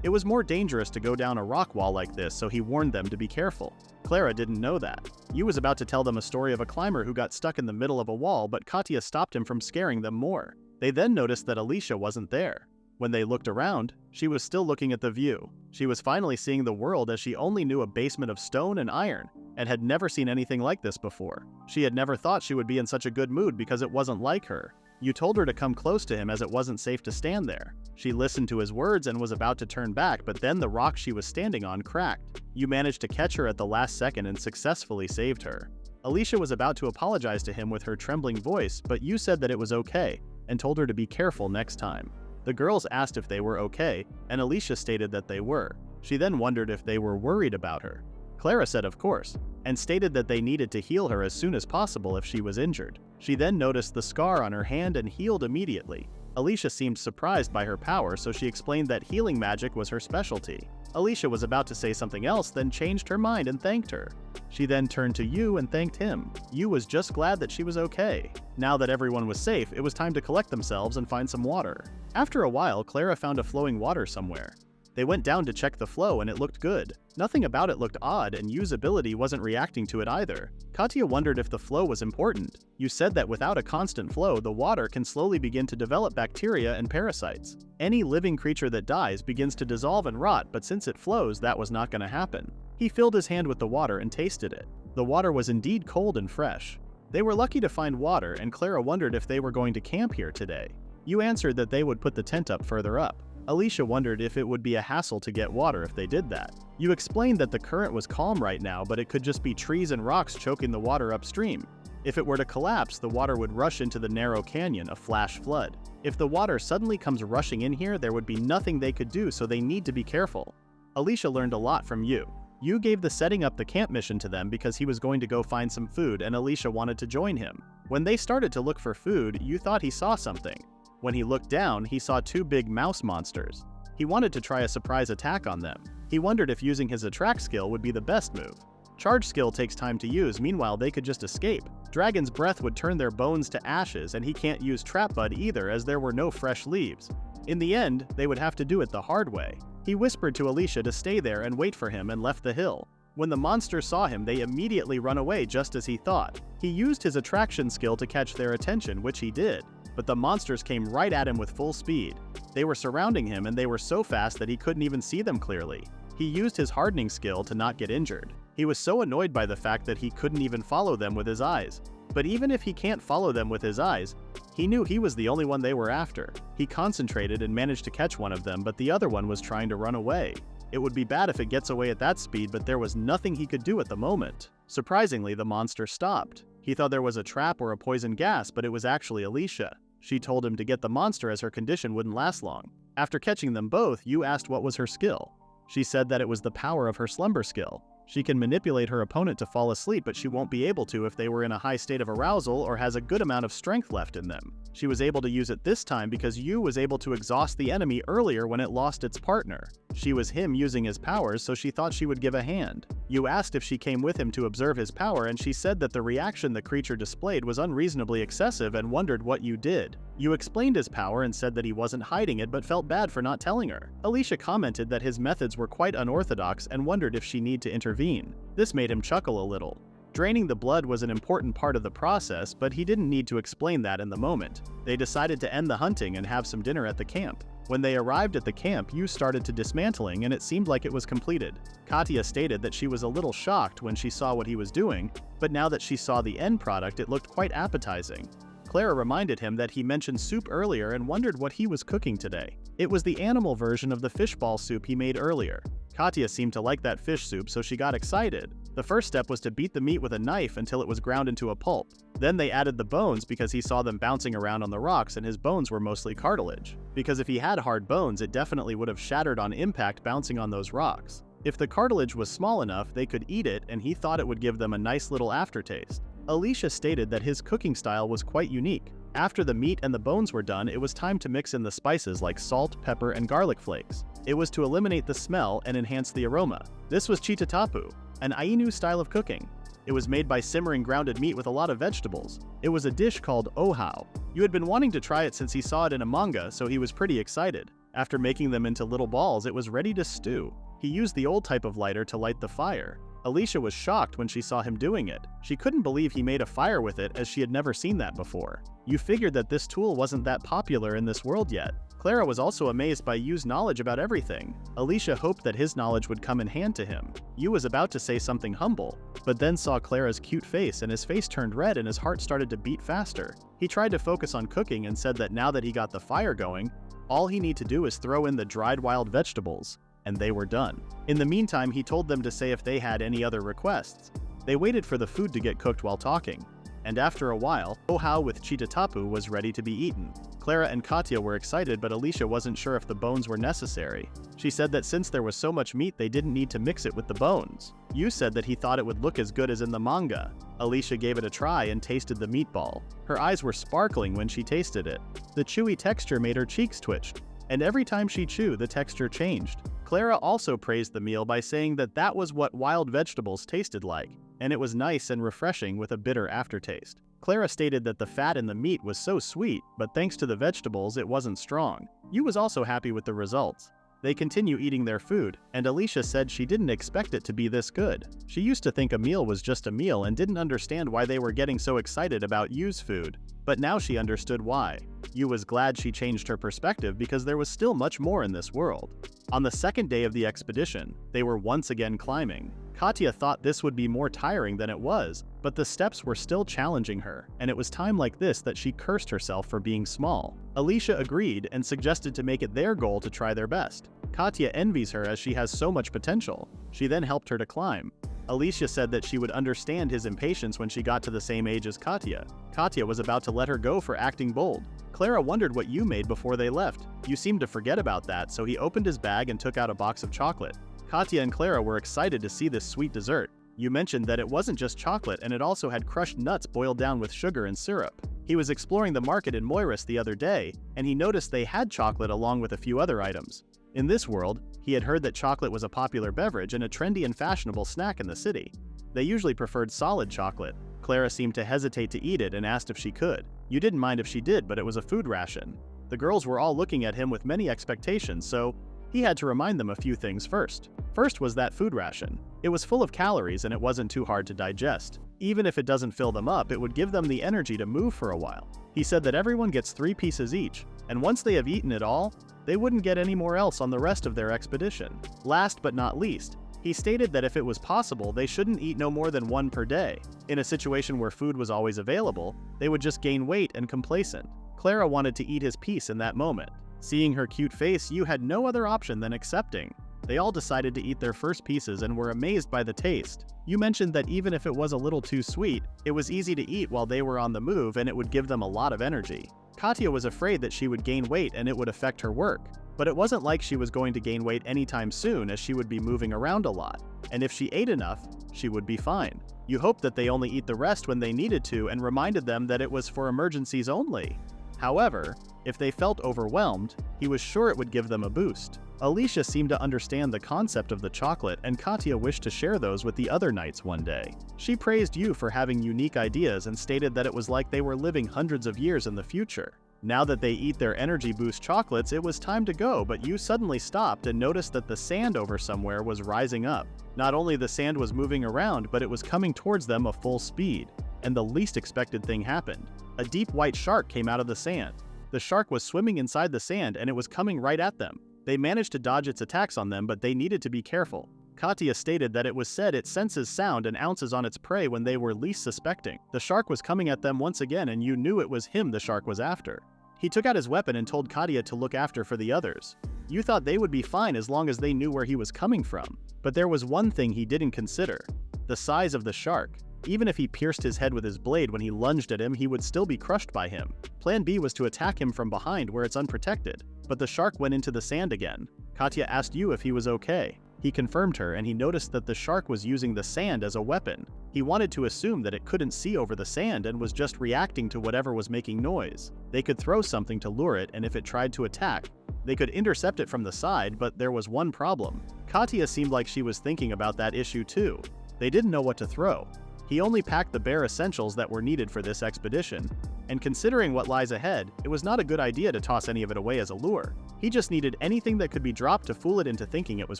It was more dangerous to go down a rock wall like this, so he warned them to be careful. Clara didn't know that. Yu was about to tell them a story of a climber who got stuck in the middle of a wall, but Katya stopped him from scaring them more. They then noticed that Alicia wasn't there. When they looked around, she was still looking at the view. She was finally seeing the world, as she only knew a basement of stone and iron, and had never seen anything like this before. She had never thought she would be in such a good mood because it wasn't like her. You told her to come close to him as it wasn't safe to stand there. She listened to his words and was about to turn back, but then the rock she was standing on cracked. You managed to catch her at the last second and successfully saved her. Alicia was about to apologize to him with her trembling voice, but you said that it was okay, and told her to be careful next time. The girls asked if they were okay, and Alicia stated that they were. She then wondered if they were worried about her. Clara said of course, and stated that they needed to heal her as soon as possible if she was injured. She then noticed the scar on her hand and healed immediately. Alicia seemed surprised by her power, so she explained that healing magic was her specialty. Alicia was about to say something else, then changed her mind and thanked her. She then turned to Yu and thanked him. Yu was just glad that she was okay. Now that everyone was safe, it was time to collect themselves and find some water. After a while, Clara found a flowing water somewhere. They went down to check the flow and it looked good. Nothing about it looked odd and Yu's ability wasn't reacting to it either. Katya wondered if the flow was important. Yu said that without a constant flow, the water can slowly begin to develop bacteria and parasites. Any living creature that dies begins to dissolve and rot, but since it flows, that was not going to happen. He filled his hand with the water and tasted it. The water was indeed cold and fresh. They were lucky to find water, and Clara wondered if they were going to camp here today. Yu answered that they would put the tent up further up. Alicia wondered if it would be a hassle to get water if they did that. Yu explained that the current was calm right now, but it could just be trees and rocks choking the water upstream. If it were to collapse, the water would rush into the narrow canyon, a flash flood. If the water suddenly comes rushing in here, there would be nothing they could do, so they need to be careful. Alicia learned a lot from Yu. Yu gave the setting up the camp mission to them because he was going to go find some food and Alicia wanted to join him. When they started to look for food, Yu thought he saw something. When he looked down, he saw two big mouse monsters. He wanted to try a surprise attack on them. He wondered if using his attract skill would be the best move. Charge skill takes time to use, meanwhile they could just escape. Dragon's breath would turn their bones to ashes and he can't use trap bud either as there were no fresh leaves. In the end, they would have to do it the hard way. He whispered to Alicia to stay there and wait for him and left the hill. When the monsters saw him, they immediately run away just as he thought. He used his attraction skill to catch their attention, which he did. But the monsters came right at him with full speed. They were surrounding him and they were so fast that he couldn't even see them clearly. He used his hardening skill to not get injured. He was so annoyed by the fact that he couldn't even follow them with his eyes. But even if he can't follow them with his eyes, he knew he was the only one they were after. He concentrated and managed to catch one of them, but the other one was trying to run away. It would be bad if it gets away at that speed, but there was nothing he could do at the moment. Surprisingly, the monster stopped. He thought there was a trap or a poison gas, but it was actually Alicia. She told him to get the monster as her condition wouldn't last long. After catching them both, Yu asked what was her skill. She said that it was the power of her slumber skill. She can manipulate her opponent to fall asleep, but she won't be able to if they were in a high state of arousal or has a good amount of strength left in them. She was able to use it this time because Yu was able to exhaust the enemy earlier when it lost its partner. She was him using his powers, so she thought she would give a hand. Yu asked if she came with him to observe his power, and she said that the reaction the creature displayed was unreasonably excessive and wondered what Yu did. Yu explained his power and said that he wasn't hiding it but felt bad for not telling her. Alicia commented that his methods were quite unorthodox and wondered if she need to intervene. This made him chuckle a little. Draining the blood was an important part of the process, but he didn't need to explain that in the moment. They decided to end the hunting and have some dinner at the camp. When they arrived at the camp, Yu started to dismantling and it seemed like it was completed. Katya stated that she was a little shocked when she saw what he was doing, but now that she saw the end product, it looked quite appetizing. Clara reminded him that he mentioned soup earlier and wondered what he was cooking today. It was the animal version of the fishball soup he made earlier. Katya seemed to like that fish soup, so she got excited. The first step was to beat the meat with a knife until it was ground into a pulp. Then they added the bones because he saw them bouncing around on the rocks and his bones were mostly cartilage. Because if he had hard bones, it definitely would have shattered on impact bouncing on those rocks. If the cartilage was small enough, they could eat it and he thought it would give them a nice little aftertaste. Alicia stated that his cooking style was quite unique. After the meat and the bones were done, it was time to mix in the spices like salt, pepper, and garlic flakes. It was to eliminate the smell and enhance the aroma. This was chitatapu, an Ainu style of cooking. It was made by simmering grounded meat with a lot of vegetables. It was a dish called ohau. Yu had been wanting to try it since he saw it in a manga, so he was pretty excited. After making them into little balls, it was ready to stew. He used the old type of lighter to light the fire. Alicia was shocked when she saw him doing it. She couldn't believe he made a fire with it as she had never seen that before. Yu figured that this tool wasn't that popular in this world yet. Clara was also amazed by Yu's knowledge about everything. Alicia hoped that his knowledge would come in hand to him. Yu was about to say something humble, but then saw Clara's cute face and his face turned red and his heart started to beat faster. He tried to focus on cooking and said that now that he got the fire going, all he need to do is throw in the dried wild vegetables, and they were done. In the meantime, he told them to say if they had any other requests. They waited for the food to get cooked while talking, and after a while, ohau with chitatapu was ready to be eaten. Clara and Katya were excited, but Alicia wasn't sure if the bones were necessary. She said that since there was so much meat, they didn't need to mix it with the bones. Yu said that he thought it would look as good as in the manga. Alicia gave it a try and tasted the meatball. Her eyes were sparkling when she tasted it. The chewy texture made her cheeks twitch, and every time she chewed, the texture changed. Clara also praised the meal by saying that that was what wild vegetables tasted like, and it was nice and refreshing with a bitter aftertaste. Clara stated that the fat in the meat was so sweet, but thanks to the vegetables, it wasn't strong. Yu was also happy with the results. They continue eating their food, and Alicia said she didn't expect it to be this good. She used to think a meal was just a meal and didn't understand why they were getting so excited about Yu's food. But now she understood why. Yu was glad she changed her perspective because there was still much more in this world. On the second day of the expedition, they were once again climbing. Katya thought this would be more tiring than it was, but the steps were still challenging her, and it was time like this that she cursed herself for being small. Alicia agreed and suggested to make it their goal to try their best. Katya envies her as she has so much potential. She then helped her to climb. Alicia said that she would understand his impatience when she got to the same age as Katya. Katya was about to let her go for acting bold. Clara wondered what Yu made before they left. Yu seemed to forget about that, so he opened his bag and took out a box of chocolate. Katya and Clara were excited to see this sweet dessert. Yu mentioned that it wasn't just chocolate and it also had crushed nuts boiled down with sugar and syrup. He was exploring the market in Moiris the other day, and he noticed they had chocolate along with a few other items. In this world, he had heard that chocolate was a popular beverage and a trendy and fashionable snack in the city. They usually preferred solid chocolate. Clara seemed to hesitate to eat it and asked if she could. Yu didn't mind if she did, but it was a food ration. The girls were all looking at him with many expectations, so he had to remind them a few things first. First was that food ration. It was full of calories and it wasn't too hard to digest. Even if it doesn't fill them up, it would give them the energy to move for a while. He said that everyone gets 3 pieces each, and once they have eaten it all, they wouldn't get any more else on the rest of their expedition. Last but not least, he stated that if it was possible, they shouldn't eat no more than 1 per day. In a situation where food was always available, they would just gain weight and complacent. Clara wanted to eat his piece in that moment. Seeing her cute face, Yu had no other option than accepting. They all decided to eat their first pieces and were amazed by the taste. Yu mentioned that even if it was a little too sweet, it was easy to eat while they were on the move and it would give them a lot of energy. Katya was afraid that she would gain weight and it would affect her work. But it wasn't like she was going to gain weight anytime soon as she would be moving around a lot. And if she ate enough, she would be fine. Yu hoped that they only eat the rest when they needed to and reminded them that it was for emergencies only. However, if they felt overwhelmed, he was sure it would give them a boost. Alicia seemed to understand the concept of the chocolate, and Katya wished to share those with the other knights one day. She praised Yu for having unique ideas and stated that it was like they were living hundreds of years in the future. Now that they eat their energy boost chocolates, it was time to go, but Yu suddenly stopped and noticed that the sand over somewhere was rising up. Not only the sand was moving around, but it was coming towards them at full speed. And the least expected thing happened. A deep white shark came out of the sand. The shark was swimming inside the sand and it was coming right at them. They managed to dodge its attacks on them, but they needed to be careful. Katya stated that it was said it senses sound and ounces on its prey when they were least suspecting. The shark was coming at them once again, and Yu knew it was him the shark was after. He took out his weapon and told Katya to look after for the others. Yu thought they would be fine as long as they knew where he was coming from. But there was one thing he didn't consider: the size of the shark. Even if he pierced his head with his blade when he lunged at him, he would still be crushed by him. Plan B was to attack him from behind where it's unprotected. But the shark went into the sand again. Katya asked Yu if he was okay. He confirmed her, and he noticed that the shark was using the sand as a weapon. He wanted to assume that it couldn't see over the sand and was just reacting to whatever was making noise. They could throw something to lure it, and if it tried to attack, they could intercept it from the side, but there was one problem. Katya seemed like she was thinking about that issue too. They didn't know what to throw. He only packed the bare essentials that were needed for this expedition, and considering what lies ahead, it was not a good idea to toss any of it away as a lure. He just needed anything that could be dropped to fool it into thinking it was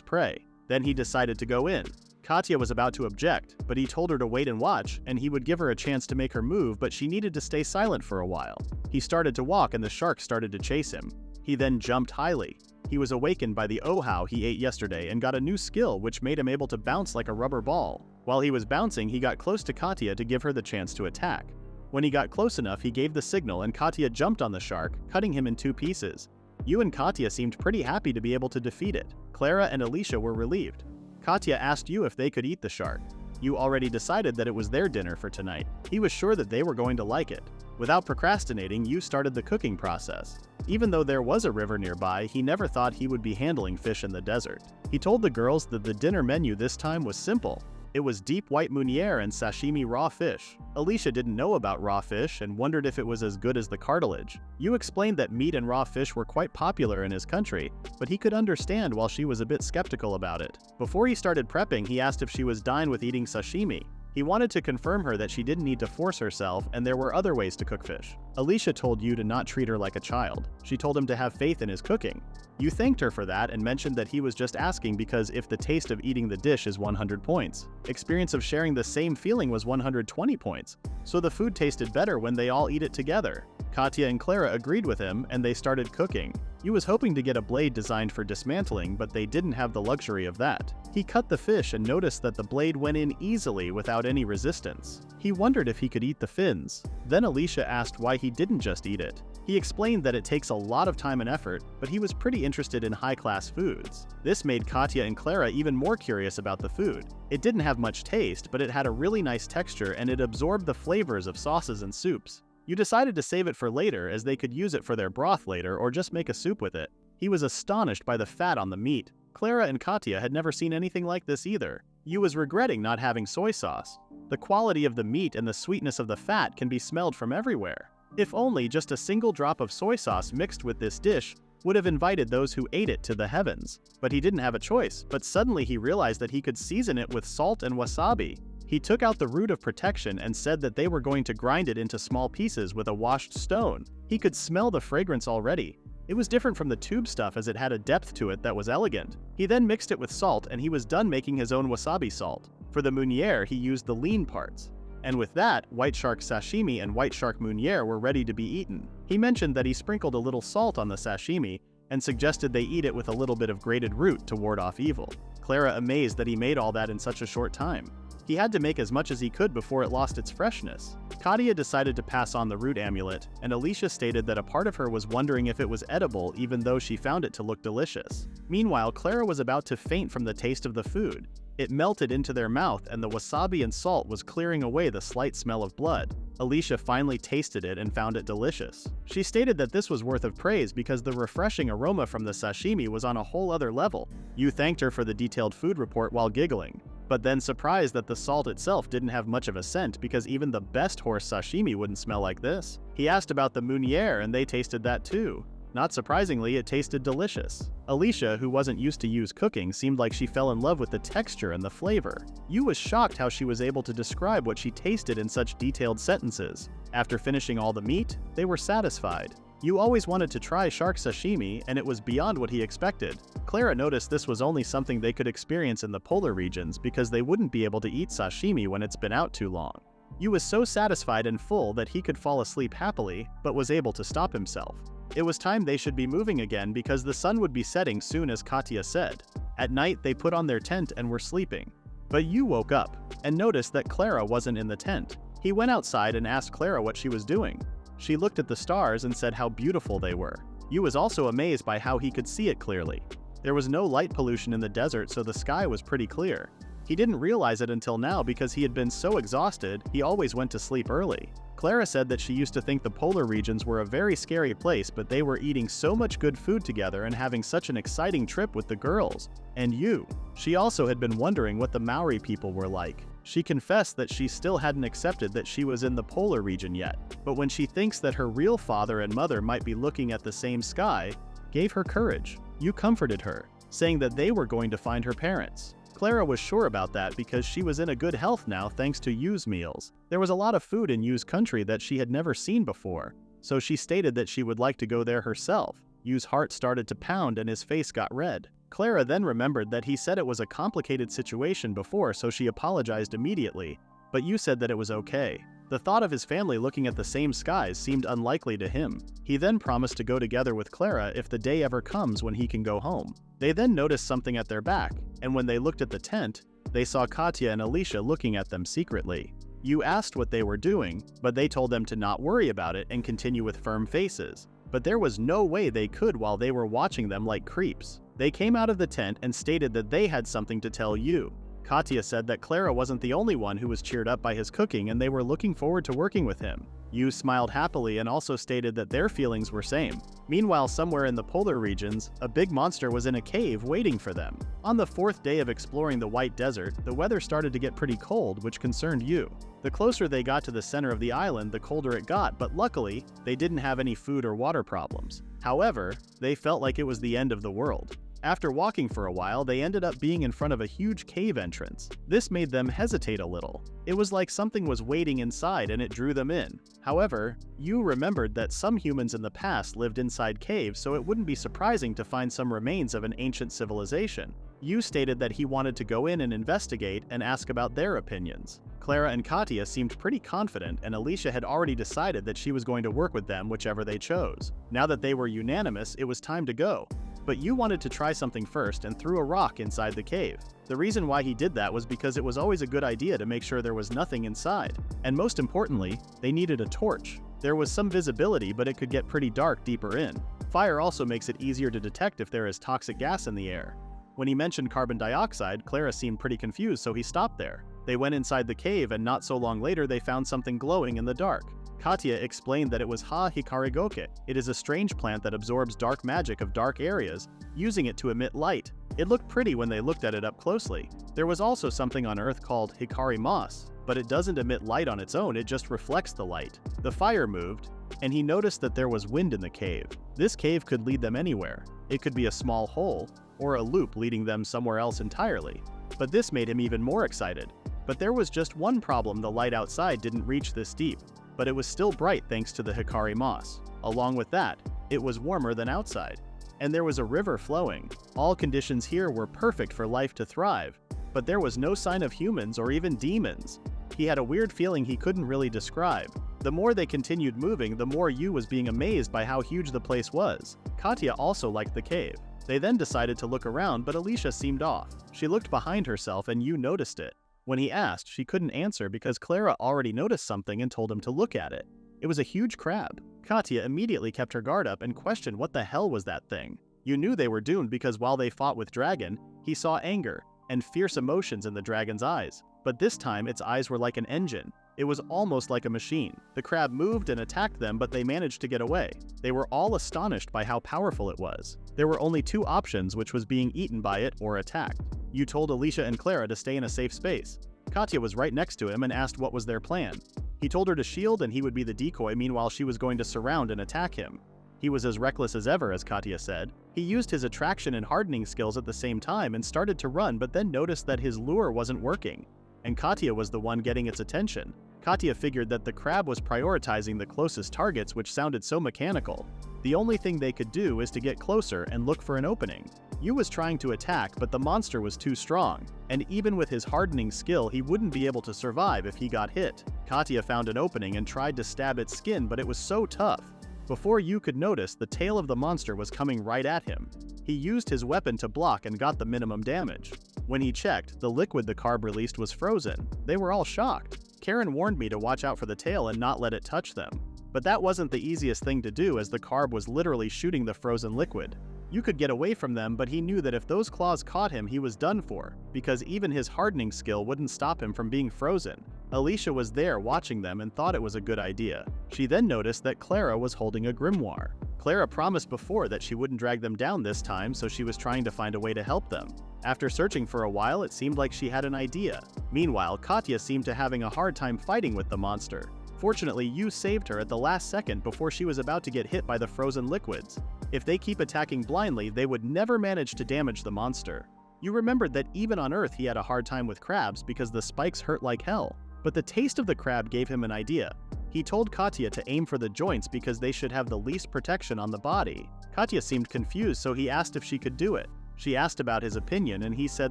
prey. Then he decided to go in. Katya was about to object, but he told her to wait and watch, and he would give her a chance to make her move, but she needed to stay silent for a while. He started to walk and the shark started to chase him. He then jumped highly. He was awakened by the ohau he ate yesterday and got a new skill which made him able to bounce like a rubber ball. While he was bouncing, he got close to Katya to give her the chance to attack. When he got close enough, he gave the signal and Katya jumped on the shark, cutting him in 2 pieces. Yu and Katya seemed pretty happy to be able to defeat it. Clara and Alicia were relieved. Katya asked Yu if they could eat the shark. Yu already decided that it was their dinner for tonight. He was sure that they were going to like it. Without procrastinating, Yu started the cooking process. Even though there was a river nearby, he never thought he would be handling fish in the desert. He told the girls that the dinner menu this time was simple. It was deep white meuniere and sashimi raw fish. Alicia didn't know about raw fish and wondered if it was as good as the cartilage. Yu explained that meat and raw fish were quite popular in his country, but he could understand while she was a bit skeptical about it. Before he started prepping, he asked if she was done with eating sashimi. He wanted to confirm her that she didn't need to force herself and there were other ways to cook fish. Alicia told Yu to not treat her like a child. She told him to have faith in his cooking. Yu thanked her for that and mentioned that he was just asking because if the taste of eating the dish is 100 points, experience of sharing the same feeling was 120 points. So the food tasted better when they all eat it together. Katya and Clara agreed with him and they started cooking. Yu was hoping to get a blade designed for dismantling, but they didn't have the luxury of that. He cut the fish and noticed that the blade went in easily without any resistance. He wondered if he could eat the fins. Then Alicia asked why he didn't just eat it. He explained that it takes a lot of time and effort, but he was pretty interested in high-class foods. This made Katya and Clara even more curious about the food. It didn't have much taste, but it had a really nice texture and it absorbed the flavors of sauces and soups. You decided to save it for later as they could use it for their broth later or just make a soup with it. He was astonished by the fat on the meat. Clara and Katya had never seen anything like this either. Yu was regretting not having soy sauce. The quality of the meat and the sweetness of the fat can be smelled from everywhere. If only just a single drop of soy sauce mixed with this dish would have invited those who ate it to the heavens. But he didn't have a choice, but suddenly he realized that he could season it with salt and wasabi. He took out the root of protection and said that they were going to grind it into small pieces with a washed stone. He could smell the fragrance already. It was different from the tube stuff as it had a depth to it that was elegant. He then mixed it with salt and he was done making his own wasabi salt. For the meuniere, he used the lean parts. And with that, white shark sashimi and white shark meuniere were ready to be eaten. He mentioned that he sprinkled a little salt on the sashimi and suggested they eat it with a little bit of grated root to ward off evil. Clara amazed that he made all that in such a short time. He had to make as much as he could before it lost its freshness. Katya decided to pass on the root amulet, and Alicia stated that a part of her was wondering if it was edible even though she found it to look delicious. Meanwhile, Clara was about to faint from the taste of the food. It melted into their mouth and the wasabi and salt was clearing away the slight smell of blood. Alicia finally tasted it and found it delicious. She stated that this was worth of praise because the refreshing aroma from the sashimi was on a whole other level. Yu thanked her for the detailed food report while giggling, but then surprised that the salt itself didn't have much of a scent because even the best horse sashimi wouldn't smell like this. He asked about the meuniere and they tasted that too. Not surprisingly, it tasted delicious. Alicia, who wasn't used to Yu's cooking, seemed like she fell in love with the texture and the flavor. Yu was shocked how she was able to describe what she tasted in such detailed sentences. After finishing all the meat, they were satisfied. Yu always wanted to try shark sashimi, and it was beyond what he expected. Clara noticed this was only something they could experience in the polar regions because they wouldn't be able to eat sashimi when it's been out too long. Yu was so satisfied and full that he could fall asleep happily, but was able to stop himself. It was time they should be moving again because the sun would be setting soon as Katya said. At night, they put on their tent and were sleeping. But Yu woke up and noticed that Clara wasn't in the tent. He went outside and asked Clara what she was doing. She looked at the stars and said how beautiful they were. Yu was also amazed by how he could see it clearly. There was no light pollution in the desert, so the sky was pretty clear. He didn't realize it until now because he had been so exhausted, he always went to sleep early. Clara said that she used to think the polar regions were a very scary place, but they were eating so much good food together and having such an exciting trip with the girls. And Yu. She also had been wondering what the Maori people were like. She confessed that she still hadn't accepted that she was in the polar region yet, but when she thinks that her real father and mother might be looking at the same sky, gave her courage. Yu comforted her, saying that they were going to find her parents. Clara was sure about that because she was in a good health now thanks to Yu's meals. There was a lot of food in Yu's country that she had never seen before, so she stated that she would like to go there herself. Yu's heart started to pound and his face got red. Clara then remembered that he said it was a complicated situation before, so she apologized immediately, but Yu said that it was okay. The thought of his family looking at the same skies seemed unlikely to him. He then promised to go together with Clara if the day ever comes when he can go home. They then noticed something at their back, and when they looked at the tent, they saw Katya and Alicia looking at them secretly. Yu asked what they were doing, but they told them to not worry about it and continue with firm faces. But there was no way they could while they were watching them like creeps. They came out of the tent and stated that they had something to tell Yu. Katya said that Clara wasn't the only one who was cheered up by his cooking and they were looking forward to working with him. Yu smiled happily and also stated that their feelings were same. Meanwhile, somewhere in the polar regions, a big monster was in a cave waiting for them. On the fourth day of exploring the White Desert, the weather started to get pretty cold, which concerned Yu. The closer they got to the center of the island, the colder it got, but luckily, they didn't have any food or water problems. However, they felt like it was the end of the world. After walking for a while, they ended up being in front of a huge cave entrance. This made them hesitate a little. It was like something was waiting inside and it drew them in. However, Yu remembered that some humans in the past lived inside caves, so it wouldn't be surprising to find some remains of an ancient civilization. Yu stated that he wanted to go in and investigate and ask about their opinions. Clara and Katya seemed pretty confident, and Alicia had already decided that she was going to work with them whichever they chose. Now that they were unanimous, it was time to go. But Yu wanted to try something first and threw a rock inside the cave. The reason why he did that was because it was always a good idea to make sure there was nothing inside. And most importantly, they needed a torch. There was some visibility, but it could get pretty dark deeper in. Fire also makes it easier to detect if there is toxic gas in the air. When he mentioned carbon dioxide, Clara seemed pretty confused, so he stopped there. They went inside the cave, and not so long later they found something glowing in the dark. Katya explained that it was hikarigoke. It is a strange plant that absorbs dark magic of dark areas, using it to emit light. It looked pretty when they looked at it up closely. There was also something on Earth called hikari moss, but it doesn't emit light on its own, it just reflects the light. The fire moved, and he noticed that there was wind in the cave. This cave could lead them anywhere. It could be a small hole, or a loop leading them somewhere else entirely. But this made him even more excited. But there was just one problem: the light outside didn't reach this deep, but it was still bright thanks to the hikari moss. Along with that, it was warmer than outside. And there was a river flowing. All conditions here were perfect for life to thrive, but there was no sign of humans or even demons. He had a weird feeling he couldn't really describe. The more they continued moving, the more Yu was being amazed by how huge the place was. Katya also liked the cave. They then decided to look around, but Alicia seemed off. She looked behind herself and Yu noticed it. When he asked, she couldn't answer because Clara already noticed something and told him to look at it. It was a huge crab. Katya immediately kept her guard up and questioned what the hell was that thing. Yu knew they were doomed because while they fought with Dragon, he saw anger and fierce emotions in the dragon's eyes. But this time its eyes were like an engine. It was almost like a machine. The crab moved and attacked them, but they managed to get away. They were all astonished by how powerful it was. There were only two options, which was being eaten by it or attacked. Yu told Alicia and Clara to stay in a safe space. Katya was right next to him and asked what was their plan. He told her to shield and he would be the decoy, meanwhile she was going to surround and attack him. He was as reckless as ever, as Katya said. He used his attraction and hardening skills at the same time and started to run, but then noticed that his lure wasn't working, and Katya was the one getting its attention. Katya figured that the crab was prioritizing the closest targets, which sounded so mechanical. The only thing they could do is to get closer and look for an opening. Yu was trying to attack, but the monster was too strong, and even with his hardening skill, he wouldn't be able to survive if he got hit. Katya found an opening and tried to stab its skin, but it was so tough. Before Yu could notice, the tail of the monster was coming right at him. He used his weapon to block and got the minimum damage. When he checked, the liquid the carb released was frozen. They were all shocked. Karen warned me to watch out for the tail and not let it touch them. But that wasn't the easiest thing to do, as the carb was literally shooting the frozen liquid. You could get away from them, but he knew that if those claws caught him, he was done for, because even his hardening skill wouldn't stop him from being frozen. Alicia was there watching them and thought it was a good idea. She then noticed that Clara was holding a grimoire. Clara promised before that she wouldn't drag them down this time, so she was trying to find a way to help them. After searching for a while, it seemed like she had an idea. Meanwhile, Katya seemed to having a hard time fighting with the monster. Fortunately, Yu saved her at the last second before she was about to get hit by the frozen liquids. If they keep attacking blindly, they would never manage to damage the monster. Yu remembered that even on Earth he had a hard time with crabs because the spikes hurt like hell. But the taste of the crab gave him an idea. He told Katya to aim for the joints because they should have the least protection on the body. Katya seemed confused, so he asked if she could do it. She asked about his opinion and he said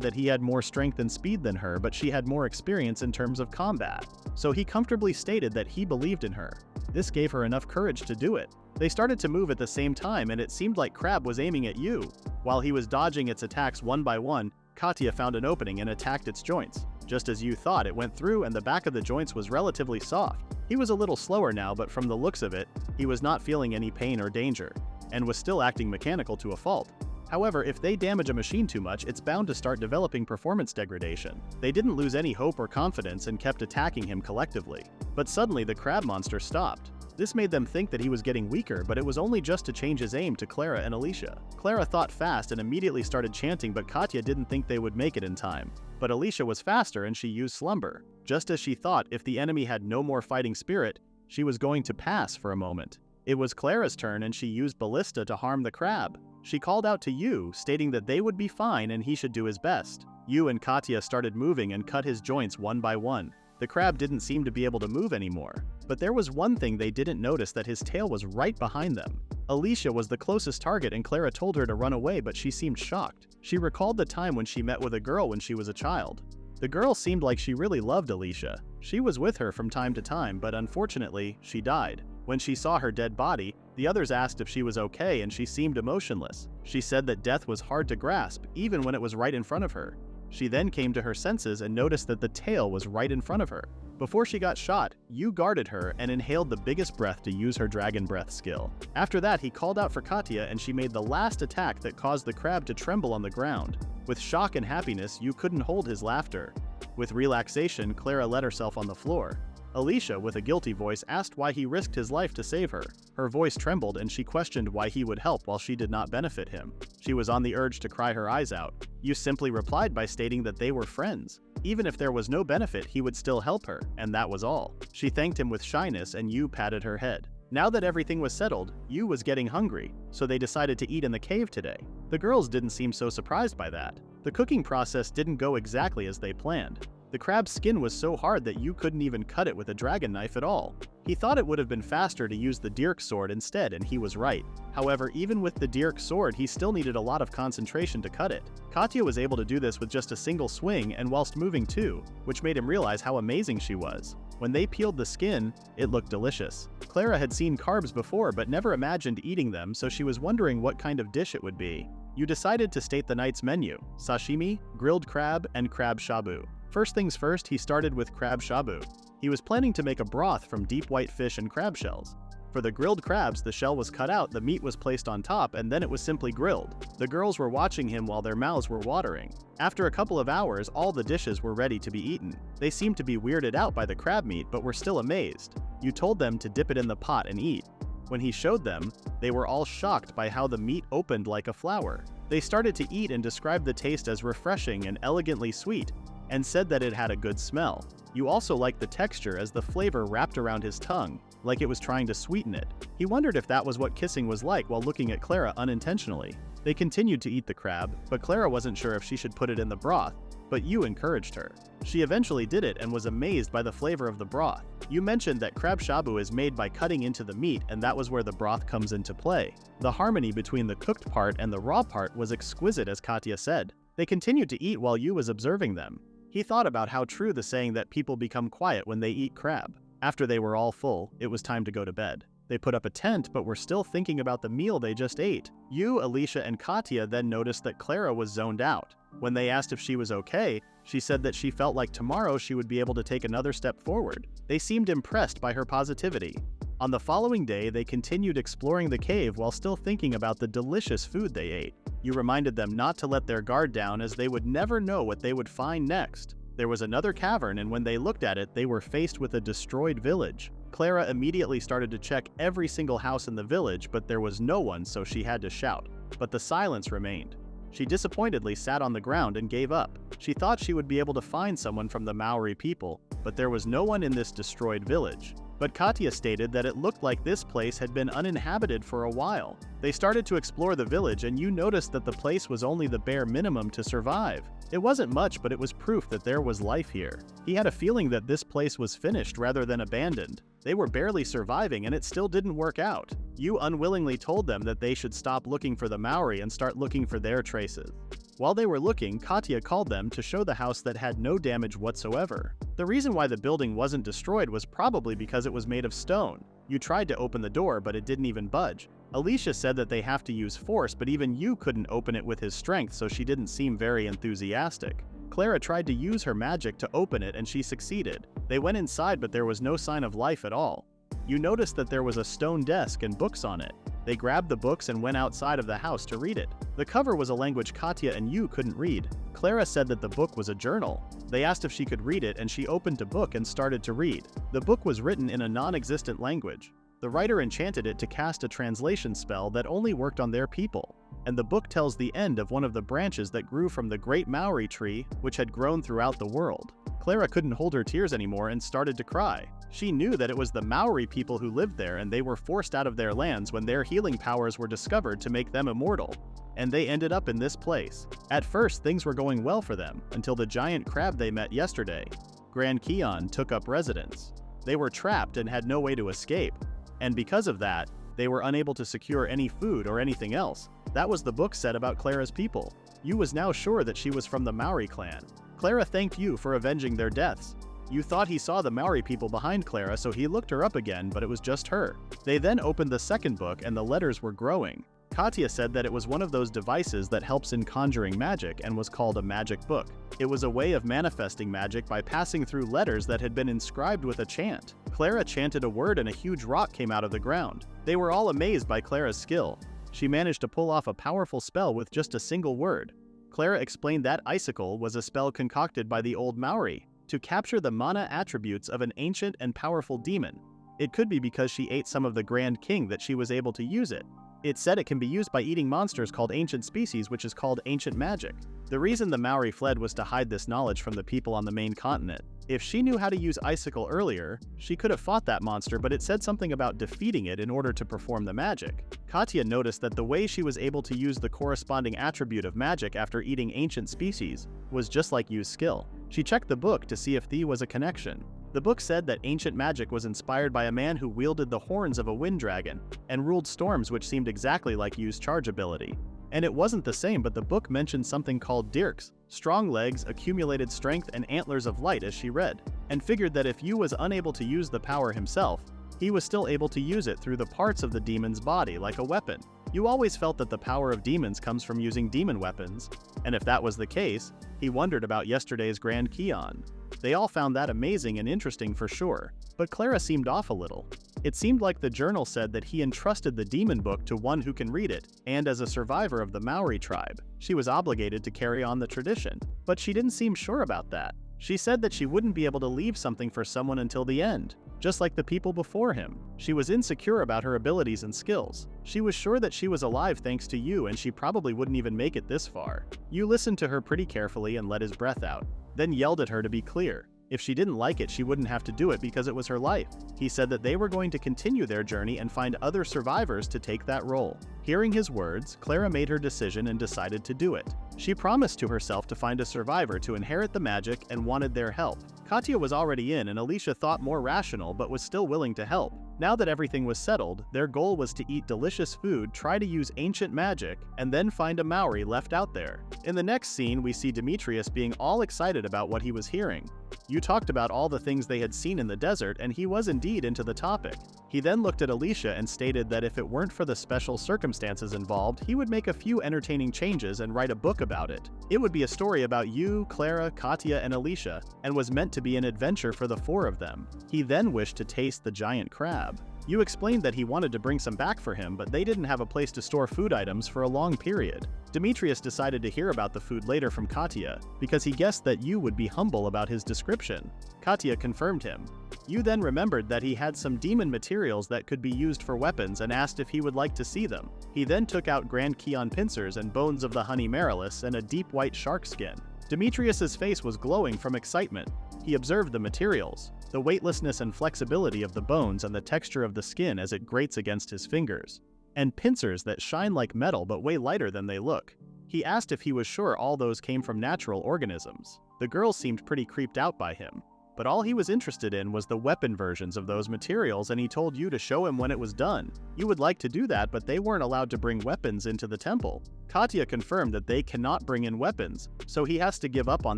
that he had more strength and speed than her, but she had more experience in terms of combat. So he comfortably stated that he believed in her. This gave her enough courage to do it. They started to move at the same time and it seemed like Crab was aiming at Yu. While he was dodging its attacks one by one, Katya found an opening and attacked its joints. Just as Yu thought, it went through and the back of the joints was relatively soft. He was a little slower now, but from the looks of it, he was not feeling any pain or danger, and was still acting mechanical to a fault. However, if they damage a machine too much, it's bound to start developing performance degradation. They didn't lose any hope or confidence and kept attacking him collectively. But suddenly the crab monster stopped. This made them think that he was getting weaker, but it was only just to change his aim to Clara and Alicia. Clara thought fast and immediately started chanting, but Katya didn't think they would make it in time. But Alicia was faster and she used Slumber. Just as she thought, if the enemy had no more fighting spirit, she was going to pass for a moment. It was Clara's turn and she used Ballista to harm the crab. She called out to Yu, stating that they would be fine and he should do his best. Yu and Katya started moving and cut his joints one by one. The crab didn't seem to be able to move anymore. But there was one thing they didn't notice, that his tail was right behind them. Alicia was the closest target and Clara told her to run away, but she seemed shocked. She recalled the time when she met with a girl when she was a child. The girl seemed like she really loved Alicia. She was with her from time to time, but unfortunately, she died. When she saw her dead body, the others asked if she was okay and she seemed emotionless. She said that death was hard to grasp, even when it was right in front of her. She then came to her senses and noticed that the tail was right in front of her. Before she got shot, Yu guarded her and inhaled the biggest breath to use her dragon breath skill. After that, he called out for Katya and she made the last attack that caused the crab to tremble on the ground. With shock and happiness, Yu couldn't hold his laughter. With relaxation, Clara let herself on the floor. Alicia, with a guilty voice, asked why he risked his life to save her. Her voice trembled and she questioned why he would help while she did not benefit him. She was on the urge to cry her eyes out. Yu simply replied by stating that they were friends. Even if there was no benefit, he would still help her, and that was all. She thanked him with shyness and Yu patted her head. Now that everything was settled, Yu was getting hungry, so they decided to eat in the cave today. The girls didn't seem so surprised by that. The cooking process didn't go exactly as they planned. The crab's skin was so hard that Yu couldn't even cut it with a dragon knife at all. He thought it would have been faster to use the dirk sword instead, and he was right. However, even with the dirk sword, he still needed a lot of concentration to cut it. Katya was able to do this with just a single swing and whilst moving too, which made him realize how amazing she was. When they peeled the skin, it looked delicious. Clara had seen carbs before but never imagined eating them, so she was wondering what kind of dish it would be. Yu decided to state the night's menu: sashimi, grilled crab, and crab shabu. First things first, he started with crab shabu. He was planning to make a broth from deep white fish and crab shells. For the grilled crabs, the shell was cut out, the meat was placed on top, and then it was simply grilled. The girls were watching him while their mouths were watering. After a couple of hours, all the dishes were ready to be eaten. They seemed to be weirded out by the crab meat, but were still amazed. Yu told them to dip it in the pot and eat. When he showed them, they were all shocked by how the meat opened like a flower. They started to eat and described the taste as refreshing and elegantly sweet, and said that it had a good smell. Yu also liked the texture as the flavor wrapped around his tongue, like it was trying to sweeten it. He wondered if that was what kissing was like while looking at Clara unintentionally. They continued to eat the crab, but Clara wasn't sure if she should put it in the broth, but Yu encouraged her. She eventually did it and was amazed by the flavor of the broth. Yu mentioned that crab shabu is made by cutting into the meat, and that was where the broth comes into play. The harmony between the cooked part and the raw part was exquisite, as Katya said. They continued to eat while Yu was observing them. He thought about how true the saying that people become quiet when they eat crab. After they were all full, it was time to go to bed. They put up a tent but were still thinking about the meal they just ate. Yu, Alicia, and Katya then noticed that Clara was zoned out. When they asked if she was okay, she said that she felt like tomorrow she would be able to take another step forward. They seemed impressed by her positivity. On the following day, they continued exploring the cave while still thinking about the delicious food they ate. Yu reminded them not to let their guard down, as they would never know what they would find next. There was another cavern, and when they looked at it, they were faced with a destroyed village. Clara immediately started to check every single house in the village, but there was no one, so she had to shout. But the silence remained. She disappointedly sat on the ground and gave up. She thought she would be able to find someone from the Maori people, but there was no one in this destroyed village. But Katya stated that it looked like this place had been uninhabited for a while. They started to explore the village, and Yu noticed that the place was only the bare minimum to survive. It wasn't much, but it was proof that there was life here. He had a feeling that this place was finished rather than abandoned. They were barely surviving, and it still didn't work out. Yu unwillingly told them that they should stop looking for the Maori and start looking for their traces. While they were looking, Katya called them to show the house that had no damage whatsoever. The reason why the building wasn't destroyed was probably because it was made of stone. Yu tried to open the door, but it didn't even budge. Alicia said that they have to use force, but even Yu couldn't open it with his strength, so she didn't seem very enthusiastic. Clara tried to use her magic to open it, and she succeeded. They went inside, but there was no sign of life at all. Yu noticed that there was a stone desk and books on it. They grabbed the books and went outside of the house to read it. The cover was a language Katya and Yu couldn't read. Clara said that the book was a journal. They asked if she could read it, and she opened a book and started to read. The book was written in a non-existent language. The writer enchanted it to cast a translation spell that only worked on their people. And the book tells the end of one of the branches that grew from the great Maori tree, which had grown throughout the world. Clara couldn't hold her tears anymore and started to cry. She knew that it was the Maori people who lived there, and they were forced out of their lands when their healing powers were discovered to make them immortal. And they ended up in this place. At first, things were going well for them, until the giant crab they met yesterday, Grand Keon, took up residence. They were trapped and had no way to escape. And because of that, they were unable to secure any food or anything else. That was the book said about Clara's people. Yu was now sure that she was from the Maori clan. Clara thanked Yu for avenging their deaths. Yu thought he saw the Maori people behind Clara, so he looked her up again, but it was just her. They then opened the second book and the letters were growing. Katya said that it was one of those devices that helps in conjuring magic and was called a magic book. It was a way of manifesting magic by passing through letters that had been inscribed with a chant. Clara chanted a word and a huge rock came out of the ground. They were all amazed by Clara's skill. She managed to pull off a powerful spell with just a single word. Clara explained that icicle was a spell concocted by the old Maori to capture the mana attributes of an ancient and powerful demon. It could be because she ate some of the Grand King that she was able to use it. It said it can be used by eating monsters called ancient species, which is called ancient magic. The reason the Maori fled was to hide this knowledge from the people on the main continent. If she knew how to use icicle earlier, she could have fought that monster, but it said something about defeating it in order to perform the magic. Katya noticed that the way she was able to use the corresponding attribute of magic after eating ancient species was just like Yu's skill. She checked the book to see if there was a connection. The book said that ancient magic was inspired by a man who wielded the horns of a wind dragon and ruled storms, which seemed exactly like Yu's charge ability. And it wasn't the same, but the book mentioned something called dirks, strong legs, accumulated strength, and antlers of light as she read, and figured that if Yu was unable to use the power himself, he was still able to use it through the parts of the demon's body like a weapon. Yu always felt that the power of demons comes from using demon weapons, and if that was the case, he wondered about yesterday's Grand Keon. They all found that amazing and interesting for sure, but Clara seemed off a little. It seemed like the journal said that he entrusted the demon book to one who can read it, and as a survivor of the Maori tribe, she was obligated to carry on the tradition. But she didn't seem sure about that. She said that she wouldn't be able to leave something for someone until the end, just like the people before him. She was insecure about her abilities and skills. She was sure that she was alive thanks to Yu, and she probably wouldn't even make it this far. Yu listened to her pretty carefully and let his breath out, then yelled at her to be clear. If she didn't like it, she wouldn't have to do it because it was her life. He said that they were going to continue their journey and find other survivors to take that role. Hearing his words, Clara made her decision and decided to do it. She promised to herself to find a survivor to inherit the magic and wanted their help. Katya was already in, and Alicia thought more rational but was still willing to help. Now that everything was settled, their goal was to eat delicious food, try to use ancient magic, and then find a Maori left out there. In the next scene, we see Demetrius being all excited about what he was hearing. Yu talked about all the things they had seen in the desert, and he was indeed into the topic. He then looked at Alicia and stated that if it weren't for the special circumstances involved, he would make a few entertaining changes and write a book about it. It would be a story about Yu, Clara, Katya, and Alicia, and was meant to be an adventure for the four of them. He then wished to taste the giant crab. Yu explained that he wanted to bring some back for him, but they didn't have a place to store food items for a long period. Demetrius decided to hear about the food later from Katya, because he guessed that Yu would be humble about his description. Katya confirmed him. Yu then remembered that he had some demon materials that could be used for weapons and asked if he would like to see them. He then took out Grand Keon pincers and bones of the honey marilis and a deep white shark skin. Demetrius's face was glowing from excitement. He observed the materials, the weightlessness and flexibility of the bones and the texture of the skin as it grates against his fingers, and pincers that shine like metal but way lighter than they look. He asked if he was sure all those came from natural organisms. The girls seemed pretty creeped out by him, but all he was interested in was the weapon versions of those materials, and he told Yu to show him when it was done. Yu would like to do that, but they weren't allowed to bring weapons into the temple. Katya confirmed that they cannot bring in weapons, so he has to give up on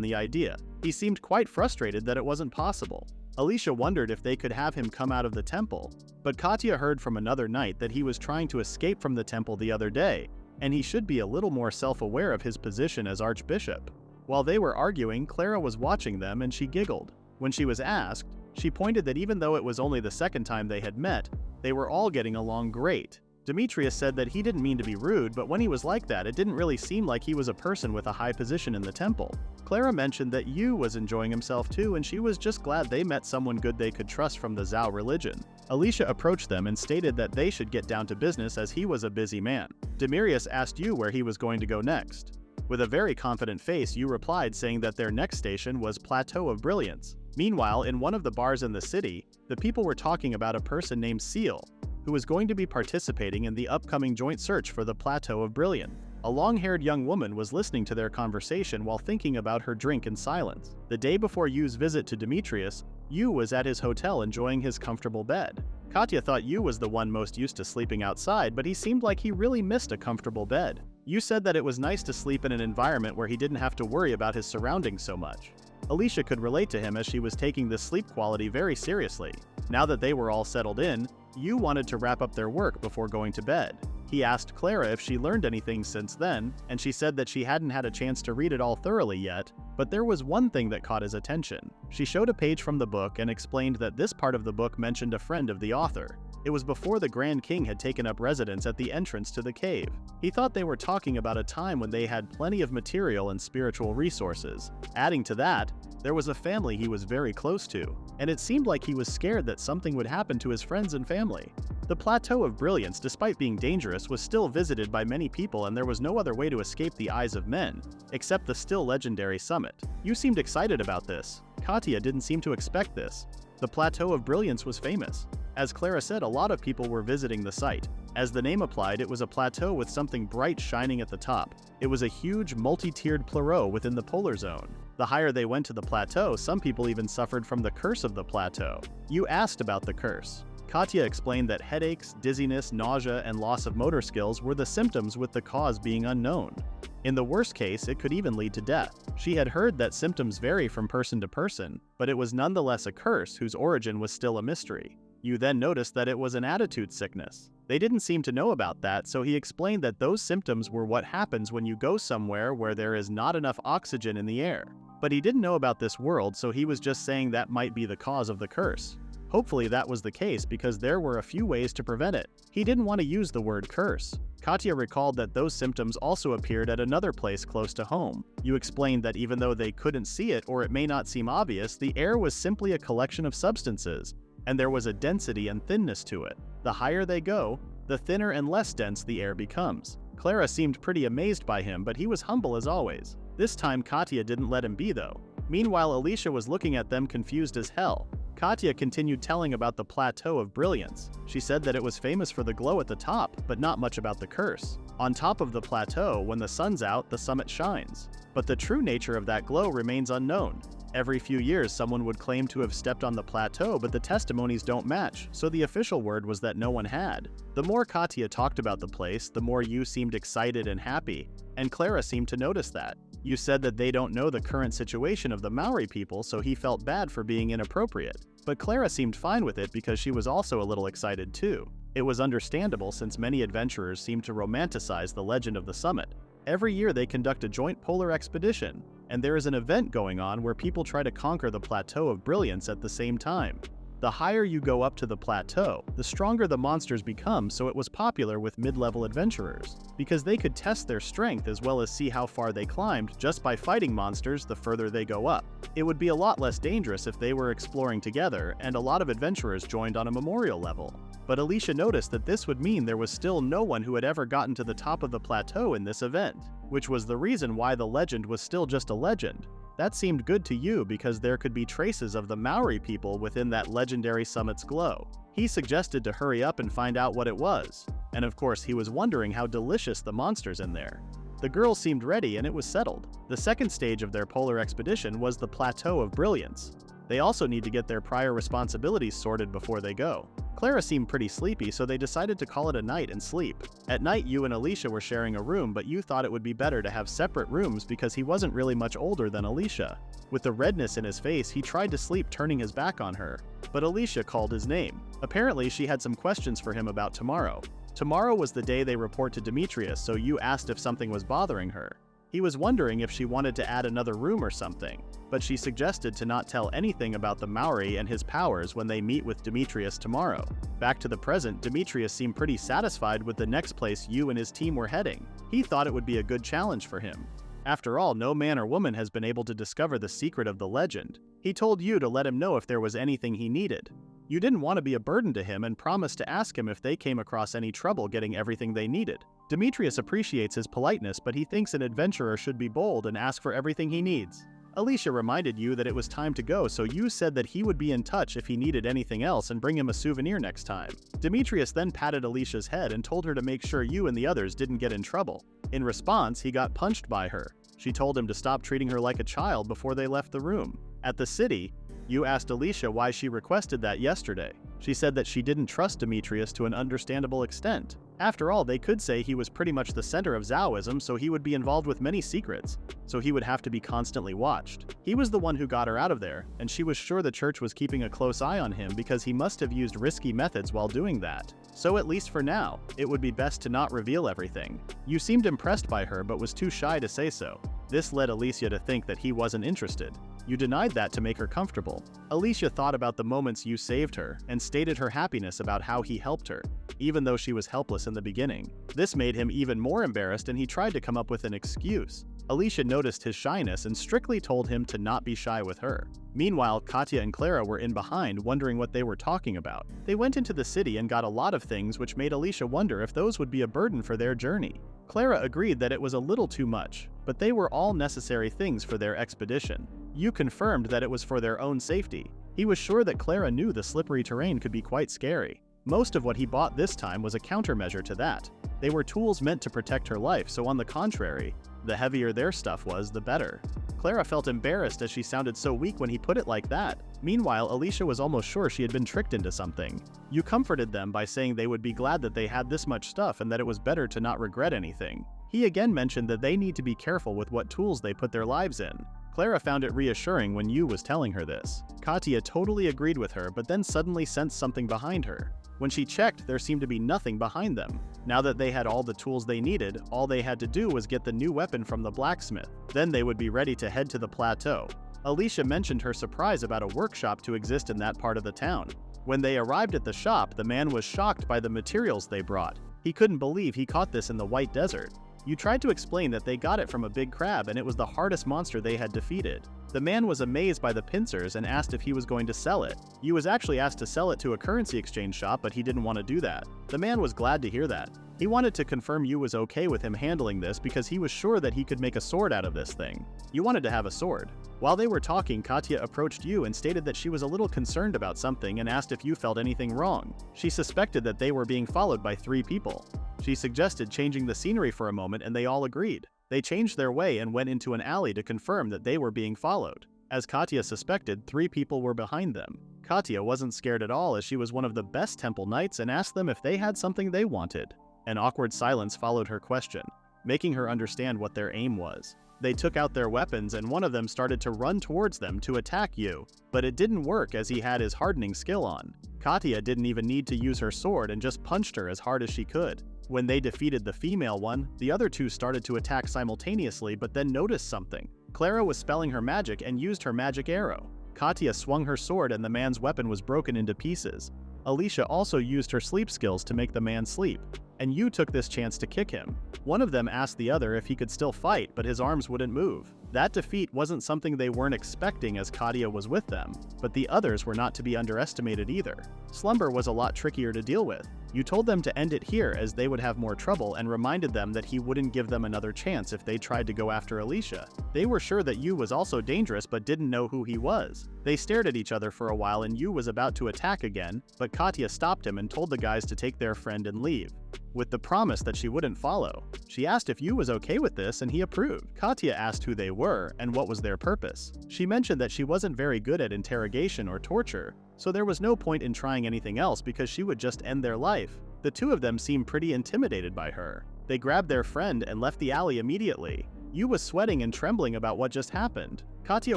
the idea. He seemed quite frustrated that it wasn't possible. Alicia wondered if they could have him come out of the temple, but Katya heard from another knight that he was trying to escape from the temple the other day, and he should be a little more self-aware of his position as archbishop. While they were arguing, Clara was watching them and she giggled. When she was asked, she pointed that even though it was only the second time they had met, they were all getting along great. Demetrius said that he didn't mean to be rude, but when he was like that, it didn't really seem like he was a person with a high position in the temple. Clara mentioned that Yu was enjoying himself too, and she was just glad they met someone good they could trust from the Zhao religion. Alicia approached them and stated that they should get down to business as he was a busy man. Demetrius asked Yu where he was going to go next. With a very confident face, Yu replied saying that their next station was Plateau of Brilliance. Meanwhile, in one of the bars in the city, the people were talking about a person named Seal, who was going to be participating in the upcoming joint search for the Plateau of Brilliance. A long-haired young woman was listening to their conversation while thinking about her drink in silence. The day before Yu's visit to Demetrius, Yu was at his hotel enjoying his comfortable bed. Katya thought Yu was the one most used to sleeping outside, but he seemed like he really missed a comfortable bed. Yu said that it was nice to sleep in an environment where he didn't have to worry about his surroundings so much. Alicia could relate to him as she was taking this sleep quality very seriously. Now that they were all settled in, Yu wanted to wrap up their work before going to bed. He asked Clara if she learned anything since then, and she said that she hadn't had a chance to read it all thoroughly yet, but there was one thing that caught his attention. She showed a page from the book and explained that this part of the book mentioned a friend of the author. It was before the Grand King had taken up residence at the entrance to the cave. He thought they were talking about a time when they had plenty of material and spiritual resources. Adding to that, there was a family he was very close to, and it seemed like he was scared that something would happen to his friends and family. The Plateau of Brilliance, despite being dangerous, was still visited by many people, and there was no other way to escape the eyes of men, except the still legendary summit. You seemed excited about this. Katya didn't seem to expect this. The Plateau of Brilliance was famous. As Clara said, a lot of people were visiting the site. As the name implied, it was a plateau with something bright shining at the top. It was a huge, multi-tiered plateau within the polar zone. The higher they went to the plateau, some people even suffered from the curse of the plateau. You asked about the curse. Katya explained that headaches, dizziness, nausea, and loss of motor skills were the symptoms, with the cause being unknown. In the worst case, it could even lead to death. She had heard that symptoms vary from person to person, but it was nonetheless a curse whose origin was still a mystery. You then noticed that it was an attitude sickness. They didn't seem to know about that, so he explained that those symptoms were what happens when you go somewhere where there is not enough oxygen in the air. But he didn't know about this world, so he was just saying that might be the cause of the curse. Hopefully that was the case, because there were a few ways to prevent it. He didn't want to use the word curse. Katya recalled that those symptoms also appeared at another place close to home. You explained that even though they couldn't see it, or it may not seem obvious, the air was simply a collection of substances, and there was a density and thinness to it. The higher they go, the thinner and less dense the air becomes. Clara seemed pretty amazed by him, but he was humble as always. This time Katya didn't let him be though. Meanwhile, Alicia was looking at them confused as hell. Katya continued telling about the Plateau of Brilliance. She said that it was famous for the glow at the top, but not much about the curse. On top of the plateau, when the sun's out, the summit shines. But the true nature of that glow remains unknown. Every few years, someone would claim to have stepped on the plateau, but the testimonies don't match, so the official word was that no one had. The more Katya talked about the place, the more Yu seemed excited and happy, and Clara seemed to notice that. You said that they don't know the current situation of the Maori people, so he felt bad for being inappropriate. But Clara seemed fine with it because she was also a little excited too. It was understandable since many adventurers seem to romanticize the legend of the summit. Every year they conduct a joint polar expedition, and there is an event going on where people try to conquer the Plateau of Brilliance at the same time. The higher you go up to the plateau, the stronger the monsters become, so it was popular with mid-level adventurers, because they could test their strength as well as see how far they climbed just by fighting monsters the further they go up. It would be a lot less dangerous if they were exploring together, and a lot of adventurers joined on a memorial level. But Alicia noticed that this would mean there was still no one who had ever gotten to the top of the plateau in this event, which was the reason why the legend was still just a legend. That seemed good to you because there could be traces of the Maori people within that legendary summit's glow. He suggested to hurry up and find out what it was, and of course he was wondering how delicious the monsters in there. The girls seemed ready and it was settled. The second stage of their polar expedition was the Plateau of Brilliance. They also need to get their prior responsibilities sorted before they go. Clara seemed pretty sleepy, so they decided to call it a night and sleep. At night, you and Alicia were sharing a room, but you thought it would be better to have separate rooms because he wasn't really much older than Alicia. With the redness in his face, he tried to sleep, turning his back on her. But Alicia called his name. Apparently, she had some questions for him about tomorrow. Tomorrow was the day they report to Demetrius, so you asked if something was bothering her. He was wondering if she wanted to add another room or something, but she suggested to not tell anything about the Maori and his powers when they meet with Demetrius tomorrow. Back to the present, Demetrius seemed pretty satisfied with the next place you and his team were heading. He thought it would be a good challenge for him. After all, no man or woman has been able to discover the secret of the legend. He told you to let him know if there was anything he needed. You didn't want to be a burden to him and promised to ask him if they came across any trouble getting everything they needed. Demetrius appreciates his politeness, but he thinks an adventurer should be bold and ask for everything he needs. Alicia reminded you that it was time to go, so you said that he would be in touch if he needed anything else and bring him a souvenir next time. Demetrius then patted Alicia's head and told her to make sure you and the others didn't get in trouble. In response, he got punched by her. She told him to stop treating her like a child before they left the room. At the city, you asked Alicia why she requested that yesterday. She said that she didn't trust Demetrius to an understandable extent. After all, they could say he was pretty much the center of Taoism, so he would be involved with many secrets, so he would have to be constantly watched. He was the one who got her out of there, and she was sure the church was keeping a close eye on him because he must have used risky methods while doing that. So at least for now, it would be best to not reveal everything. You seemed impressed by her but was too shy to say so. This led Alicia to think that he wasn't interested. You denied that to make her comfortable. Alicia thought about the moments you saved her and stated her happiness about how he helped her, even though she was helpless in the beginning. This made him even more embarrassed and he tried to come up with an excuse. Alicia noticed his shyness and strictly told him to not be shy with her. Meanwhile, Katya and Clara were in behind, wondering what they were talking about. They went into the city and got a lot of things, which made Alicia wonder if those would be a burden for their journey. Clara agreed that it was a little too much, but they were all necessary things for their expedition. You confirmed that it was for their own safety. He was sure that Clara knew the slippery terrain could be quite scary. Most of what he bought this time was a countermeasure to that. They were tools meant to protect her life, so on the contrary, the heavier their stuff was, the better. Clara felt embarrassed as she sounded so weak when he put it like that. Meanwhile, Alicia was almost sure she had been tricked into something. You comforted them by saying they would be glad that they had this much stuff and that it was better to not regret anything. He again mentioned that they need to be careful with what tools they put their lives in. Clara found it reassuring when Yu was telling her this. Katya totally agreed with her, but then suddenly sensed something behind her. When she checked, there seemed to be nothing behind them. Now that they had all the tools they needed, all they had to do was get the new weapon from the blacksmith. Then they would be ready to head to the plateau. Alicia mentioned her surprise about a workshop to exist in that part of the town. When they arrived at the shop, the man was shocked by the materials they brought. He couldn't believe he caught this in the White Desert. You tried to explain that they got it from a big crab and it was the hardest monster they had defeated. The man was amazed by the pincers and asked if he was going to sell it. You was actually asked to sell it to a currency exchange shop, but he didn't want to do that. The man was glad to hear that. He wanted to confirm you was okay with him handling this because he was sure that he could make a sword out of this thing. You wanted to have a sword. While they were talking, Katya approached you and stated that she was a little concerned about something and asked if you felt anything wrong. She suspected that they were being followed by 3 people. She suggested changing the scenery for a moment and they all agreed. They changed their way and went into an alley to confirm that they were being followed. As Katya suspected, 3 people were behind them. Katya wasn't scared at all as she was one of the best temple knights and asked them if they had something they wanted. An awkward silence followed her question, making her understand what their aim was. They took out their weapons and one of them started to run towards them to attack you, but it didn't work as he had his hardening skill on. Katya didn't even need to use her sword and just punched her as hard as she could. When they defeated the female one, the other 2 started to attack simultaneously but then noticed something. Clara was spelling her magic and used her magic arrow. Katya swung her sword and the man's weapon was broken into pieces. Alicia also used her sleep skills to make the man sleep, and you took this chance to kick him. One of them asked the other if he could still fight, but his arms wouldn't move. That defeat wasn't something they weren't expecting as Katya was with them, but the others were not to be underestimated either. Slumber was a lot trickier to deal with. You told them to end it here as they would have more trouble and reminded them that he wouldn't give them another chance if they tried to go after Alicia. They were sure that Yu was also dangerous but didn't know who he was. They stared at each other for a while and Yu was about to attack again, but Katya stopped him and told the guys to take their friend and leave, with the promise that she wouldn't follow. She asked if Yu was okay with this and he approved. Katya asked who they were and what was their purpose. She mentioned that she wasn't very good at interrogation or torture, so there was no point in trying anything else because she would just end their life. The 2 of them seemed pretty intimidated by her. They grabbed their friend and left the alley immediately. Yu was sweating and trembling about what just happened. Katya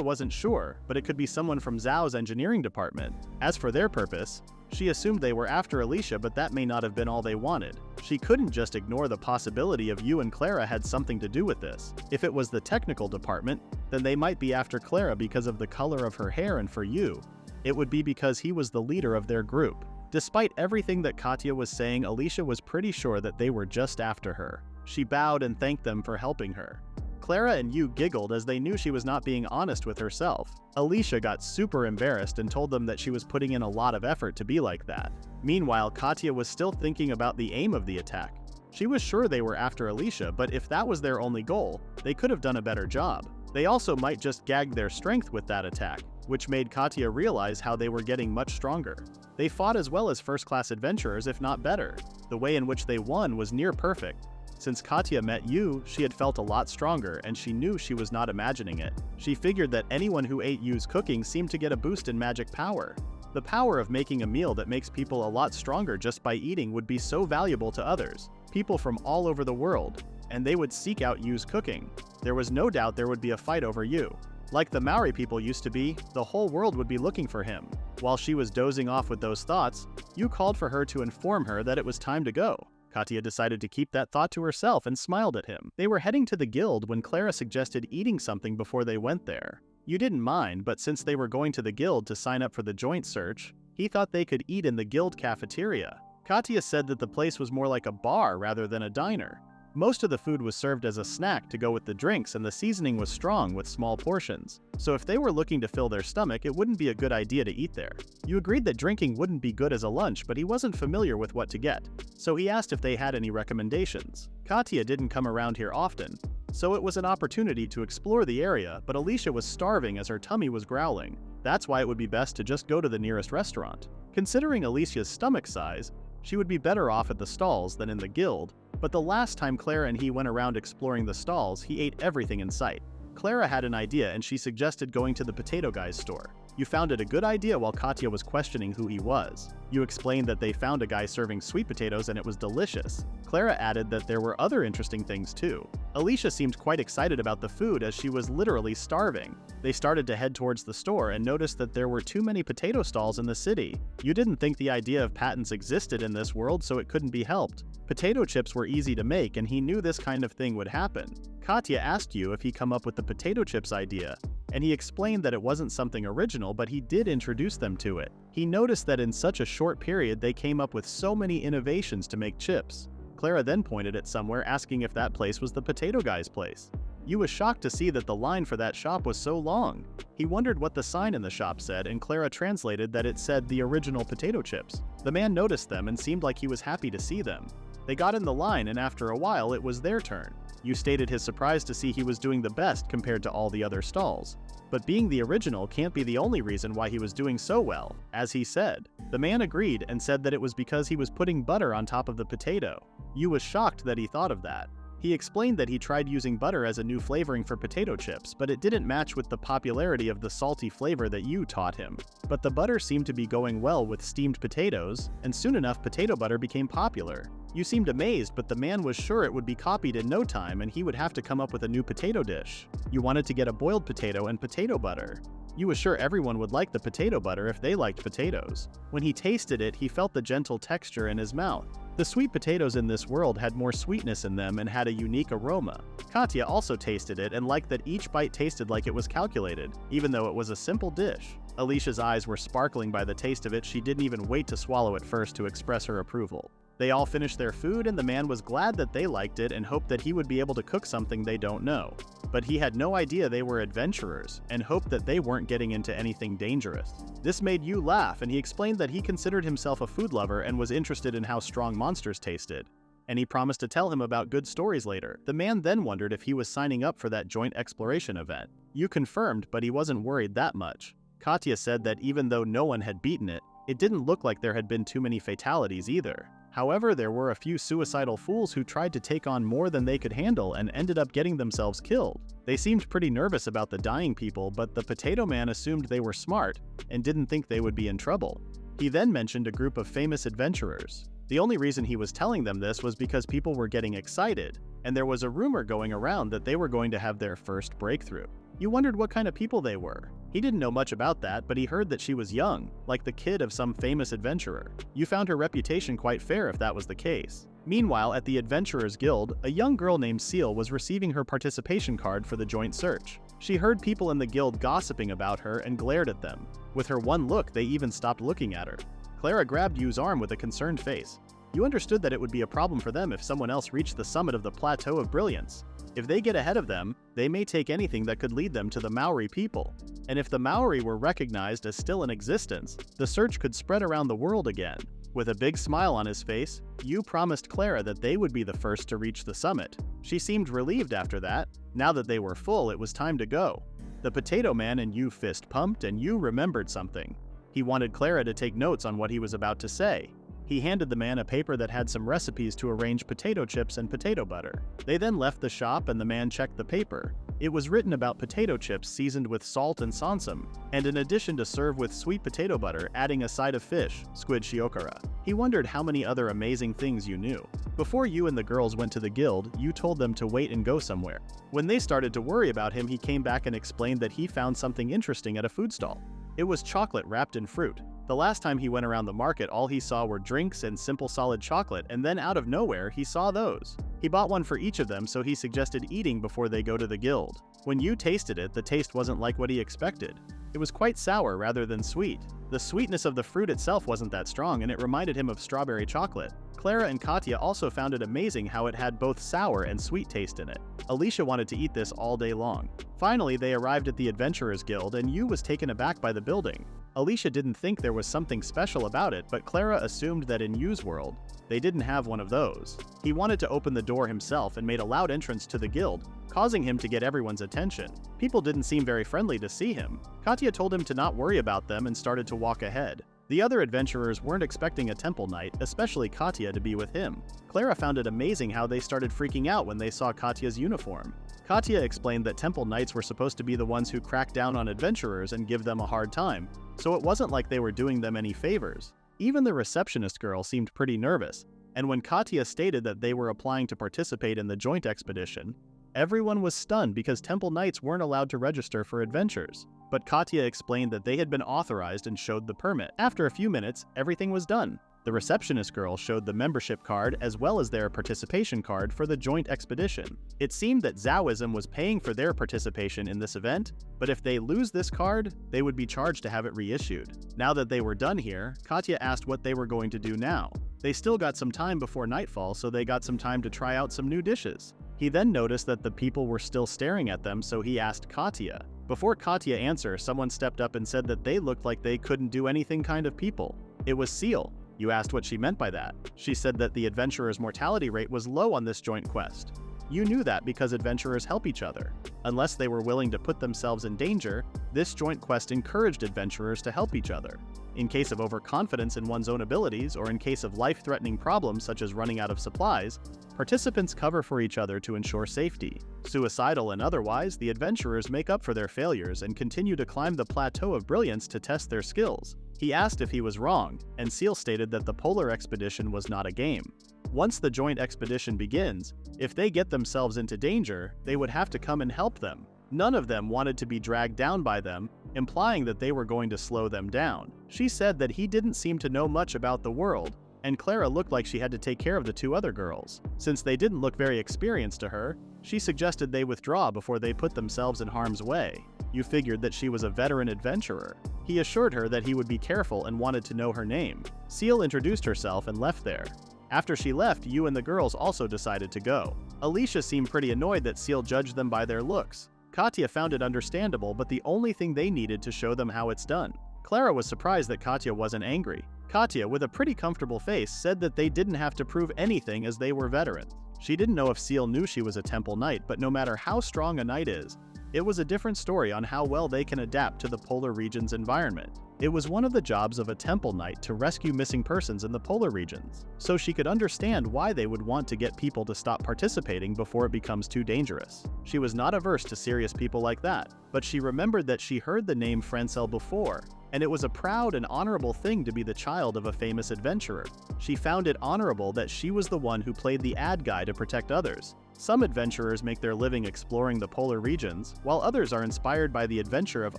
wasn't sure, but it could be someone from Zhao's engineering department. As for their purpose, she assumed they were after Alicia, but that may not have been all they wanted. She couldn't just ignore the possibility of Yu and Clara had something to do with this. If it was the technical department, then they might be after Clara because of the color of her hair, and for Yu, it would be because he was the leader of their group. Despite everything that Katya was saying, Alicia was pretty sure that they were just after her. She bowed and thanked them for helping her. Clara and Yu giggled as they knew she was not being honest with herself. Alicia got super embarrassed and told them that she was putting in a lot of effort to be like that. Meanwhile, Katya was still thinking about the aim of the attack. She was sure they were after Alicia, but if that was their only goal, they could have done a better job. They also might just gag their strength with that attack, which made Katya realize how they were getting much stronger. They fought as well as first-class adventurers, if not better. The way in which they won was near perfect. Since Katya met Yu, she had felt a lot stronger, and she knew she was not imagining it. She figured that anyone who ate Yu's cooking seemed to get a boost in magic power. The power of making a meal that makes people a lot stronger just by eating would be so valuable to others, people from all over the world, and they would seek out Yu's cooking. There was no doubt there would be a fight over Yu. Like the Maori people used to be, the whole world would be looking for him. While she was dozing off with those thoughts, Yu called for her to inform her that it was time to go. Katya decided to keep that thought to herself and smiled at him. They were heading to the guild when Clara suggested eating something before they went there. Yu didn't mind, but since they were going to the guild to sign up for the joint search, he thought they could eat in the guild cafeteria. Katya said that the place was more like a bar rather than a diner. Most of the food was served as a snack to go with the drinks, and the seasoning was strong with small portions. So if they were looking to fill their stomach, it wouldn't be a good idea to eat there. Yu agreed that drinking wouldn't be good as a lunch, but he wasn't familiar with what to get. So he asked if they had any recommendations. Katya didn't come around here often, so it was an opportunity to explore the area, but Alicia was starving as her tummy was growling. That's why it would be best to just go to the nearest restaurant. Considering Alicia's stomach size, she would be better off at the stalls than in the guild, but the last time Clara and he went around exploring the stalls, he ate everything in sight. Clara had an idea and she suggested going to the potato guy's store. Yu found it a good idea while Katya was questioning who he was. Yu explained that they found a guy serving sweet potatoes and it was delicious. Clara added that there were other interesting things too. Alicia seemed quite excited about the food as she was literally starving. They started to head towards the store and noticed that there were too many potato stalls in the city. Yu didn't think the idea of patents existed in this world, so it couldn't be helped. Potato chips were easy to make and he knew this kind of thing would happen. Katya asked Yu if he come up with the potato chips idea, and he explained that it wasn't something original, but he did introduce them to it. He noticed that in such a short period they came up with so many innovations to make chips. Clara then pointed at somewhere, asking if that place was the potato guy's place. Yu was shocked to see that the line for that shop was so long. He wondered what the sign in the shop said, and Clara translated that it said the original potato chips. The man noticed them and seemed like he was happy to see them. They got in the line, and after a while it was their turn. Yu stated his surprise to see he was doing the best compared to all the other stalls. But being the original can't be the only reason why he was doing so well, as he said. The man agreed and said that it was because he was putting butter on top of the potato. Yu was shocked that he thought of that. He explained that he tried using butter as a new flavoring for potato chips, but it didn't match with the popularity of the salty flavor that Yu taught him. But the butter seemed to be going well with steamed potatoes, and soon enough potato butter became popular. Yu seemed amazed, but the man was sure it would be copied in no time and he would have to come up with a new potato dish. Yu wanted to get a boiled potato and potato butter. Yu was sure everyone would like the potato butter if they liked potatoes. When he tasted it, he felt the gentle texture in his mouth. The sweet potatoes in this world had more sweetness in them and had a unique aroma. Katya also tasted it and liked that each bite tasted like it was calculated, even though it was a simple dish. Alicia's eyes were sparkling by the taste of it. She didn't even wait to swallow it first to express her approval. They all finished their food and the man was glad that they liked it and hoped that he would be able to cook something they don't know. But he had no idea they were adventurers and hoped that they weren't getting into anything dangerous. This made Yu laugh, and he explained that he considered himself a food lover and was interested in how strong monsters tasted. And he promised to tell him about good stories later. The man then wondered if he was signing up for that joint exploration event. Yu confirmed, but he wasn't worried that much. Katya said that even though no one had beaten it, it didn't look like there had been too many fatalities either. However, there were a few suicidal fools who tried to take on more than they could handle and ended up getting themselves killed. They seemed pretty nervous about the dying people, but the potato man assumed they were smart and didn't think they would be in trouble. He then mentioned a group of famous adventurers. The only reason he was telling them this was because people were getting excited, and there was a rumor going around that they were going to have their first breakthrough. You wondered what kind of people they were. He didn't know much about that, but he heard that she was young, like the kid of some famous adventurer. You found her reputation quite fair if that was the case. Meanwhile, at the Adventurers Guild, a young girl named Seal was receiving her participation card for the joint search. She heard people in the guild gossiping about her and glared at them. With her one look, they even stopped looking at her. Clara grabbed Yu's arm with a concerned face. You understood that it would be a problem for them if someone else reached the summit of the Plateau of Brilliance. If they get ahead of them, they may take anything that could lead them to the Maori people. And if the Maori were recognized as still in existence, the search could spread around the world again. With a big smile on his face, Yu promised Clara that they would be the first to reach the summit. She seemed relieved after that. Now that they were full, it was time to go. The potato man and Yu fist pumped, and Yu remembered something. He wanted Clara to take notes on what he was about to say. He handed the man a paper that had some recipes to arrange potato chips and potato butter. They then left the shop and the man checked the paper. It was written about potato chips seasoned with salt and sansum, and in addition to serve with sweet potato butter, adding a side of fish, squid shiokara. He wondered how many other amazing things Yu knew. Before Yu and the girls went to the guild, Yu told them to wait and go somewhere. When they started to worry about him, he came back and explained that he found something interesting at a food stall. It was chocolate wrapped in fruit. The last time he went around the market, all he saw were drinks and simple solid chocolate, and then out of nowhere, he saw those. He bought one for each of them, so he suggested eating before they go to the guild. When Yu tasted it, the taste wasn't like what he expected. It was quite sour rather than sweet. The sweetness of the fruit itself wasn't that strong, and it reminded him of strawberry chocolate. Clara and Katya also found it amazing how it had both sour and sweet taste in it. Alicia wanted to eat this all day long. Finally, they arrived at the Adventurers Guild, and Yu was taken aback by the building. Alicia didn't think there was something special about it, but Clara assumed that in Yu's world, they didn't have one of those. He wanted to open the door himself and made a loud entrance to the guild, causing him to get everyone's attention. People didn't seem very friendly to see him. Katya told him to not worry about them and started to walk ahead. The other adventurers weren't expecting a temple knight, especially Katya, to be with him. Clara found it amazing how they started freaking out when they saw Katya's uniform. Katya explained that temple knights were supposed to be the ones who crack down on adventurers and give them a hard time, so it wasn't like they were doing them any favors. Even the receptionist girl seemed pretty nervous, and when Katya stated that they were applying to participate in the joint expedition, everyone was stunned because temple knights weren't allowed to register for adventures. But Katya explained that they had been authorized and showed the permit. After a few minutes, everything was done. The receptionist girl showed the membership card as well as their participation card for the joint expedition. It seemed that Taoism was paying for their participation in this event, but if they lose this card, they would be charged to have it reissued. Now that they were done here, Katya asked what they were going to do now. They still got some time before nightfall, so they got some time to try out some new dishes. He then noticed that the people were still staring at them, so he asked Katya. Before Katya answered, someone stepped up and said that they looked like they couldn't do anything kind of people. It was Seal. You asked what she meant by that. She said that the adventurers' mortality rate was low on this joint quest. You knew that because adventurers help each other. Unless they were willing to put themselves in danger, this joint quest encouraged adventurers to help each other. In case of overconfidence in one's own abilities, or in case of life-threatening problems such as running out of supplies, participants cover for each other to ensure safety. Suicidal and otherwise, the adventurers make up for their failures and continue to climb the plateau of brilliance to test their skills. He asked if he was wrong, and Seal stated that the polar expedition was not a game. Once the joint expedition begins, if they get themselves into danger, they would have to come and help them. None of them wanted to be dragged down by them, implying that they were going to slow them down. She said that he didn't seem to know much about the world, and Clara looked like she had to take care of the two other girls. Since they didn't look very experienced to her, she suggested they withdraw before they put themselves in harm's way. You figured that she was a veteran adventurer. He assured her that he would be careful and wanted to know her name. Seal introduced herself and left there. After she left, you and the girls also decided to go. Alicia seemed pretty annoyed that Seal judged them by their looks. Katya found it understandable, but the only thing they needed to show them how it's done. Clara was surprised that Katya wasn't angry. Katya, with a pretty comfortable face, said that they didn't have to prove anything as they were veterans. She didn't know if Seal knew she was a temple knight, but no matter how strong a knight is, it was a different story on how well they can adapt to the polar region's environment. It was one of the jobs of a temple knight to rescue missing persons in the polar regions, so she could understand why they would want to get people to stop participating before it becomes too dangerous. She was not averse to serious people like that, but she remembered that she heard the name Francel before, and it was a proud and honorable thing to be the child of a famous adventurer. She found it honorable that she was the one who played the ad guy to protect others. Some adventurers make their living exploring the polar regions, while others are inspired by the adventure of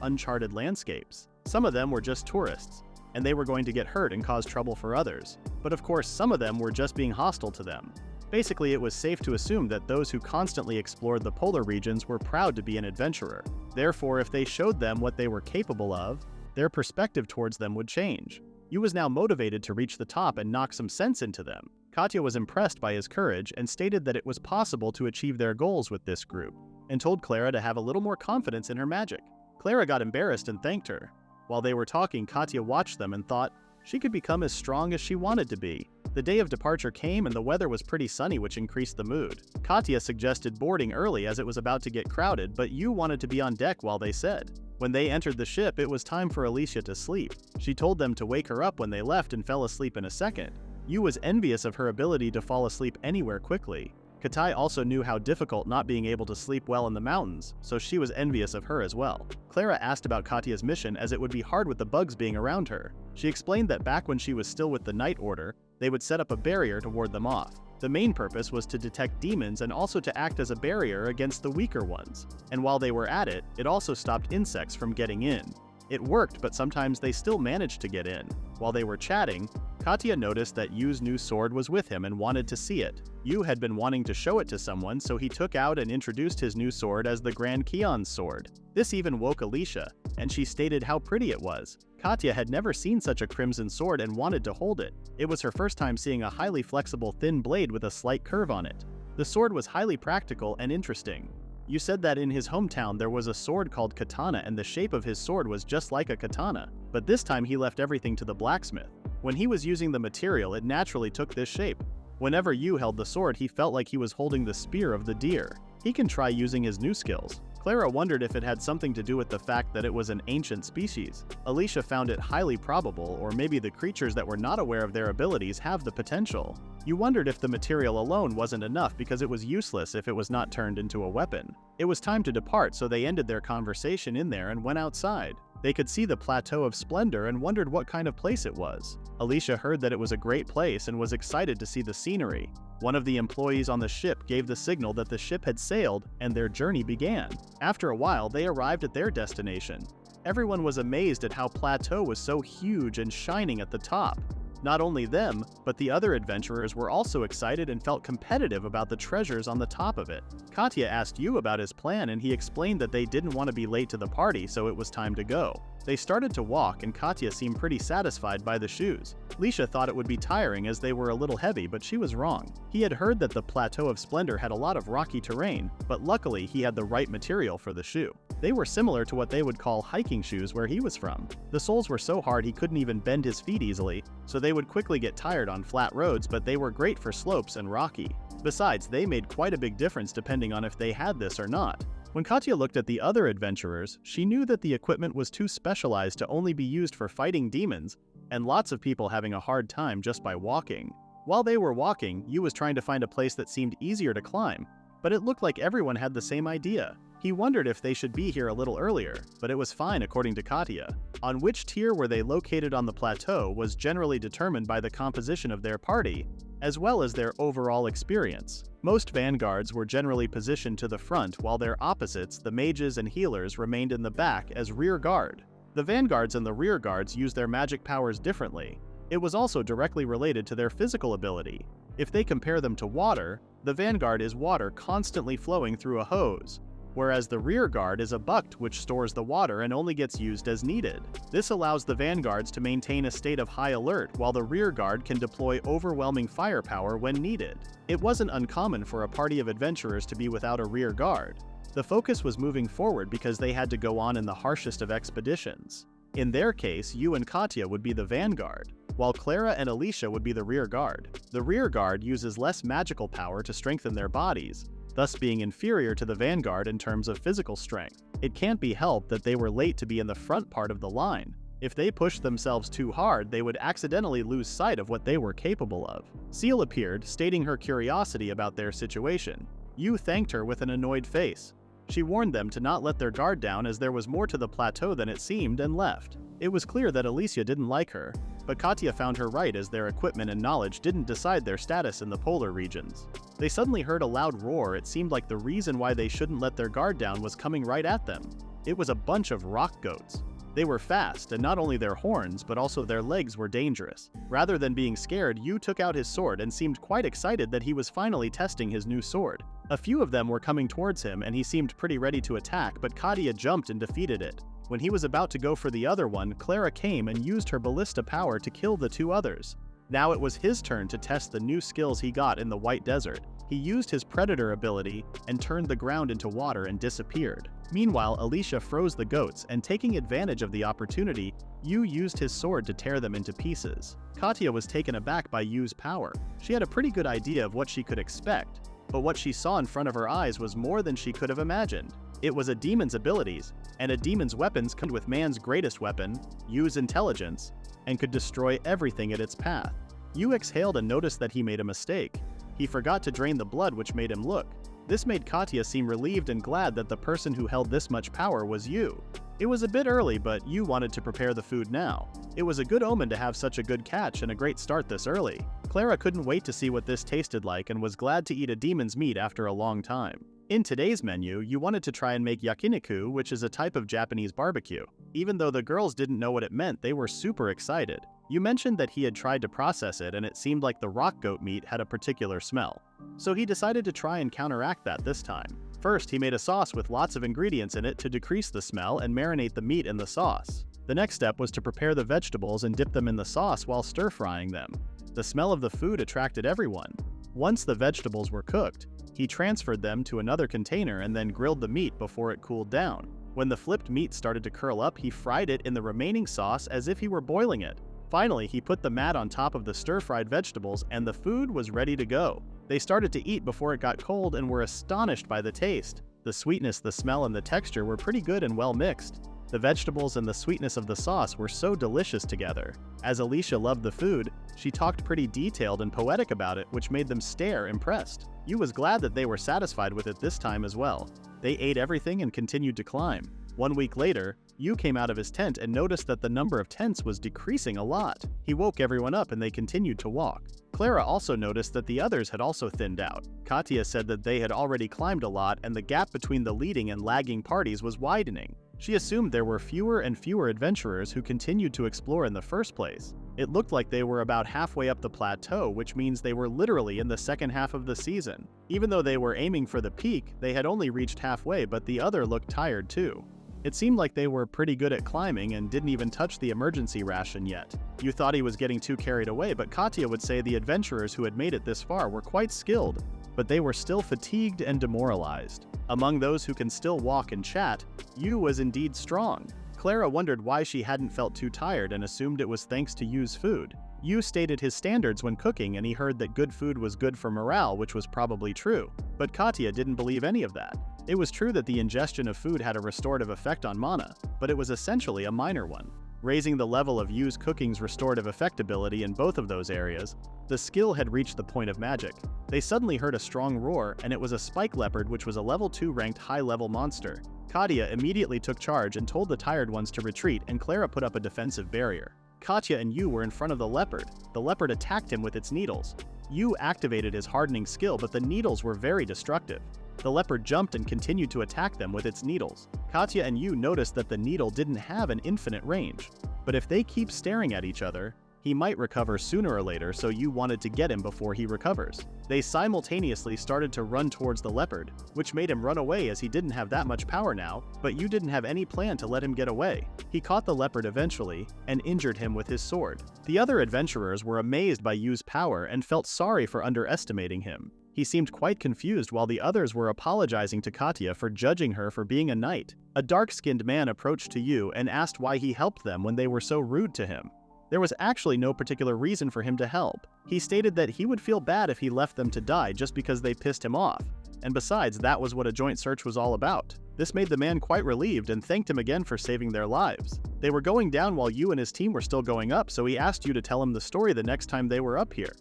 uncharted landscapes. Some of them were just tourists, and they were going to get hurt and cause trouble for others. But of course, some of them were just being hostile to them. Basically, it was safe to assume that those who constantly explored the polar regions were proud to be an adventurer. Therefore, if they showed them what they were capable of, their perspective towards them would change. Yu was now motivated to reach the top and knock some sense into them. Katya was impressed by his courage and stated that it was possible to achieve their goals with this group, and told Clara to have a little more confidence in her magic. Clara got embarrassed and thanked her. While they were talking, Katya watched them and thought, She could become as strong as she wanted to be. The day of departure came and the weather was pretty sunny, which increased the mood. Katya suggested boarding early as it was about to get crowded, but Yu wanted to be on deck while they said. When they entered the ship, it was time for Alicia to sleep. She told them to wake her up when they left and fell asleep in a second. Yu was envious of her ability to fall asleep anywhere quickly. Katai also knew how difficult not being able to sleep well in the mountains, so she was envious of her as well. Clara asked about Katya's mission as it would be hard with the bugs being around her. She explained that back when she was still with the Night Order, they would set up a barrier to ward them off. The main purpose was to detect demons and also to act as a barrier against the weaker ones. And while they were at it, it also stopped insects from getting in. It worked, but sometimes they still managed to get in. While they were chatting, Katya noticed that Yu's new sword was with him and wanted to see it. Yu had been wanting to show it to someone, so he took out and introduced his new sword as the Grand Keon's sword. This even woke Alicia, and she stated how pretty it was. Katya had never seen such a crimson sword and wanted to hold it. It was her first time seeing a highly flexible thin blade with a slight curve on it. The sword was highly practical and interesting. Yu said that in his hometown there was a sword called katana and the shape of his sword was just like a katana, but this time he left everything to the blacksmith. When he was using the material, it naturally took this shape. Whenever Yu held the sword, he felt like he was holding the spear of the deer. He can try using his new skills. Clara wondered if it had something to do with the fact that it was an ancient species. Alicia found it highly probable, or maybe the creatures that were not aware of their abilities have the potential. You wondered if the material alone wasn't enough because it was useless if it was not turned into a weapon. It was time to depart, so they ended their conversation in there and went outside. They could see the Plateau of Splendor and wondered what kind of place it was. Alicia heard that it was a great place and was excited to see the scenery. One of the employees on the ship gave the signal that the ship had sailed and their journey began. After a while, they arrived at their destination. Everyone was amazed at how Plateau was so huge and shining at the top. Not only them, but the other adventurers were also excited and felt competitive about the treasures on the top of it. Katya asked Yu about his plan and he explained that they didn't want to be late to the party, so it was time to go. They started to walk and Katya seemed pretty satisfied by the shoes. Lisha thought it would be tiring as they were a little heavy, but she was wrong. He had heard that the Plateau of Splendor had a lot of rocky terrain, but luckily he had the right material for the shoe. They were similar to what they would call hiking shoes where he was from. The soles were so hard he couldn't even bend his feet easily, so they would quickly get tired on flat roads, but they were great for slopes and rocky. Besides, they made quite a big difference depending on if they had this or not. When Katya looked at the other adventurers, she knew that the equipment was too specialized to only be used for fighting demons, and lots of people having a hard time just by walking. While they were walking, Yu was trying to find a place that seemed easier to climb, but it looked like everyone had the same idea. He wondered if they should be here a little earlier, but it was fine according to Katya. On which tier were they located on the plateau was generally determined by the composition of their party, as well as their overall experience. Most vanguards were generally positioned to the front while their opposites, the mages and healers, remained in the back as rear guard. The vanguards and the rear guards used their magic powers differently. It was also directly related to their physical ability. If they compare them to water, the vanguard is water constantly flowing through a hose, whereas the rear guard is a bucket which stores the water and only gets used as needed. This allows the vanguards to maintain a state of high alert while the rear guard can deploy overwhelming firepower when needed. It wasn't uncommon for a party of adventurers to be without a rear guard. The focus was moving forward because they had to go on in the harshest of expeditions. In their case, Yu and Katya would be the vanguard, while Clara and Alicia would be the rear guard. The rear guard uses less magical power to strengthen their bodies, thus being inferior to the vanguard in terms of physical strength. It can't be helped that they were late to be in the front part of the line. If they pushed themselves too hard, they would accidentally lose sight of what they were capable of. Seal appeared, stating her curiosity about their situation. Yu thanked her with an annoyed face. She warned them to not let their guard down as there was more to the plateau than it seemed and left. It was clear that Alicia didn't like her, but Katya found her right as their equipment and knowledge didn't decide their status in the polar regions. They suddenly heard a loud roar. It seemed like the reason why they shouldn't let their guard down was coming right at them. It was a bunch of rock goats. They were fast, and not only their horns, but also their legs were dangerous. Rather than being scared, Yu took out his sword and seemed quite excited that he was finally testing his new sword. A few of them were coming towards him and he seemed pretty ready to attack, but Katya jumped and defeated it. When he was about to go for the other one, Clara came and used her ballista power to kill the two others. Now it was his turn to test the new skills he got in the White Desert. He used his predator ability and turned the ground into water and disappeared. Meanwhile, Alicia froze the goats, and taking advantage of the opportunity, Yu used his sword to tear them into pieces. Katya was taken aback by Yu's power. She had a pretty good idea of what she could expect, but what she saw in front of her eyes was more than she could have imagined. It was a demon's abilities, and a demon's weapons combined with man's greatest weapon, Yu's intelligence, and could destroy everything at its path. Yu exhaled and noticed that he made a mistake. He forgot to drain the blood, which made him look. This made Katya seem relieved and glad that the person who held this much power was Yu. It was a bit early, but Yu wanted to prepare the food now. It was a good omen to have such a good catch and a great start this early. Clara couldn't wait to see what this tasted like and was glad to eat a demon's meat after a long time. In today's menu, Yu wanted to try and make yakiniku, which is a type of Japanese barbecue. Even though the girls didn't know what it meant, they were super excited. Yu mentioned that he had tried to process it and it seemed like the rock goat meat had a particular smell. So he decided to try and counteract that this time. First, he made a sauce with lots of ingredients in it to decrease the smell and marinate the meat in the sauce. The next step was to prepare the vegetables and dip them in the sauce while stir-frying them. The smell of the food attracted everyone. Once the vegetables were cooked, he transferred them to another container and then grilled the meat before it cooled down. When the flipped meat started to curl up, he fried it in the remaining sauce as if he were boiling it. Finally, he put the mat on top of the stir-fried vegetables and the food was ready to go. They started to eat before it got cold and were astonished by the taste. The sweetness, the smell, and the texture were pretty good and well mixed. The vegetables and the sweetness of the sauce were so delicious together. As Alicia loved the food, she talked pretty detailed and poetic about it, which made them stare impressed. Yu was glad that they were satisfied with it this time as well. They ate everything and continued to climb. 1 week later, Yu came out of his tent and noticed that the number of tents was decreasing a lot. He woke everyone up and they continued to walk. Clara also noticed that the others had also thinned out. Katya said that they had already climbed a lot and the gap between the leading and lagging parties was widening. She assumed there were fewer and fewer adventurers who continued to explore in the first place. It looked like they were about halfway up the plateau, which means they were literally in the second half of the season. Even though they were aiming for the peak, they had only reached halfway, but the other looked tired too. It seemed like they were pretty good at climbing and didn't even touch the emergency ration yet. You thought he was getting too carried away, but Katya would say the adventurers who had made it this far were quite skilled, but they were still fatigued and demoralized. Among those who can still walk and chat, Yu was indeed strong. Clara wondered why she hadn't felt too tired and assumed it was thanks to Yu's food. Yu stated his standards when cooking and he heard that good food was good for morale, which was probably true. But Katya didn't believe any of that. It was true that the ingestion of food had a restorative effect on mana, but it was essentially a minor one. Raising the level of Yu's cooking's restorative effect ability in both of those areas, the skill had reached the point of magic. They suddenly heard a strong roar, and it was a spike leopard, which was a level 2 ranked high-level monster. Katya immediately took charge and told the tired ones to retreat, and Clara put up a defensive barrier. Katya and Yu were in front of the leopard. The leopard attacked him with its needles. Yu activated his hardening skill, but the needles were very destructive. The leopard jumped and continued to attack them with its needles. Katya and Yu noticed that the needle didn't have an infinite range. But if they keep staring at each other, he might recover sooner or later, so Yu wanted to get him before he recovers. They simultaneously started to run towards the leopard, which made him run away as he didn't have that much power now, but Yu didn't have any plan to let him get away. He caught the leopard eventually, and injured him with his sword. The other adventurers were amazed by Yu's power and felt sorry for underestimating him. He seemed quite confused while the others were apologizing to Katya for judging her for being a knight. A dark-skinned man approached to Yu and asked why he helped them when they were so rude to him. There was actually no particular reason for him to help. He stated that he would feel bad if he left them to die just because they pissed him off. And besides, that was what a joint search was all about. This made the man quite relieved and thanked him again for saving their lives. They were going down while Yu and his team were still going up, so he asked Yu to tell him the story the next time they were up here.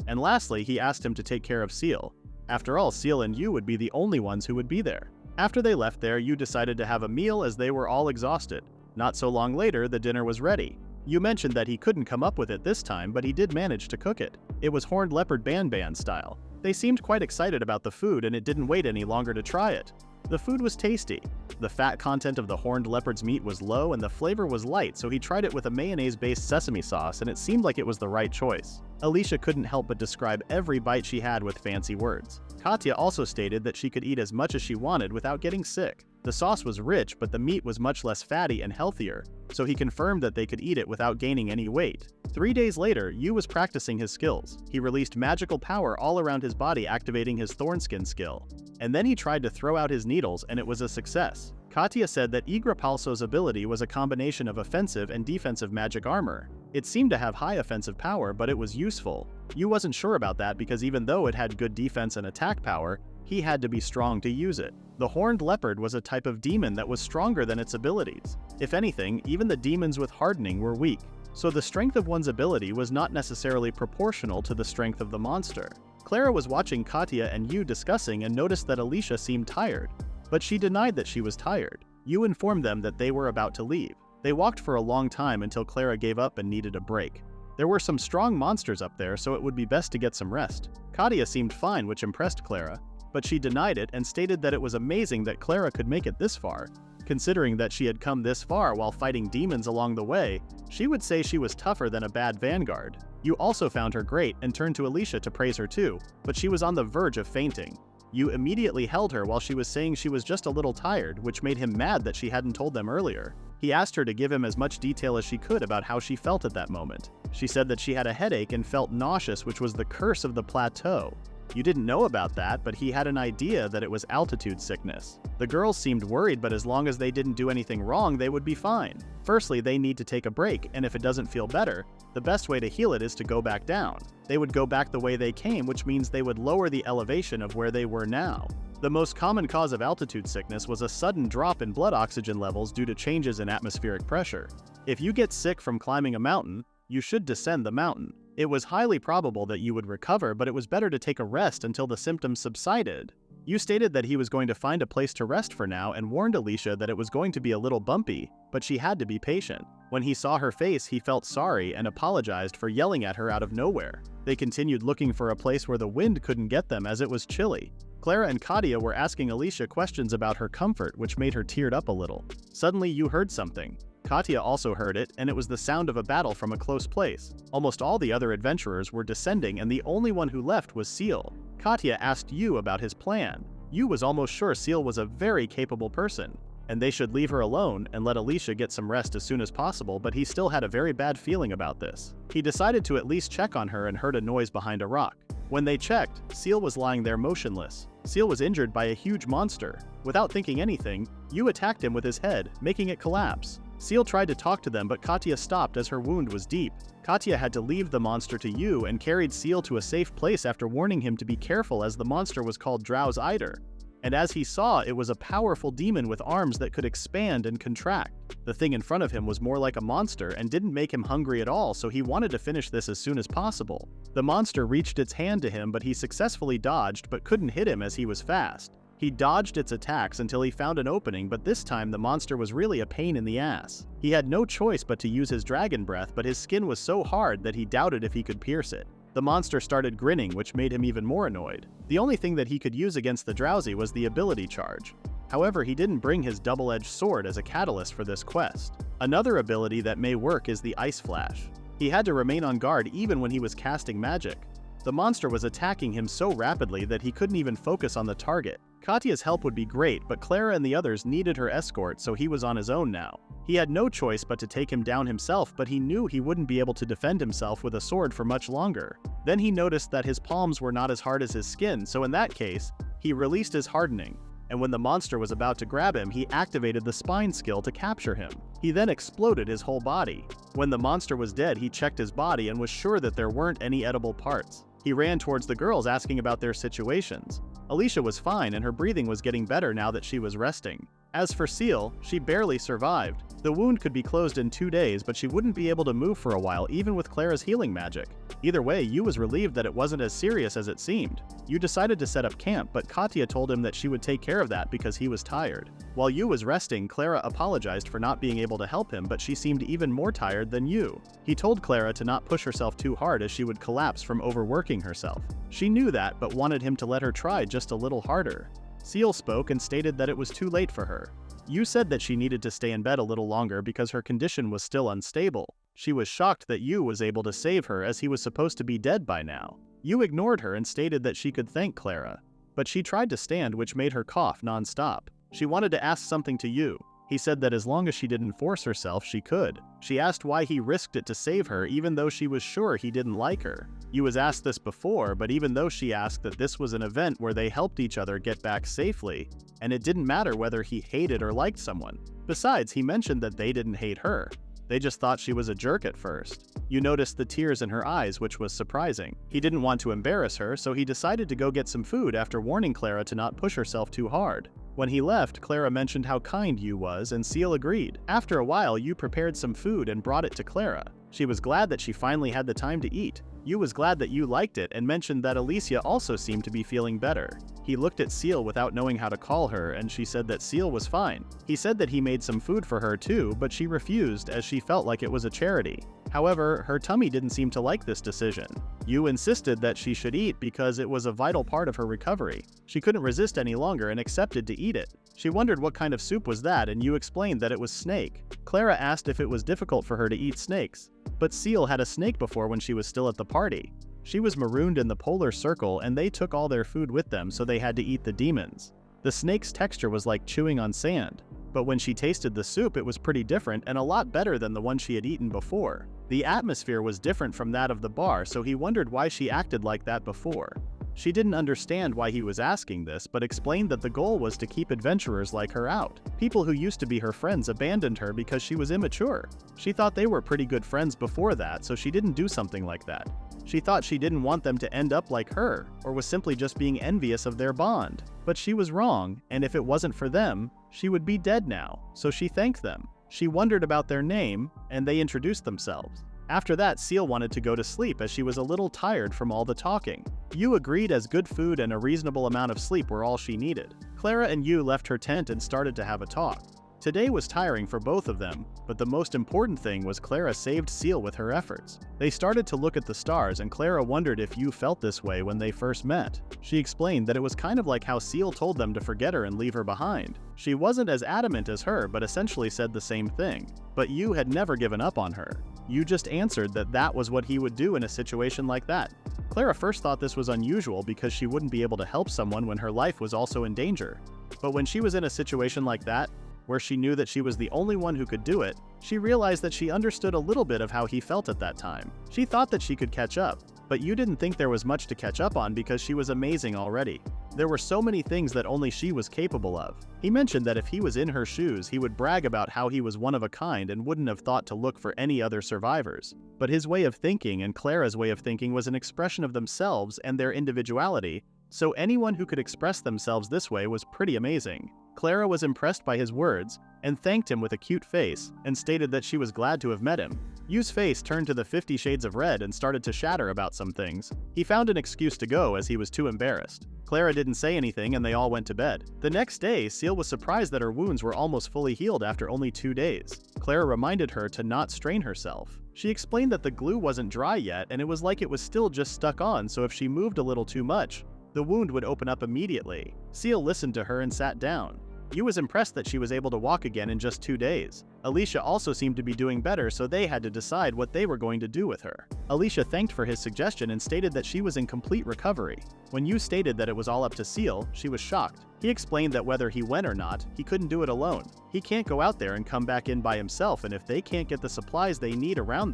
And lastly, he asked him to take care of Seal. After all, Seal and Yu would be the only ones who would be there. After they left there, Yu decided to have a meal as they were all exhausted. Not so long later, the dinner was ready. Yu mentioned that he couldn't come up with it this time, but he did manage to cook it. It was horned leopard ban style. They seemed quite excited about the food and it didn't wait any longer to try it. The food was tasty. The fat content of the horned leopard's meat was low and the flavor was light, so he tried it with a mayonnaise-based sesame sauce and it seemed like it was the right choice. Alicia couldn't help but describe every bite she had with fancy words. Katya also stated that she could eat as much as she wanted without getting sick. The sauce was rich, but the meat was much less fatty and healthier, so he confirmed that they could eat it without gaining any weight. 3 days later, Yu was practicing his skills. He released magical power all around his body, activating his Thornskin skill. And then he tried to throw out his needles, and it was a success. Katya said that Igrapalso's ability was a combination of offensive and defensive magic armor. It seemed to have high offensive power, but it was useful. Yu wasn't sure about that because even though it had good defense and attack power, he had to be strong to use it. The horned leopard was a type of demon that was stronger than its abilities. If anything, even the demons with hardening were weak. So the strength of one's ability was not necessarily proportional to the strength of the monster. Clara was watching Katya and Yu discussing and noticed that Alicia seemed tired. But she denied that she was tired. Yu informed them that they were about to leave. They walked for a long time until Clara gave up and needed a break. There were some strong monsters up there, so it would be best to get some rest. Katya seemed fine, which impressed Clara, but she denied it and stated that it was amazing that Clara could make it this far. Considering that she had come this far while fighting demons along the way, she would say she was tougher than a bad vanguard. Yu also found her great and turned to Alicia to praise her too, but she was on the verge of fainting. Yu immediately held her while she was saying she was just a little tired, which made him mad that she hadn't told them earlier. He asked her to give him as much detail as she could about how she felt at that moment. She said that she had a headache and felt nauseous, which was the curse of the plateau. You didn't know about that, but he had an idea that it was altitude sickness. The girls seemed worried, but as long as they didn't do anything wrong, they would be fine. Firstly, they need to take a break, and if it doesn't feel better, the best way to heal it is to go back down. They would go back the way they came, which means they would lower the elevation of where they were now. The most common cause of altitude sickness was a sudden drop in blood oxygen levels due to changes in atmospheric pressure. If you get sick from climbing a mountain, you should descend the mountain. It was highly probable that you would recover, but it was better to take a rest until the symptoms subsided. Yu stated that he was going to find a place to rest for now and warned Alicia that it was going to be a little bumpy, but she had to be patient. When he saw her face, he felt sorry and apologized for yelling at her out of nowhere. They continued looking for a place where the wind couldn't get them as it was chilly. Clara and Katya were asking Alicia questions about her comfort, which made her teared up a little. Suddenly, Yu heard something. Katya also heard it, and it was the sound of a battle from a close place. Almost all the other adventurers were descending, and the only one who left was Seal. Katya asked Yu about his plan. Yu was almost sure Seal was a very capable person, and they should leave her alone and let Alicia get some rest as soon as possible, but he still had a very bad feeling about this. He decided to at least check on her and heard a noise behind a rock. When they checked, Seal was lying there motionless. Seal was injured by a huge monster. Without thinking anything, Yu attacked him with his head, making it collapse. Seal tried to talk to them, but Katya stopped as her wound was deep. Katya had to leave the monster to Yu and carried Seal to a safe place after warning him to be careful as the monster was called Drow's Eider. And as he saw, it was a powerful demon with arms that could expand and contract. The thing in front of him was more like a monster and didn't make him hungry at all, so he wanted to finish this as soon as possible. The monster reached its hand to him, but he successfully dodged but couldn't hit him as he was fast. He dodged its attacks until he found an opening, but this time the monster was really a pain in the ass. He had no choice but to use his dragon breath, but his skin was so hard that he doubted if he could pierce it. The monster started grinning, which made him even more annoyed. The only thing that he could use against the Drowsy was the ability charge. However, he didn't bring his double-edged sword as a catalyst for this quest. Another ability that may work is the Ice Flash. He had to remain on guard even when he was casting magic. The monster was attacking him so rapidly that he couldn't even focus on the target. Katya's help would be great, but Clara and the others needed her escort, so he was on his own now. He had no choice but to take him down himself, but he knew he wouldn't be able to defend himself with a sword for much longer. Then he noticed that his palms were not as hard as his skin, so in that case, he released his hardening. And when the monster was about to grab him, he activated the spine skill to capture him. He then exploded his whole body. When the monster was dead, he checked his body and was sure that there weren't any edible parts. He ran towards the girls asking about their situations. Alicia was fine and her breathing was getting better now that she was resting. As for Seal, she barely survived. The wound could be closed in 2 days, but she wouldn't be able to move for a while even with Clara's healing magic. Either way, Yu was relieved that it wasn't as serious as it seemed. Yu decided to set up camp, but Katya told him that she would take care of that because he was tired. While Yu was resting, Clara apologized for not being able to help him, but she seemed even more tired than Yu. He told Clara to not push herself too hard as she would collapse from overworking herself. She knew that, but wanted him to let her try just a little harder. Seal spoke and stated that it was too late for her. Yu said that she needed to stay in bed a little longer because her condition was still unstable. She was shocked that Yu was able to save her as he was supposed to be dead by now. Yu ignored her and stated that she could thank Clara. But she tried to stand, which made her cough non-stop. She wanted to ask something to you. He said that as long as she didn't force herself, she could. She asked why he risked it to save her even though she was sure he didn't like her. Yu was asked this before, but even though she asked that this was an event where they helped each other get back safely, and it didn't matter whether he hated or liked someone. Besides, he mentioned that they didn't hate her. They just thought she was a jerk at first. You noticed the tears in her eyes, which was surprising. He didn't want to embarrass her, so he decided to go get some food after warning Clara to not push herself too hard. When he left, Clara mentioned how kind Yu was, and Seal agreed. After a while, Yu prepared some food and brought it to Clara. She was glad that she finally had the time to eat. Yu was glad that Yu liked it and mentioned that Alicia also seemed to be feeling better. He looked at Seal without knowing how to call her, and she said that Seal was fine. He said that he made some food for her too, but she refused as she felt like it was a charity. However, her tummy didn't seem to like this decision. Yu insisted that she should eat because it was a vital part of her recovery. She couldn't resist any longer and accepted to eat it. She wondered what kind of soup was that, and Yu explained that it was snake. Clara asked if it was difficult for her to eat snakes. But Seal had a snake before when she was still at the party. She was marooned in the polar circle and they took all their food with them, so they had to eat the demons. The snake's texture was like chewing on sand. But when she tasted the soup, it was pretty different and a lot better than the one she had eaten before. The atmosphere was different from that of the bar, so he wondered why she acted like that before. She didn't understand why he was asking this, but explained that the goal was to keep adventurers like her out. People who used to be her friends abandoned her because she was immature. She thought they were pretty good friends before that, so she didn't do something like that. She thought she didn't want them to end up like her, or was simply just being envious of their bond. But she was wrong, and if it wasn't for them, she would be dead now, so she thanked them. She wondered about their name, and they introduced themselves. After that, Seal wanted to go to sleep as she was a little tired from all the talking. Yu agreed as good food and a reasonable amount of sleep were all she needed. Clara and Yu left her tent and started to have a talk. Today was tiring for both of them, but the most important thing was Clara saved Seal with her efforts. They started to look at the stars, and Clara wondered if Yu felt this way when they first met. She explained that it was kind of like how Seal told them to forget her and leave her behind. She wasn't as adamant as her, but essentially said the same thing. But Yu had never given up on her. Yu just answered that that was what he would do in a situation like that. Clara first thought this was unusual because she wouldn't be able to help someone when her life was also in danger. But when she was in a situation like that, where she knew that she was the only one who could do it, she realized that she understood a little bit of how he felt at that time. She thought that she could catch up, but Yu didn't think there was much to catch up on because she was amazing already. There were so many things that only she was capable of. He mentioned that if he was in her shoes, he would brag about how he was one of a kind and wouldn't have thought to look for any other survivors. But his way of thinking and Clara's way of thinking was an expression of themselves and their individuality, so anyone who could express themselves this way was pretty amazing. Clara was impressed by his words and thanked him with a cute face and stated that she was glad to have met him. Yu's face turned to the 50 Shades of Red and started to shatter about some things. He found an excuse to go as he was too embarrassed. Clara didn't say anything and they all went to bed. The next day, Seal was surprised that her wounds were almost fully healed after only 2 days. Clara reminded her to not strain herself. She explained that the glue wasn't dry yet and it was like it was still just stuck on, so if she moved a little too much, the wound would open up immediately. Seal listened to her and sat down. Yu was impressed that she was able to walk again in just 2 days. Alicia also seemed to be doing better, so they had to decide what they were going to do with her. Alicia thanked for his suggestion and stated that she was in complete recovery. When Yu stated that it was all up to Seal, she was shocked. He explained that whether he went or not, he couldn't do it alone. He can't go out there and come back in by himself, and if they can't get the supplies they need around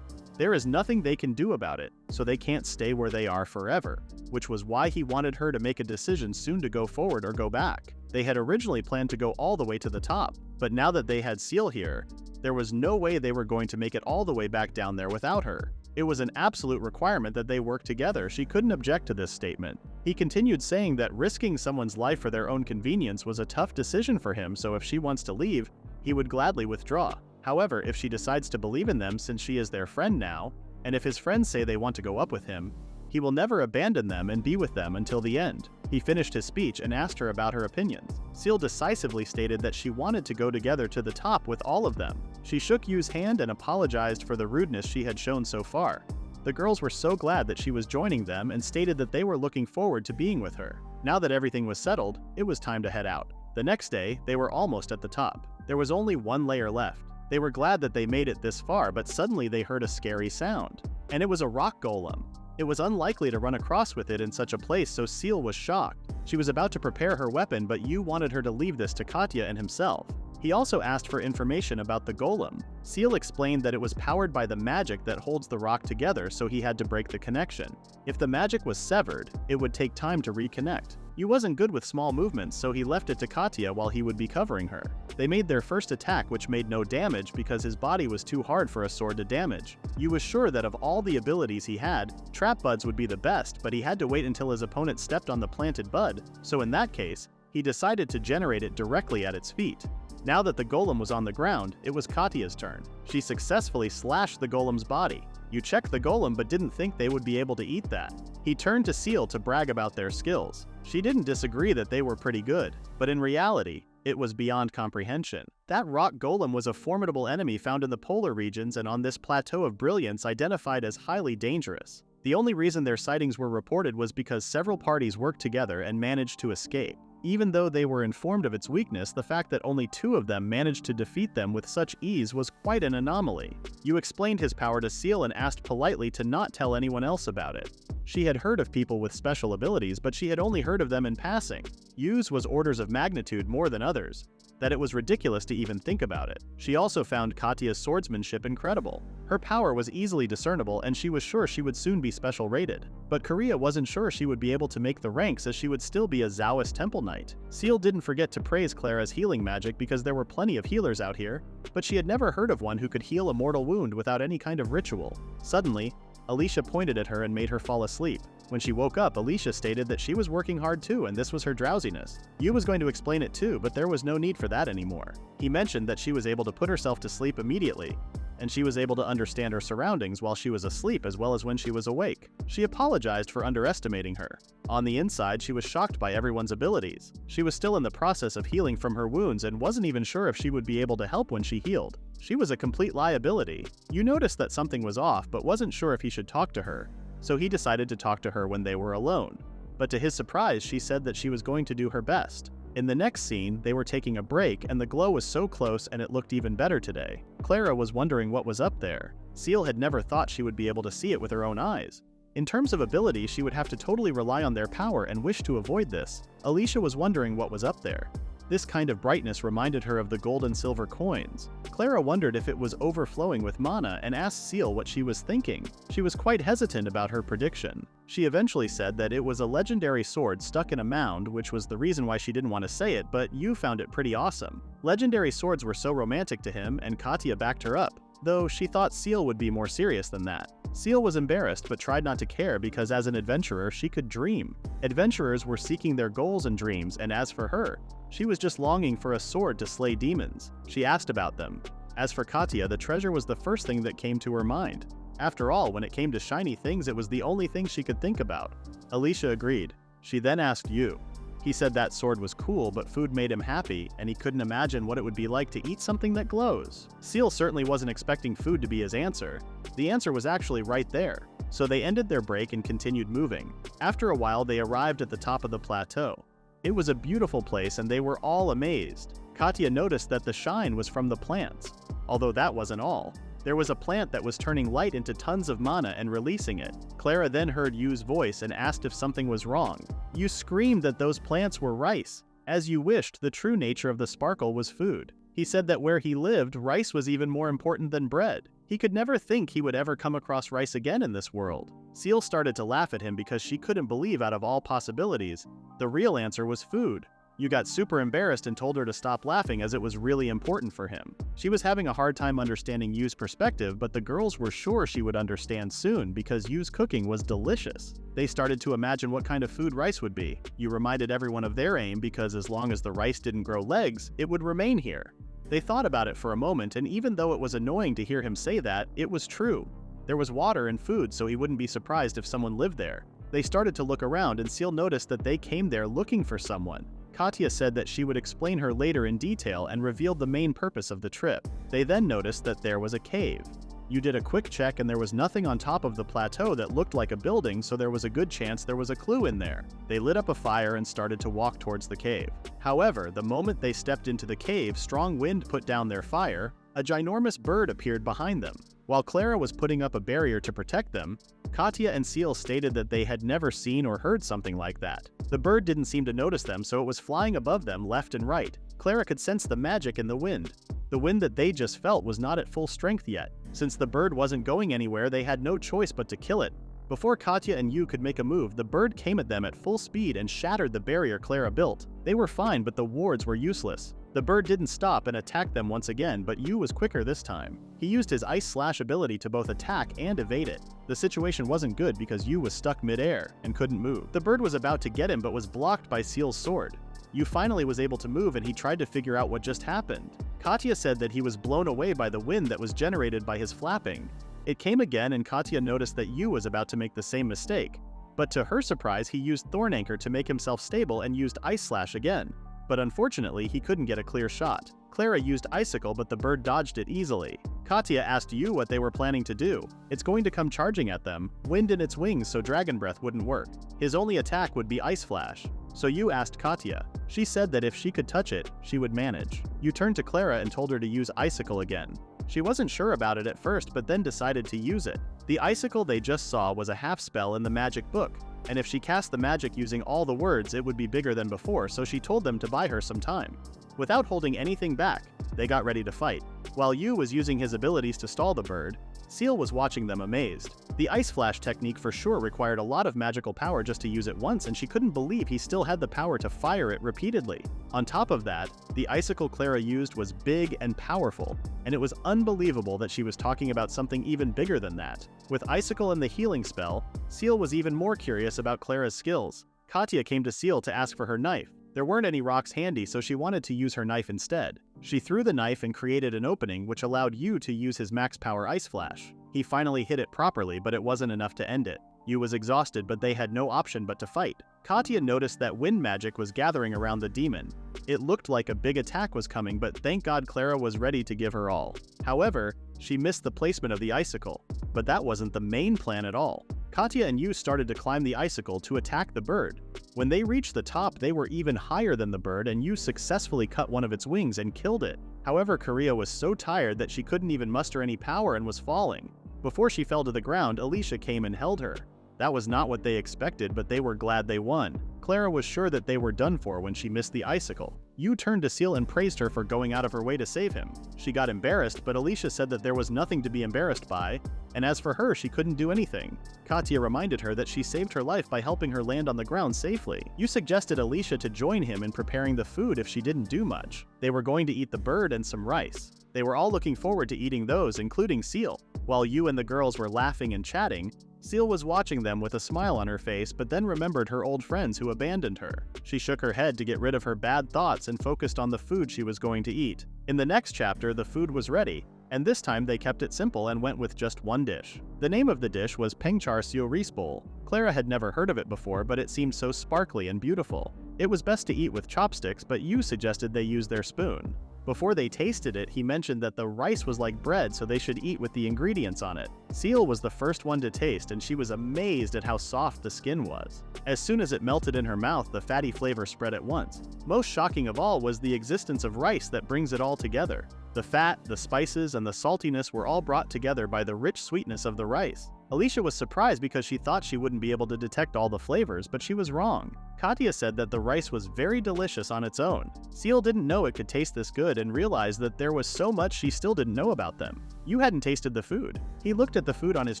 there is nothing they can do about it, so they can't stay where they are forever, which was why he wanted her to make a decision soon to go forward or go back. They had originally planned to go all the way to the top, but now that they had Seal here, there was no way they were going to make it all the way back down there without her. It was an absolute requirement that they work together. She couldn't object to this statement. He continued saying that risking someone's life for their own convenience was a tough decision for him, so if she wants to leave, he would gladly withdraw. However, if she decides to believe in them since she is their friend now, and if his friends say they want to go up with him, he will never abandon them and be with them until the end. He finished his speech and asked her about her opinions. Seal decisively stated that she wanted to go together to the top with all of them. She shook Yu's hand and apologized for the rudeness she had shown so far. The girls were so glad that she was joining them and stated that they were looking forward to being with her. Now that everything was settled, it was time to head out. The next day, they were almost at the top. There was only one layer left. They were glad that they made it this far, but suddenly they heard a scary sound. And it was a rock golem. It was unlikely to run across with it in such a place, so Seal was shocked. She was about to prepare her weapon, but Yu wanted her to leave this to Katya and himself. He also asked for information about the golem. Seal explained that it was powered by the magic that holds the rock together, so he had to break the connection. If the magic was severed, it would take time to reconnect. Yu wasn't good with small movements, so he left it to Katya while he would be covering her. They made their first attack, which made no damage because his body was too hard for a sword to damage. Yu was sure that of all the abilities he had, Trap Buds would be the best, but he had to wait until his opponent stepped on the planted bud, so in that case, he decided to generate it directly at its feet. Now that the golem was on the ground, it was Katya's turn. She successfully slashed the golem's body. Yu checked the golem but didn't think they would be able to eat that. He turned to Seal to brag about their skills. She didn't disagree that they were pretty good, but in reality, it was beyond comprehension. That rock golem was a formidable enemy found in the polar regions and on this plateau of brilliance identified as highly dangerous. The only reason their sightings were reported was because several parties worked together and managed to escape. Even though they were informed of its weakness, the fact that only 2 of them managed to defeat them with such ease was quite an anomaly. Yu explained his power to Seal and asked politely to not tell anyone else about it. She had heard of people with special abilities, but she had only heard of them in passing. Yu's was orders of magnitude more than others, that it was ridiculous to even think about it. She also found Katya's swordsmanship incredible. Her power was easily discernible and she was sure she would soon be special rated. But Korea wasn't sure she would be able to make the ranks as she would still be a Zaoist temple knight. Seal didn't forget to praise Clara's healing magic because there were plenty of healers out here, but she had never heard of one who could heal a mortal wound without any kind of ritual. Suddenly, Alicia pointed at her and made her fall asleep. When she woke up, Alicia stated that she was working hard too and this was her drowsiness. Yu was going to explain it too, but there was no need for that anymore. He mentioned that she was able to put herself to sleep immediately, and she was able to understand her surroundings while she was asleep as well as when she was awake. She apologized for underestimating her. On the inside, she was shocked by everyone's abilities. She was still in the process of healing from her wounds and wasn't even sure if she would be able to help when she healed. She was a complete liability. Yu noticed that something was off but wasn't sure if he should talk to her, so he decided to talk to her when they were alone. But to his surprise, she said that she was going to do her best. In the next scene, they were taking a break and the glow was so close and it looked even better today. Clara was wondering what was up there. Seal had never thought she would be able to see it with her own eyes. In terms of ability, she would have to totally rely on their power and wish to avoid this. Alicia was wondering what was up there. This kind of brightness reminded her of the gold and silver coins. Clara wondered if it was overflowing with mana and asked Seal what she was thinking. She was quite hesitant about her prediction. She eventually said that it was a legendary sword stuck in a mound, which was the reason why she didn't want to say it, but Yu found it pretty awesome. Legendary swords were so romantic to him, and Katya backed her up, though she thought Seal would be more serious than that. Seal was embarrassed but tried not to care because as an adventurer, she could dream. Adventurers were seeking their goals and dreams, and as for her, she was just longing for a sword to slay demons. She asked about them. As for Katya, the treasure was the first thing that came to her mind. After all, when it came to shiny things, it was the only thing she could think about. Alicia agreed. She then asked Yu. He said that sword was cool, but food made him happy, and he couldn't imagine what it would be like to eat something that glows. Seal certainly wasn't expecting food to be his answer. The answer was actually right there. So they ended their break and continued moving. After a while, they arrived at the top of the plateau. It was a beautiful place and they were all amazed. Katya noticed that the shine was from the plants. Although that wasn't all. There was a plant that was turning light into tons of mana and releasing it. Clara then heard Yu's voice and asked if something was wrong. Yu screamed that those plants were rice. As Yu wished, the true nature of the sparkle was food. He said that where he lived, rice was even more important than bread. He could never think he would ever come across rice again in this world. Seal started to laugh at him because she couldn't believe out of all possibilities, the real answer was food. Yu got super embarrassed and told her to stop laughing as it was really important for him. She was having a hard time understanding Yu's perspective, but the girls were sure she would understand soon because Yu's cooking was delicious. They started to imagine what kind of food rice would be. Yu reminded everyone of their aim because as long as the rice didn't grow legs, it would remain here. They thought about it for a moment, and even though it was annoying to hear him say that, it was true. There was water and food, so he wouldn't be surprised if someone lived there. They started to look around, and Seal noticed that they came there looking for someone. Katya said that she would explain her later in detail and revealed the main purpose of the trip. They then noticed that there was a cave. Yu did a quick check and there was nothing on top of the plateau that looked like a building, so there was a good chance there was a clue in there. They lit up a fire and started to walk towards the cave. However, the moment they stepped into the cave, strong wind put down their fire. A ginormous bird appeared behind them. While Clara was putting up a barrier to protect them, Katya and Seal stated that they had never seen or heard something like that. The bird didn't seem to notice them, so it was flying above them left and right. Clara could sense the magic in the wind. The wind that they just felt was not at full strength yet. Since the bird wasn't going anywhere, they had no choice but to kill it. Before Katya and Yu could make a move, the bird came at them at full speed and shattered the barrier Clara built. They were fine, but the wards were useless. The bird didn't stop and attacked them once again, but Yu was quicker this time. He used his Ice Slash ability to both attack and evade it. The situation wasn't good because Yu was stuck mid-air and couldn't move. The bird was about to get him but was blocked by Seal's sword. Yu finally was able to move and he tried to figure out what just happened. Katya said that he was blown away by the wind that was generated by his flapping. It came again and Katya noticed that Yu was about to make the same mistake. But to her surprise, he used Thorn Anchor to make himself stable and used Ice Slash again. But unfortunately, he couldn't get a clear shot. Clara used Icicle, but the bird dodged it easily. Katya asked Yu what they were planning to do. It's going to come charging at them, wind in its wings so Dragon Breath wouldn't work. His only attack would be Ice Flash. So Yu asked Katya. She said that if she could touch it, she would manage. Yu turned to Clara and told her to use Icicle again. She wasn't sure about it at first, but then decided to use it. The icicle they just saw was a half spell in the magic book, and if she cast the magic using all the words, it would be bigger than before, so she told them to buy her some time. Without holding anything back, they got ready to fight. While Yu was using his abilities to stall the bird, Seal was watching them amazed. The Ice Flash technique for sure required a lot of magical power just to use it once, and she couldn't believe he still had the power to fire it repeatedly. On top of that, the icicle Clara used was big and powerful, and it was unbelievable that she was talking about something even bigger than that. With Icicle and the healing spell, Seal was even more curious about Clara's skills. Katya came to Seal to ask for her knife. There weren't any rocks handy, so she wanted to use her knife instead. She threw the knife and created an opening which allowed Yu to use his max power Ice Flash. He finally hit it properly, but it wasn't enough to end it. Yu was exhausted, but they had no option but to fight. Katya noticed that wind magic was gathering around the demon. It looked like a big attack was coming, but thank God Clara was ready to give her all. However, she missed the placement of the icicle. But that wasn't the main plan at all. Katya and Yu started to climb the icicle to attack the bird. When they reached the top, they were even higher than the bird, and Yu successfully cut one of its wings and killed it. However, Korea was so tired that she couldn't even muster any power and was falling. Before she fell to the ground, Alicia came and held her. That was not what they expected, but they were glad they won. Clara was sure that they were done for when she missed the icicle. Yu turned to Seal and praised her for going out of her way to save him. She got embarrassed, but Alicia said that there was nothing to be embarrassed by, and as for her, she couldn't do anything. Katya reminded her that she saved her life by helping her land on the ground safely. Yu suggested Alicia to join him in preparing the food if she didn't do much. They were going to eat the bird and some rice. They were all looking forward to eating those, including Seal. While Yu and the girls were laughing and chatting, Seal was watching them with a smile on her face, but then remembered her old friends who abandoned her. She shook her head to get rid of her bad thoughts and focused on the food she was going to eat. In the next chapter, the food was ready, and this time they kept it simple and went with just one dish. The name of the dish was Pengchar Seo Ris Bowl. Clara had never heard of it before, but it seemed so sparkly and beautiful. It was best to eat with chopsticks, but Yu suggested they use their spoon. Before they tasted it, he mentioned that the rice was like bread, so they should eat with the ingredients on it. Seal was the first one to taste, and she was amazed at how soft the skin was. As soon as it melted in her mouth, the fatty flavor spread at once. Most shocking of all was the existence of rice that brings it all together. The fat, the spices, and the saltiness were all brought together by the rich sweetness of the rice. Alicia was surprised because she thought she wouldn't be able to detect all the flavors, but she was wrong. Katya said that the rice was very delicious on its own. Seal didn't know it could taste this good and realized that there was so much she still didn't know about them. Yu hadn't tasted the food. He looked at the food on his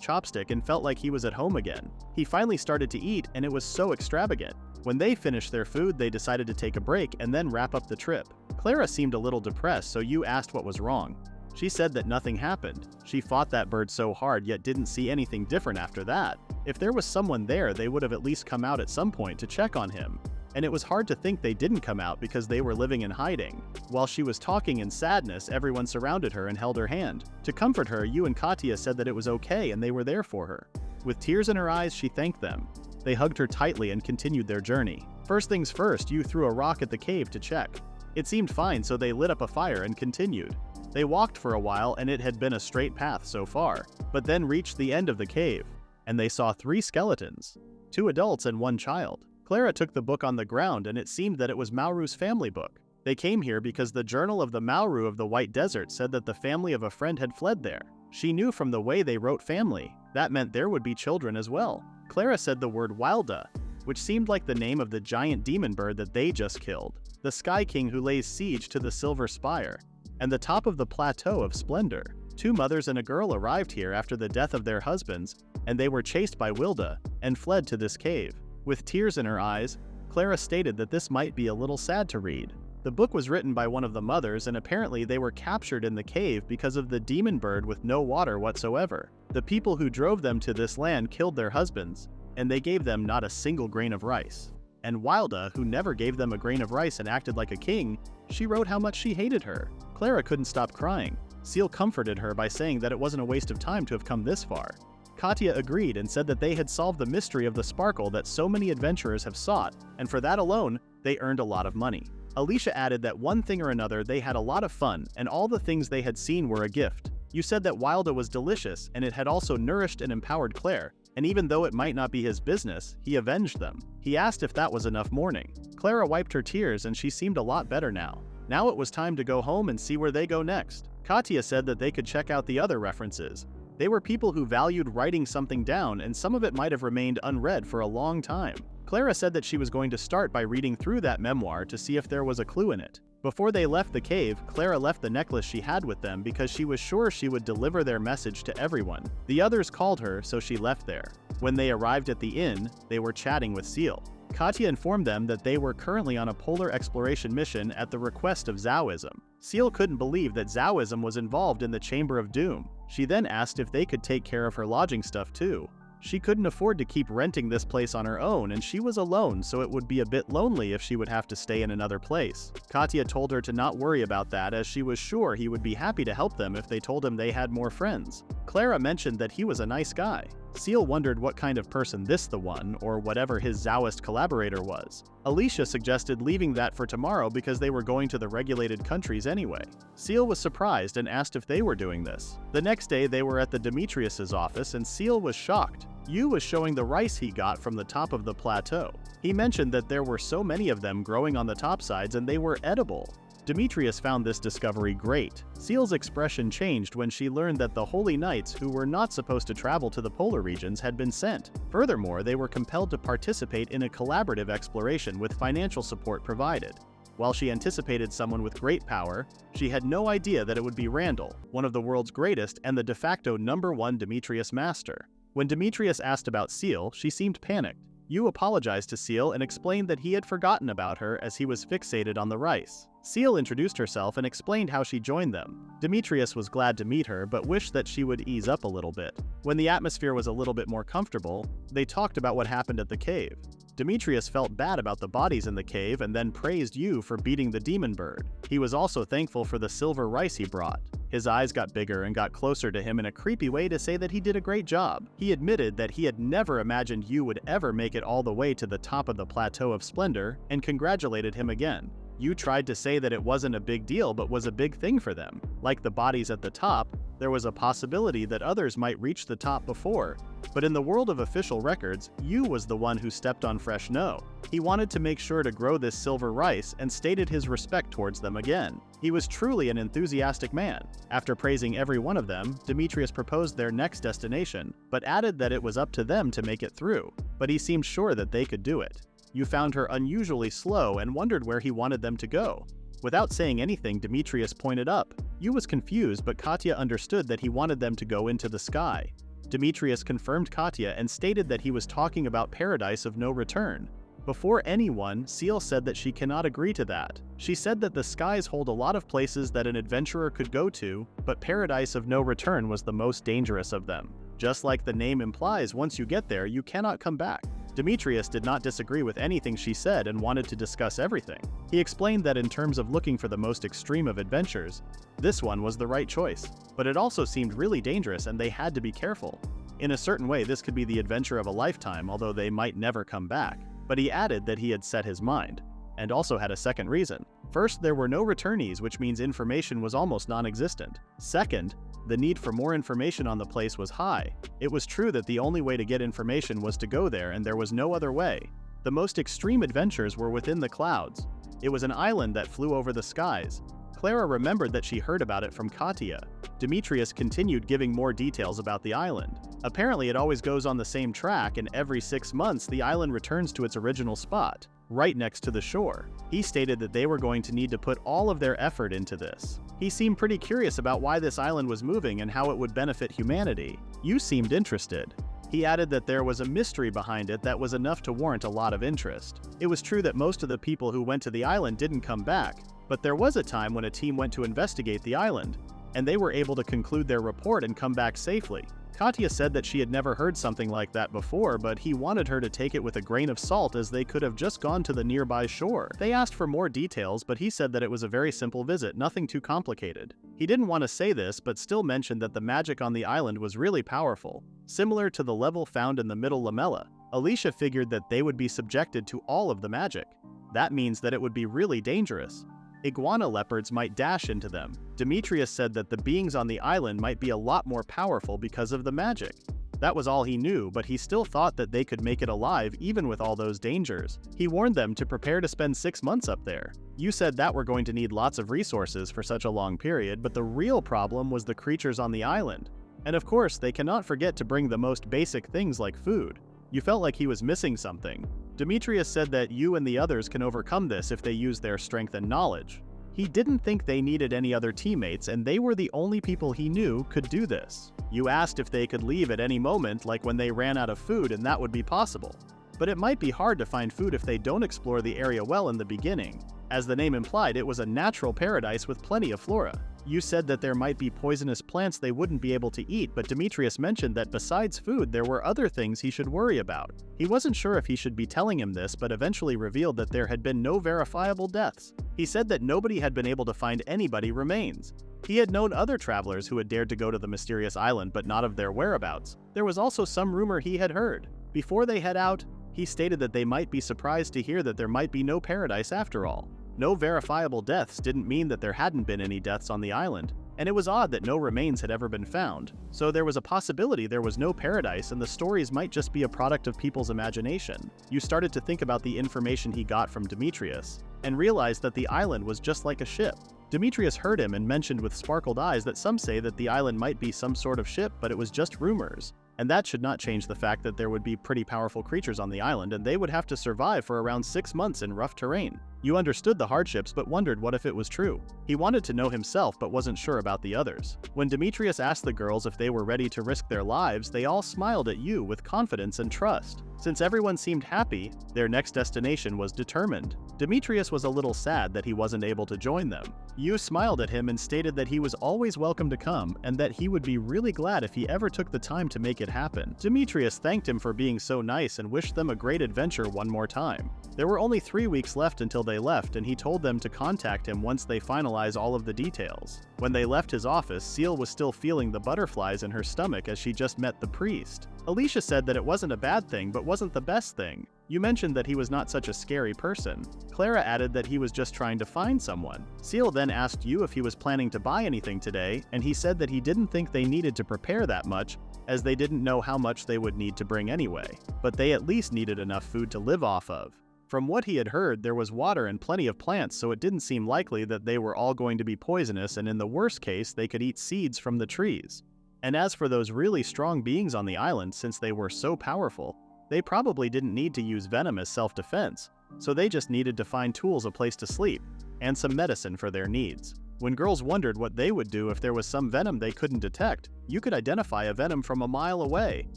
chopstick and felt like he was at home again. He finally started to eat, and it was so extravagant. When they finished their food, they decided to take a break and then wrap up the trip. Clara seemed a little depressed, so Yu asked what was wrong. She said that nothing happened. She fought that bird so hard yet didn't see anything different after that. If there was someone there, they would have at least come out at some point to check on him. And it was hard to think they didn't come out because they were living in hiding. While she was talking in sadness, everyone surrounded her and held her hand. To comfort her, Yu and Katya said that it was okay and they were there for her. With tears in her eyes, she thanked them. They hugged her tightly and continued their journey. First things first, Yu threw a rock at the cave to check. It seemed fine, so they lit up a fire and continued. They walked for a while and it had been a straight path so far, but then reached the end of the cave, and they saw 3 skeletons, 2 adults and 1 child. Clara took the book on the ground and it seemed that it was Maoru's family book. They came here because the Journal of the Maoru of the White Desert said that the family of a friend had fled there. She knew from the way they wrote family. That meant there would be children as well. Clara said the word Wilda, which seemed like the name of the giant demon bird that they just killed, the Sky King who lays siege to the Silver Spire, and the top of the Plateau of Splendor. 2 mothers and a girl arrived here after the death of their husbands, and they were chased by Wilda and fled to this cave. With tears in her eyes, Clara stated that this might be a little sad to read. The book was written by one of the mothers, and apparently they were captured in the cave because of the demon bird with no water whatsoever. The people who drove them to this land killed their husbands, and they gave them not a single grain of rice. And Wilda, who never gave them a grain of rice and acted like a king, she wrote how much she hated her. Clara couldn't stop crying. Seal comforted her by saying that it wasn't a waste of time to have come this far. Katya agreed and said that they had solved the mystery of the sparkle that so many adventurers have sought, and for that alone, they earned a lot of money. Alicia added that one thing or another they had a lot of fun, and all the things they had seen were a gift. You said that Wilda was delicious, and it had also nourished and empowered Claire, and even though it might not be his business, he avenged them. He asked if that was enough mourning. Clara wiped her tears and she seemed a lot better now. Now it was time to go home and see where they go next. Katya said that they could check out the other references. They were people who valued writing something down, and some of it might have remained unread for a long time. Clara said that she was going to start by reading through that memoir to see if there was a clue in it. Before they left the cave, Clara left the necklace she had with them because she was sure she would deliver their message to everyone. The others called her, so she left there. When they arrived at the inn, they were chatting with Seal. Katya informed them that they were currently on a polar exploration mission at the request of Zaoism. Seal couldn't believe that Zaoism was involved in the Chamber of Doom. She then asked if they could take care of her lodging stuff too. She couldn't afford to keep renting this place on her own, and she was alone, so it would be a bit lonely if she would have to stay in another place. Katya told her to not worry about that, as she was sure he would be happy to help them if they told him they had more friends. Clara mentioned that he was a nice guy. Seal wondered what kind of person this the one, or whatever his Zaoist collaborator was. Alicia suggested leaving that for tomorrow because they were going to the regulated countries anyway. Seal was surprised and asked if they were doing this. The next day they were at the Demetrius's office and Seal was shocked. Yu was showing the rice he got from the top of the plateau. He mentioned that there were so many of them growing on the topsides and they were edible. Demetrius found this discovery great. Seal's expression changed when she learned that the Holy Knights, who were not supposed to travel to the polar regions, had been sent. Furthermore, they were compelled to participate in a collaborative exploration with financial support provided. While she anticipated someone with great power, she had no idea that it would be Randall, one of the world's greatest and the de facto #1 Demetrius master. When Demetrius asked about Seal, she seemed panicked. Yu apologized to Seal and explained that he had forgotten about her as he was fixated on the rice. Seal introduced herself and explained how she joined them. Demetrius was glad to meet her, but wished that she would ease up a little bit. When the atmosphere was a little bit more comfortable, they talked about what happened at the cave. Demetrius felt bad about the bodies in the cave and then praised Yu for beating the demon bird. He was also thankful for the silver rice he brought. His eyes got bigger and got closer to him in a creepy way to say that he did a great job. He admitted that he had never imagined Yu would ever make it all the way to the top of the Plateau of Splendor and congratulated him again. Yu tried to say that it wasn't a big deal but was a big thing for them. Like the bodies at the top, there was a possibility that others might reach the top before. But in the world of official records, Yu was the one who stepped on fresh no. He wanted to make sure to grow this silver rice and stated his respect towards them again. He was truly an enthusiastic man. After praising every one of them, Demetrius proposed their next destination, but added that it was up to them to make it through. But he seemed sure that they could do it. Yu found her unusually slow and wondered where he wanted them to go. Without saying anything, Demetrius pointed up. Yu was confused, but Katya understood that he wanted them to go into the sky. Demetrius confirmed Katya and stated that he was talking about Paradise of No Return. Before anyone, Seal said that she cannot agree to that. She said that the skies hold a lot of places that an adventurer could go to, but Paradise of No Return was the most dangerous of them. Just like the name implies, once you get there, you cannot come back. Demetrius did not disagree with anything she said and wanted to discuss everything. He explained that in terms of looking for the most extreme of adventures, this one was the right choice. But it also seemed really dangerous and they had to be careful. In a certain way, this could be the adventure of a lifetime, although they might never come back. But he added that he had set his mind, and also had a second reason. First, there were no returnees, which means information was almost non-existent. Second, the need for more information on the place was high. It was true that the only way to get information was to go there, and there was no other way. The most extreme adventures were within the clouds. It was an island that flew over the skies. Clara remembered that she heard about it from Katya. Demetrius continued giving more details about the island. Apparently it always goes on the same track, and every 6 months the island returns to its original spot, right next to the shore. He stated that they were going to need to put all of their effort into this. He seemed pretty curious about why this island was moving and how it would benefit humanity. You seemed interested. He added that there was a mystery behind it that was enough to warrant a lot of interest. It was true that most of the people who went to the island didn't come back, but there was a time when a team went to investigate the island, and they were able to conclude their report and come back safely. Katya said that she had never heard something like that before, but he wanted her to take it with a grain of salt, as they could have just gone to the nearby shore. They asked for more details, but he said that it was a very simple visit, nothing too complicated. He didn't want to say this, but still mentioned that the magic on the island was really powerful, similar to the level found in the middle lamella. Alicia figured that they would be subjected to all of the magic. That means that it would be really dangerous. Iguana leopards might dash into them. Demetrius said that the beings on the island might be a lot more powerful because of the magic. That was all he knew, but he still thought that they could make it alive even with all those dangers. He warned them to prepare to spend 6 months up there. You said that we're going to need lots of resources for such a long period, but the real problem was the creatures on the island. And of course, they cannot forget to bring the most basic things like food. You felt like he was missing something. Demetrius said that you and the others can overcome this if they use their strength and knowledge. He didn't think they needed any other teammates, and they were the only people he knew could do this. You asked if they could leave at any moment, like when they ran out of food, and that would be possible. But it might be hard to find food if they don't explore the area well in the beginning. As the name implied, it was a natural paradise with plenty of flora. You said that there might be poisonous plants they wouldn't be able to eat, but Demetrius mentioned that besides food, there were other things he should worry about. He wasn't sure if he should be telling him this, but eventually revealed that there had been no verifiable deaths. He said that nobody had been able to find anybody remains. He had known other travelers who had dared to go to the mysterious island, but not of their whereabouts. There was also some rumor he had heard. Before they head out, he stated that they might be surprised to hear that there might be no paradise after all. No verifiable deaths didn't mean that there hadn't been any deaths on the island, and it was odd that no remains had ever been found. So there was a possibility there was no paradise and the stories might just be a product of people's imagination. You started to think about the information he got from Demetrius, and realized that the island was just like a ship. Demetrius heard him and mentioned with sparkled eyes that some say that the island might be some sort of ship, but it was just rumors. And that should not change the fact that there would be pretty powerful creatures on the island, and they would have to survive for around 6 months in rough terrain. You understood the hardships but wondered what if it was true. He wanted to know himself but wasn't sure about the others. When Demetrius asked the girls if they were ready to risk their lives, they all smiled at you with confidence and trust. Since everyone seemed happy, their next destination was determined. Demetrius was a little sad that he wasn't able to join them. You smiled at him and stated that he was always welcome to come and that he would be really glad if he ever took the time to make it happen. Demetrius thanked him for being so nice and wished them a great adventure one more time. There were only 3 weeks left until they left, and he told them to contact him once they finalize all of the details. When they left his office, Seal was still feeling the butterflies in her stomach as she just met the priest. Alicia said that it wasn't a bad thing but wasn't the best thing. You mentioned that he was not such a scary person. Clara added that he was just trying to find someone. Seal then asked you if he was planning to buy anything today, and he said that he didn't think they needed to prepare that much, as they didn't know how much they would need to bring anyway. But they at least needed enough food to live off of. From what he had heard, there was water and plenty of plants, so it didn't seem likely that they were all going to be poisonous, and in the worst case, they could eat seeds from the trees. And as for those really strong beings on the island, since they were so powerful, they probably didn't need to use venom as self-defense, so they just needed to find tools, a place to sleep, and some medicine for their needs. When girls wondered what they would do if there was some venom they couldn't detect, you could identify a venom from a mile away,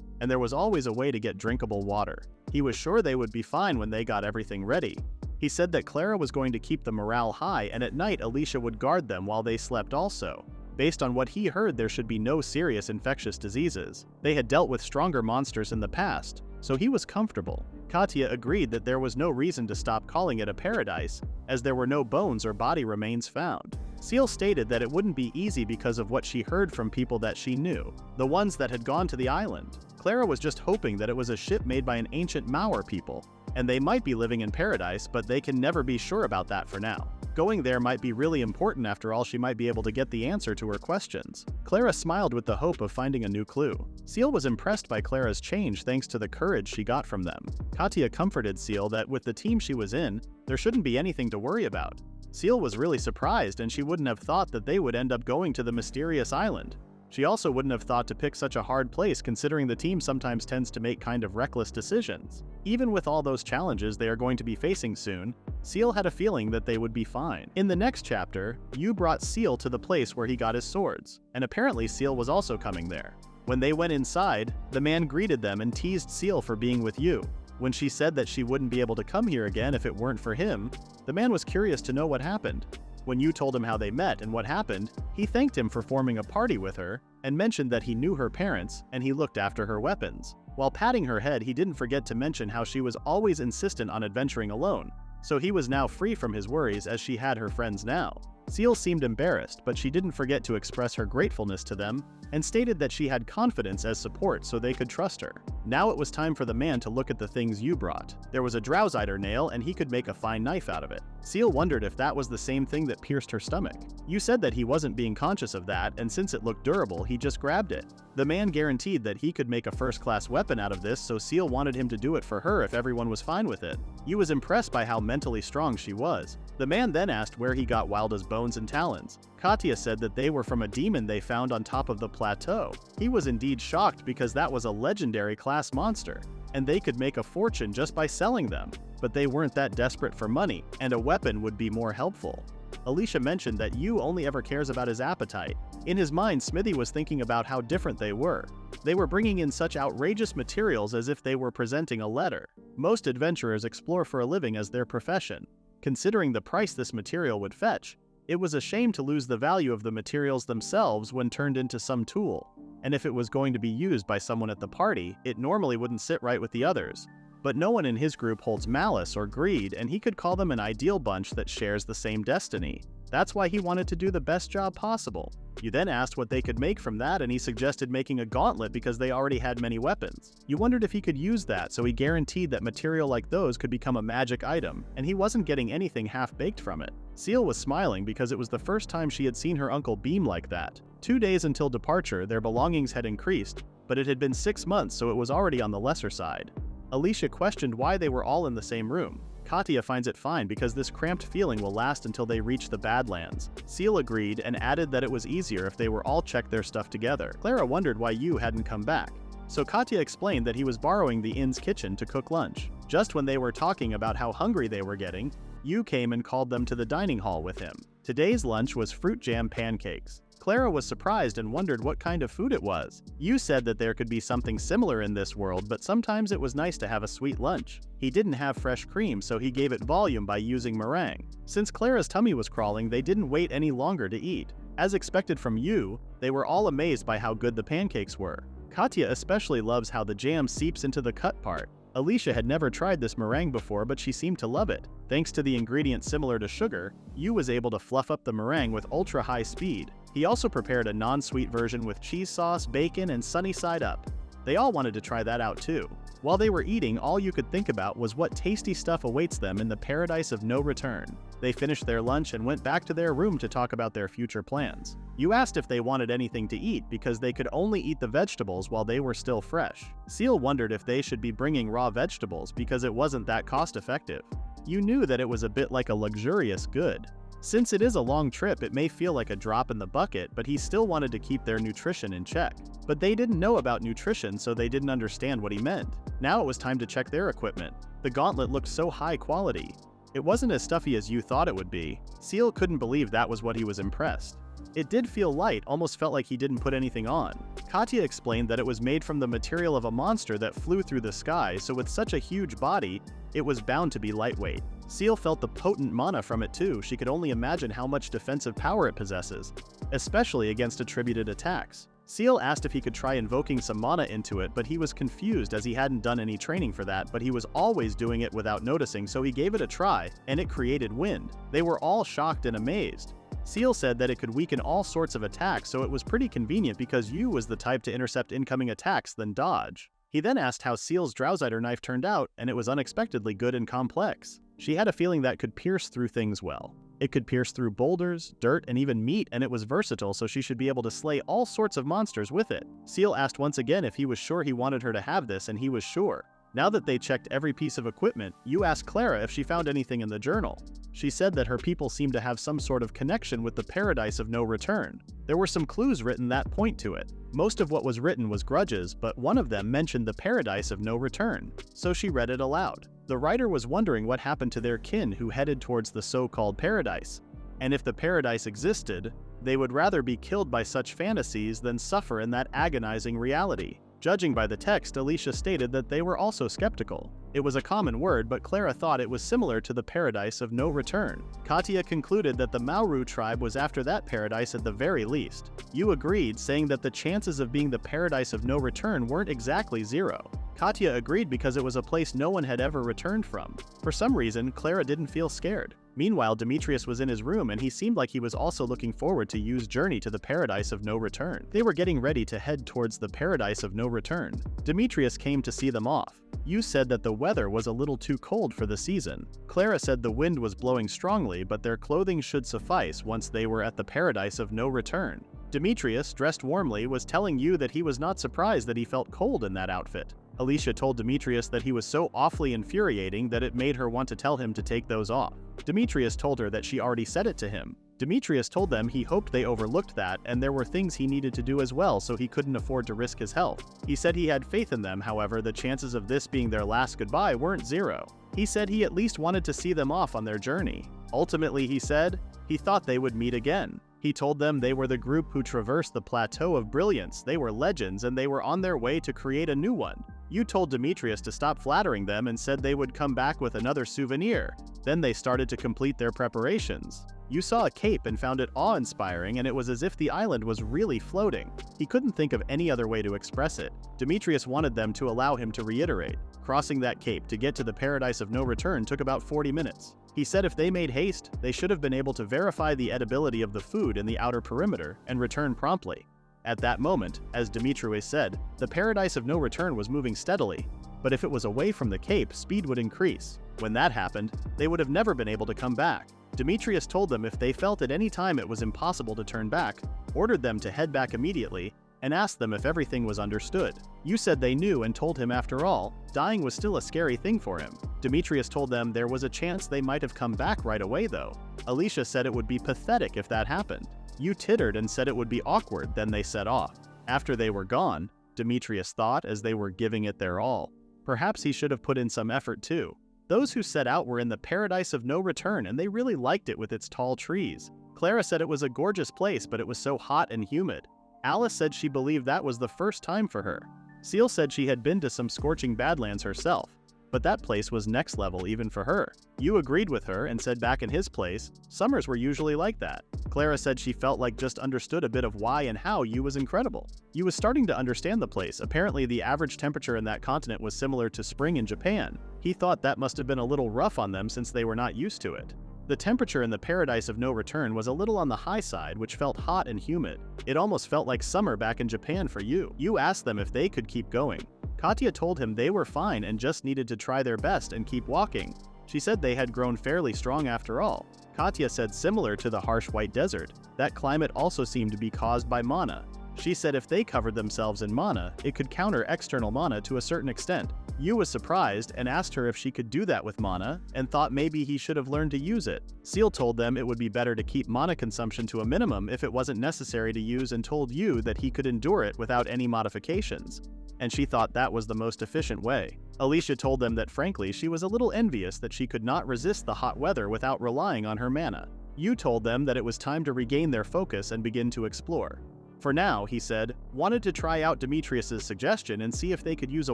and there was always a way to get drinkable water. He was sure they would be fine when they got everything ready. He said that Clara was going to keep the morale high, and at night Alicia would guard them while they slept also. Based on what he heard, there should be no serious infectious diseases. They had dealt with stronger monsters in the past, so he was comfortable. Katya agreed that there was no reason to stop calling it a paradise, as there were no bones or body remains found. Seal stated that it wouldn't be easy because of what she heard from people that she knew, the ones that had gone to the island. Clara was just hoping that it was a ship made by an ancient Maor people, and they might be living in paradise, but they can never be sure about that for now. Going there might be really important. After all, she might be able to get the answer to her questions. Clara smiled with the hope of finding a new clue. Seal was impressed by Clara's change thanks to the courage she got from them. Katya comforted Seal that with the team she was in, there shouldn't be anything to worry about. Seal was really surprised, and she wouldn't have thought that they would end up going to the mysterious island. She also wouldn't have thought to pick such a hard place, considering the team sometimes tends to make kind of reckless decisions. Even with all those challenges they are going to be facing soon, Seal had a feeling that they would be fine. In the next chapter, Yu brought Seal to the place where he got his swords, and apparently Seal was also coming there. When they went inside, the man greeted them and teased Seal for being with Yu. When she said that she wouldn't be able to come here again if it weren't for him, the man was curious to know what happened. When Yu told him how they met and what happened, he thanked him for forming a party with her, and mentioned that he knew her parents and he looked after her weapons. While patting her head, he didn't forget to mention how she was always insistent on adventuring alone, so he was now free from his worries as she had her friends now. Seal seemed embarrassed, but she didn't forget to express her gratefulness to them, and stated that she had confidence as support so they could trust her. Now it was time for the man to look at the things Yu brought. There was a Drowsider nail, and he could make a fine knife out of it. Seal wondered if that was the same thing that pierced her stomach. Yu said that he wasn't being conscious of that, and since it looked durable, he just grabbed it. The man guaranteed that he could make a first-class weapon out of this, so Seal wanted him to do it for her if everyone was fine with it. Yu was impressed by how mentally strong she was. The man then asked where he got Wilda's bones and talons. Katya said that they were from a demon they found on top of the plateau. He was indeed shocked because that was a legendary class monster, and they could make a fortune just by selling them. But they weren't that desperate for money, and a weapon would be more helpful. Alicia mentioned that Yu only ever cares about his appetite. In his mind, Smithy was thinking about how different they were. They were bringing in such outrageous materials as if they were presenting a letter. Most adventurers explore for a living as their profession. Considering the price this material would fetch, it was a shame to lose the value of the materials themselves when turned into some tool. And if it was going to be used by someone at the party, it normally wouldn't sit right with the others. But no one in his group holds malice or greed, and he could call them an ideal bunch that shares the same destiny. That's why he wanted to do the best job possible. You then asked what they could make from that, and he suggested making a gauntlet because they already had many weapons. You wondered if he could use that, so he guaranteed that material like those could become a magic item, and he wasn't getting anything half-baked from it. Seal was smiling because it was the first time she had seen her uncle beam like that. 2 days until departure, their belongings had increased, but it had been 6 months, so it was already on the lesser side. Alicia questioned why they were all in the same room. Katya finds it fine because this cramped feeling will last until they reach the Badlands. Seal agreed and added that it was easier if they were all checked their stuff together. Clara wondered why Yu hadn't come back, so Katya explained that he was borrowing the inn's kitchen to cook lunch. Just when they were talking about how hungry they were getting, Yu came and called them to the dining hall with him. Today's lunch was fruit jam pancakes. Clara was surprised and wondered what kind of food it was. Yu said that there could be something similar in this world, but sometimes it was nice to have a sweet lunch. He didn't have fresh cream, so he gave it volume by using meringue. Since Clara's tummy was crawling, they didn't wait any longer to eat. As expected from Yu, they were all amazed by how good the pancakes were. Katya especially loves how the jam seeps into the cut part. Alicia had never tried this meringue before, but she seemed to love it. Thanks to the ingredient similar to sugar, Yu was able to fluff up the meringue with ultra-high speed. He also prepared a non-sweet version with cheese sauce, bacon, and sunny side up. They all wanted to try that out too. While they were eating, all you could think about was what tasty stuff awaits them in the paradise of no return. They finished their lunch and went back to their room to talk about their future plans. Yu asked if they wanted anything to eat because they could only eat the vegetables while they were still fresh. Seal wondered if they should be bringing raw vegetables because it wasn't that cost-effective. Yu knew that it was a bit like a luxurious good. Since it is a long trip, it may feel like a drop in the bucket, but he still wanted to keep their nutrition in check. But they didn't know about nutrition, so they didn't understand what he meant. Now it was time to check their equipment. The gauntlet looked so high quality. It wasn't as stuffy as you thought it would be. Seal couldn't believe that was what he was impressed. It did feel light, almost felt like he didn't put anything on. Katya explained that it was made from the material of a monster that flew through the sky, so with such a huge body, it was bound to be lightweight. Seal felt the potent mana from it too. She could only imagine how much defensive power it possesses, especially against attributed attacks. Seal asked if he could try invoking some mana into it, but he was confused as he hadn't done any training for that, but he was always doing it without noticing, so he gave it a try, and it created wind. They were all shocked and amazed. Seal said that it could weaken all sorts of attacks, so it was pretty convenient because Yu was the type to intercept incoming attacks than dodge. He then asked how Seal's Drowsider knife turned out, and it was unexpectedly good and complex. She had a feeling that could pierce through things well. It could pierce through boulders, dirt, and even meat, and it was versatile, so she should be able to slay all sorts of monsters with it. Seal asked once again if he was sure he wanted her to have this, and he was sure. Now that they checked every piece of equipment, Yu asked Clara if she found anything in the journal. She said that her people seemed to have some sort of connection with the paradise of no return. There were some clues written that point to it. Most of what was written was grudges, but one of them mentioned the paradise of no return, so she read it aloud. The writer was wondering what happened to their kin who headed towards the so-called paradise, and if the paradise existed, they would rather be killed by such fantasies than suffer in that agonizing reality. Judging by the text, Alicia stated that they were also skeptical. It was a common word, but Clara thought it was similar to the paradise of no return. Katya concluded that the Mauru tribe was after that paradise at the very least. You agreed, saying that the chances of being the paradise of no return weren't exactly zero. Katya agreed because it was a place no one had ever returned from. For some reason, Clara didn't feel scared. Meanwhile, Demetrius was in his room and he seemed like he was also looking forward to Yu's journey to the paradise of no return. They were getting ready to head towards the paradise of no return. Demetrius came to see them off. Yu said that the weather was a little too cold for the season. Clara said the wind was blowing strongly, but their clothing should suffice once they were at the paradise of no return. Demetrius, dressed warmly, was telling Yu that he was not surprised that he felt cold in that outfit. Alicia told Demetrius that he was so awfully infuriating that it made her want to tell him to take those off. Demetrius told her that she already said it to him. Demetrius told them he hoped they overlooked that and there were things he needed to do as well, so he couldn't afford to risk his health. He said he had faith in them, however, the chances of this being their last goodbye weren't zero. He said he at least wanted to see them off on their journey. Ultimately, he said, he thought they would meet again. He told them they were the group who traversed the Plateau of Brilliance, they were legends, and they were on their way to create a new one. Yu told Demetrius to stop flattering them and said they would come back with another souvenir. Then they started to complete their preparations. Yu saw a cape and found it awe-inspiring, and it was as if the island was really floating. He couldn't think of any other way to express it. Demetrius wanted them to allow him to reiterate. Crossing that cape to get to the paradise of no return took about 40 minutes. He said if they made haste, they should have been able to verify the edibility of the food in the outer perimeter and return promptly. At that moment, as Demetrius said, the paradise of no return was moving steadily, but if it was away from the cape, speed would increase. When that happened, they would have never been able to come back. Demetrius told them if they felt at any time it was impossible to turn back, ordered them to head back immediately, and asked them if everything was understood. Yu said they knew and told him after all, dying was still a scary thing for him. Demetrius told them there was a chance they might have come back right away though. Alicia said it would be pathetic if that happened. Yu tittered and said it would be awkward, then they set off. After they were gone, Demetrius thought as they were giving it their all, perhaps he should have put in some effort too. Those who set out were in the paradise of no return and they really liked it with its tall trees. Clara said it was a gorgeous place, but it was so hot and humid. Alice said she believed that was the first time for her. Seal said she had been to some scorching badlands herself, but that place was next level even for her. Yu agreed with her and said back in his place, summers were usually like that. Clara said she felt like just understood a bit of why and how Yu was incredible. Yu was starting to understand the place. Apparently the average temperature in that continent was similar to spring in Japan. He thought that must have been a little rough on them since they were not used to it. The temperature in the paradise of no return was a little on the high side, which felt hot and humid. It almost felt like summer back in Japan for Yu. Yu asked them if they could keep going. Katya told him they were fine and just needed to try their best and keep walking. She said they had grown fairly strong after all. Katya said similar to the harsh white desert, that climate also seemed to be caused by mana. She said if they covered themselves in mana, it could counter external mana to a certain extent. Yu was surprised and asked her if she could do that with mana, and thought maybe he should have learned to use it. Seal told them it would be better to keep mana consumption to a minimum if it wasn't necessary to use, and told Yu that he could endure it without any modifications. And she thought that was the most efficient way. Alicia told them that frankly she was a little envious that she could not resist the hot weather without relying on her mana. Yu told them that it was time to regain their focus and begin to explore. For now, he said, wanted to try out Demetrius's suggestion and see if they could use a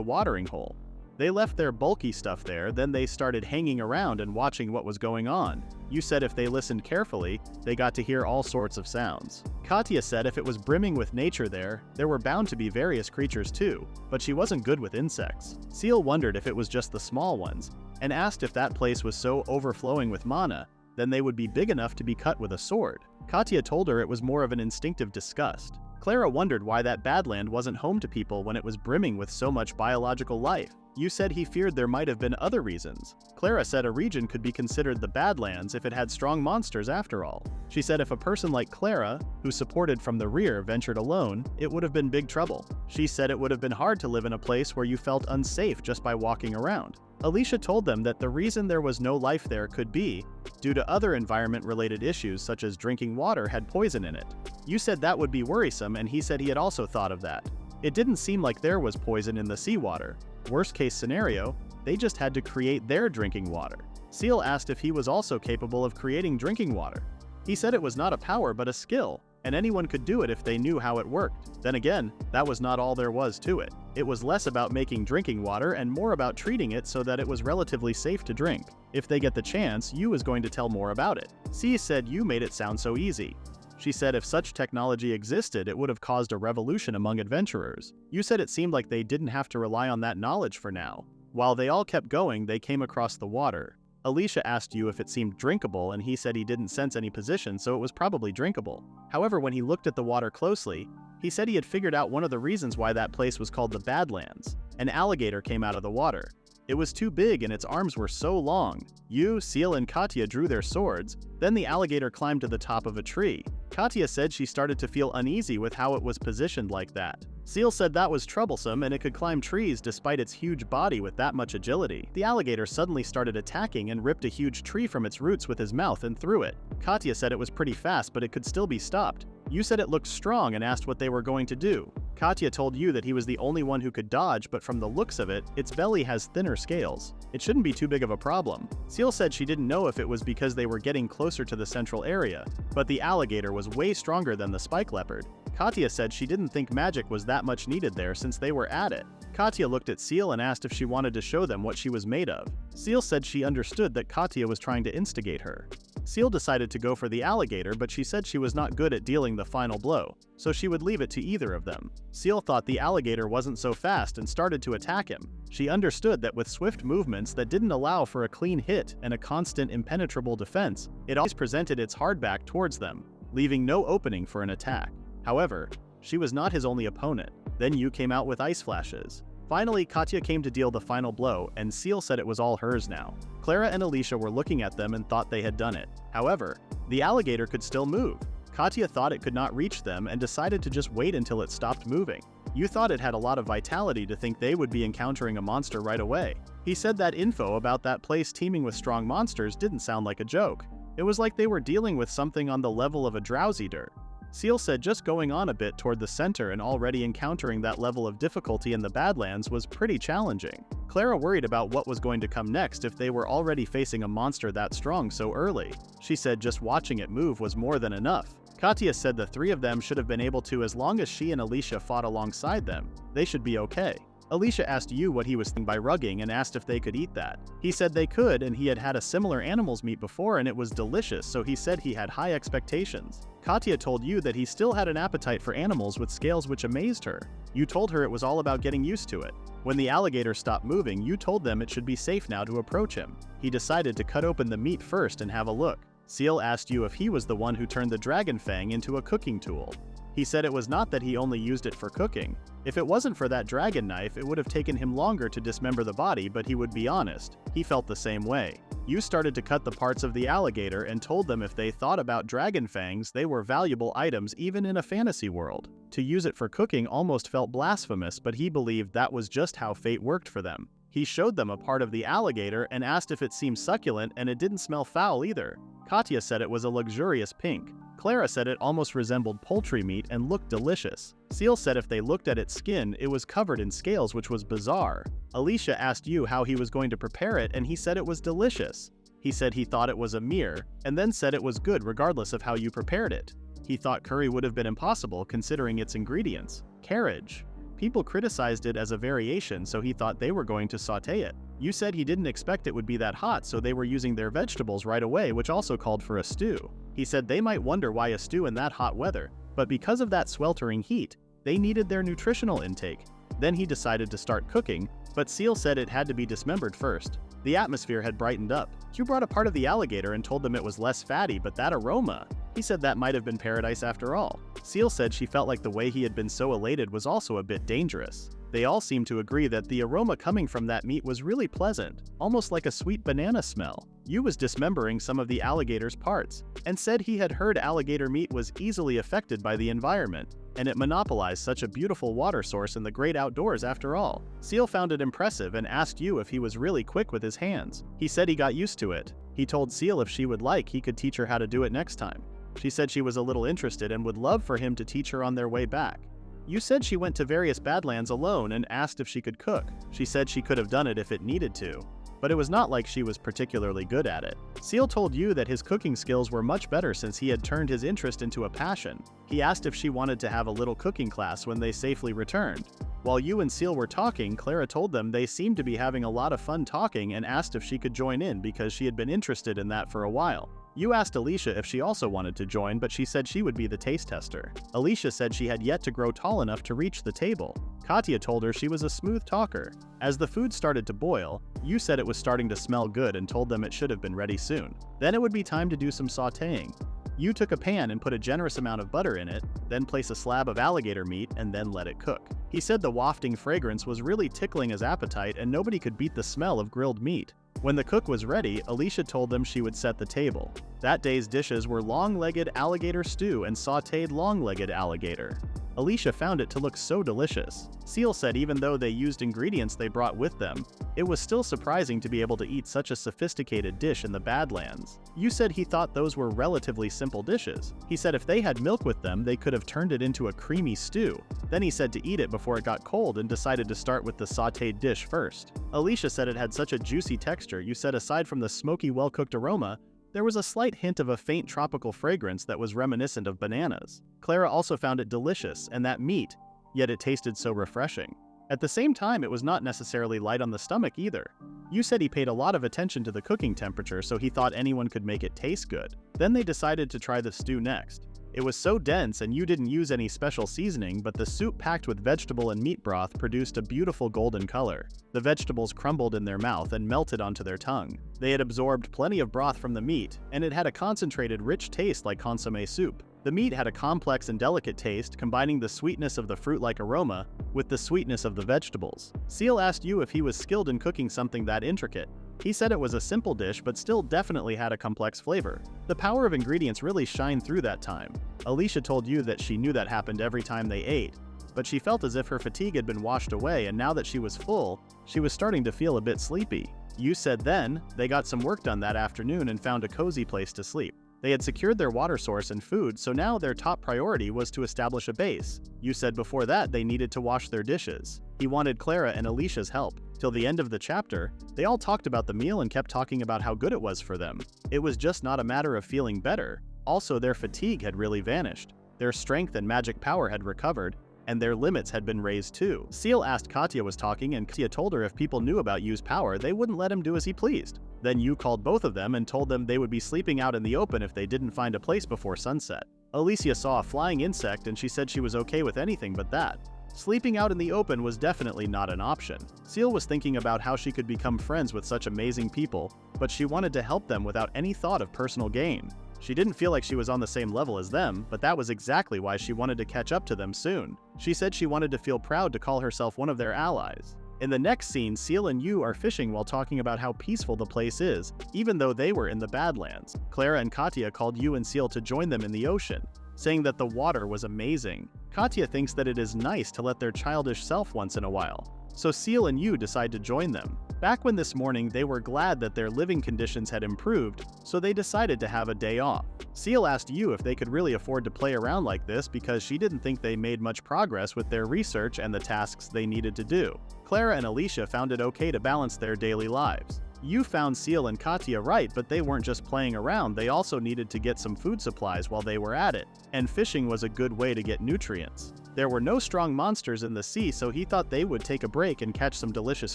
watering hole. They left their bulky stuff there, then they started hanging around and watching what was going on. Yu said if they listened carefully, they got to hear all sorts of sounds. Katya said if it was brimming with nature there were bound to be various creatures too, but she wasn't good with insects. Seal wondered if it was just the small ones, and asked if that place was so overflowing with mana, then they would be big enough to be cut with a sword. Katya told her it was more of an instinctive disgust. Clara wondered why that badland wasn't home to people when it was brimming with so much biological life. You said he feared there might have been other reasons. Clara said a region could be considered the Badlands if it had strong monsters after all. She said if a person like Clara, who supported from the rear, ventured alone, it would have been big trouble. She said it would have been hard to live in a place where you felt unsafe just by walking around. Alicia told them that the reason there was no life there could be due to other environment-related issues such as drinking water had poison in it. You said that would be worrisome, and he said he had also thought of that. It didn't seem like there was poison in the seawater. Worst case scenario, they just had to create their drinking water. Seal asked if he was also capable of creating drinking water. He said it was not a power but a skill, and anyone could do it if they knew how it worked. Then again, that was not all there was to it. It was less about making drinking water and more about treating it so that it was relatively safe to drink. If they get the chance, Yu is going to tell more about it. C said you made it sound so easy. She said if such technology existed, it would have caused a revolution among adventurers. You said it seemed like they didn't have to rely on that knowledge for now. While they all kept going, they came across the water. Alicia asked you if it seemed drinkable, and he said he didn't sense any position, so it was probably drinkable. However, when he looked at the water closely, he said he had figured out one of the reasons why that place was called the Badlands. An alligator came out of the water. It was too big and its arms were so long. You, Seal, and Katya drew their swords. Then the alligator climbed to the top of a tree. Katya said she started to feel uneasy with how it was positioned like that. Seal said that was troublesome and it could climb trees despite its huge body with that much agility. The alligator suddenly started attacking and ripped a huge tree from its roots with his mouth and threw it. Katya said it was pretty fast but it could still be stopped. You said it looked strong and asked what they were going to do. Katya told you that he was the only one who could dodge, but from the looks of it, its belly has thinner scales. It shouldn't be too big of a problem. Seal said she didn't know if it was because they were getting closer to the central area, but the alligator was way stronger than the spike leopard. Katya said she didn't think magic was that much needed there since they were at it. Katya looked at Seal and asked if she wanted to show them what she was made of. Seal said she understood that Katya was trying to instigate her. Seal decided to go for the alligator, but she said she was not good at dealing the final blow, so she would leave it to either of them. Seal thought the alligator wasn't so fast and started to attack him. She understood that with swift movements that didn't allow for a clean hit and a constant impenetrable defense, it always presented its hard back towards them, leaving no opening for an attack. However, she was not his only opponent. Then Yu came out with ice flashes. Finally, Katya came to deal the final blow, and Seal said it was all hers now. Clara and Alicia were looking at them and thought they had done it. However, the alligator could still move. Katya thought it could not reach them and decided to just wait until it stopped moving. You thought it had a lot of vitality to think they would be encountering a monster right away. He said that info about that place teeming with strong monsters didn't sound like a joke. It was like they were dealing with something on the level of a drowsy dirt. Seal said just going on a bit toward the center and already encountering that level of difficulty in the Badlands was pretty challenging. Clara worried about what was going to come next if they were already facing a monster that strong so early. She said just watching it move was more than enough. Katya said the three of them should have been able to as long as she and Alicia fought alongside them. They should be okay. Alicia asked Yu what he was thinking by rugging and asked if they could eat that. He said they could, and he had had a similar animal's meat before and it was delicious, so he said he had high expectations. Katya told Yu that he still had an appetite for animals with scales, which amazed her. Yu told her it was all about getting used to it. When the alligator stopped moving, Yu told them it should be safe now to approach him. He decided to cut open the meat first and have a look. Seal asked Yu if he was the one who turned the dragon fang into a cooking tool. He said it was not that he only used it for cooking. If it wasn't for that dragon knife, it would have taken him longer to dismember the body, but he would be honest. He felt the same way. Yu started to cut the parts of the alligator and told them if they thought about dragon fangs, they were valuable items even in a fantasy world. To use it for cooking almost felt blasphemous, but he believed that was just how fate worked for them. He showed them a part of the alligator and asked if it seemed succulent, and it didn't smell foul either. Katya said it was a luxurious pink. Clara said it almost resembled poultry meat and looked delicious. Seal said if they looked at its skin, it was covered in scales, which was bizarre. Alicia asked Yu how he was going to prepare it, and he said it was delicious. He said he thought it was a mere, and then said it was good regardless of how you prepared it. He thought curry would have been impossible considering its ingredients. Carriage. People criticized it as a variation, so he thought they were going to saute it. You said he didn't expect it would be that hot, so they were using their vegetables right away, which also called for a stew. He said they might wonder why a stew in that hot weather, but because of that sweltering heat, they needed their nutritional intake. Then he decided to start cooking, but Seal said it had to be dismembered first. The atmosphere had brightened up. Q brought a part of the alligator and told them it was less fatty, but that aroma. He said that might have been paradise after all. Seal said she felt like the way he had been so elated was also a bit dangerous. They all seemed to agree that the aroma coming from that meat was really pleasant, almost like a sweet banana smell. Yu was dismembering some of the alligator's parts, and said he had heard alligator meat was easily affected by the environment, and it monopolized such a beautiful water source in the great outdoors after all. Seal found it impressive and asked Yu if he was really quick with his hands. He said he got used to it. He told Seal if she would like, he could teach her how to do it next time. She said she was a little interested and would love for him to teach her on their way back. Yu said she went to various Badlands alone and asked if she could cook. She said she could have done it if it needed to, but it was not like she was particularly good at it. Seal told Yu that his cooking skills were much better since he had turned his interest into a passion. He asked if she wanted to have a little cooking class when they safely returned. While Yu and Seal were talking, Clara told them they seemed to be having a lot of fun talking and asked if she could join in because she had been interested in that for a while. Yu asked Alicia if she also wanted to join, but she said she would be the taste tester. Alicia said she had yet to grow tall enough to reach the table. Katya told her she was a smooth talker. As the food started to boil, Yu said it was starting to smell good and told them it should have been ready soon. Then it would be time to do some sautéing. Yu took a pan and put a generous amount of butter in it, then place a slab of alligator meat and then let it cook. He said the wafting fragrance was really tickling his appetite and nobody could beat the smell of grilled meat. When the cook was ready, Alicia told them she would set the table. That day's dishes were long-legged alligator stew and sautéed long-legged alligator. Alicia found it to look so delicious. Seal said even though they used ingredients they brought with them, it was still surprising to be able to eat such a sophisticated dish in the Badlands. Yu said he thought those were relatively simple dishes. He said if they had milk with them, they could have turned it into a creamy stew. Then he said to eat it before it got cold and decided to start with the sautéed dish first. Alicia said it had such a juicy texture. Yu said aside from the smoky, well-cooked aroma, there was a slight hint of a faint tropical fragrance that was reminiscent of bananas. Clara also found it delicious and that meat, yet it tasted so refreshing. At the same time, it was not necessarily light on the stomach either. Yu said he paid a lot of attention to the cooking temperature, so he thought anyone could make it taste good. Then they decided to try the stew next. It was so dense and Yu didn't use any special seasoning, but the soup packed with vegetable and meat broth produced a beautiful golden color. The vegetables crumbled in their mouth and melted onto their tongue. They had absorbed plenty of broth from the meat, and it had a concentrated, rich taste like consommé soup. The meat had a complex and delicate taste, combining the sweetness of the fruit-like aroma with the sweetness of the vegetables. Seal asked Yu if he was skilled in cooking something that intricate. He said it was a simple dish but still definitely had a complex flavor. The power of ingredients really shined through that time. Alicia told Yu that she knew that happened every time they ate, but she felt as if her fatigue had been washed away, and now that she was full, she was starting to feel a bit sleepy. Yu said then, they got some work done that afternoon and found a cozy place to sleep. They had secured their water source and food, so now their top priority was to establish a base. Yu said before that they needed to wash their dishes. He wanted Clara and Alicia's help. Till the end of the chapter, they all talked about the meal and kept talking about how good it was for them. It was just not a matter of feeling better. Also, their fatigue had really vanished. Their strength and magic power had recovered, and their limits had been raised too. Seal asked Katya was talking, and Katya told her if people knew about Yu's power, they wouldn't let him do as he pleased. Then Yu called both of them and told them they would be sleeping out in the open if they didn't find a place before sunset. Alicia saw a flying insect and she said she was okay with anything but that. Sleeping out in the open was definitely not an option. Seal was thinking about how she could become friends with such amazing people, but she wanted to help them without any thought of personal gain. She didn't feel like she was on the same level as them, but that was exactly why she wanted to catch up to them soon. She said she wanted to feel proud to call herself one of their allies. In the next scene, Seal and Yu are fishing while talking about how peaceful the place is, even though they were in the Badlands. Clara and Katya called Yu and Seal to join them in the ocean, saying that the water was amazing. Katya thinks that it is nice to let their childish self once in a while, so Seal and Yu decide to join them. Back when this morning, they were glad that their living conditions had improved, so they decided to have a day off. Seal asked Yu if they could really afford to play around like this because she didn't think they made much progress with their research and the tasks they needed to do. Clara and Alicia found it okay to balance their daily lives. Yu found Seal and Katya right, but they weren't just playing around, they also needed to get some food supplies while they were at it, and fishing was a good way to get nutrients. There were no strong monsters in the sea, so he thought they would take a break and catch some delicious